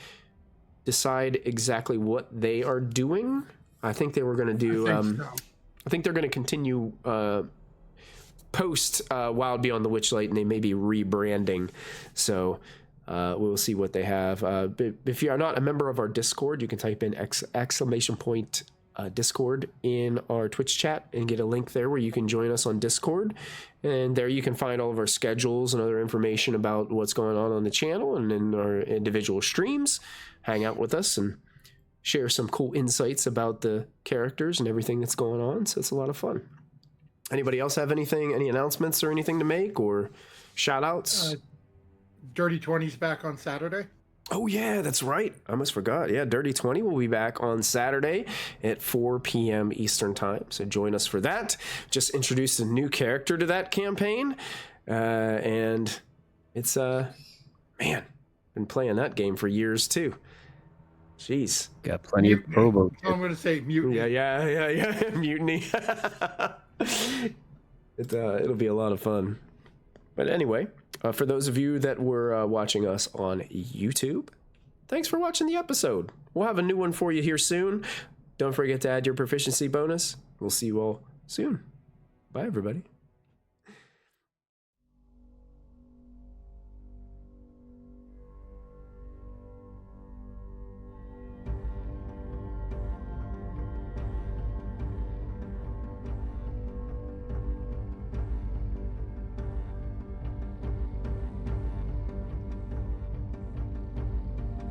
decide exactly what they are doing. I think they were going to do... I think they're going to continue post Wild Beyond the Witchlight, and they may be rebranding. So we'll see what they have. If you are not a member of our Discord, you can type in ! Discord in our Twitch chat and get a link there where you can join us on Discord, and there you can find all of our schedules and other information about what's going on the channel and in our individual streams. Hang out with us and share some cool insights about the characters and everything that's going on. So it's a lot of fun. Anybody else have anything, any announcements or anything to make or shout outs? Dirty 20's back on Saturday. Oh, yeah, that's right. I almost forgot. Yeah, Dirty 20 will be back on Saturday at 4 p.m. Eastern Time. So join us for that. Just introduced a new character to that campaign. And it's, man, been playing that game for years, too. Jeez. Got plenty of probo. I'm going to say mutiny. Yeah. Mutiny. It'll be a lot of fun. But anyway, for those of you that were watching us on YouTube, thanks for watching the episode. We'll have a new one for you here soon. Don't forget to add your proficiency bonus. We'll see you all soon. Bye, everybody.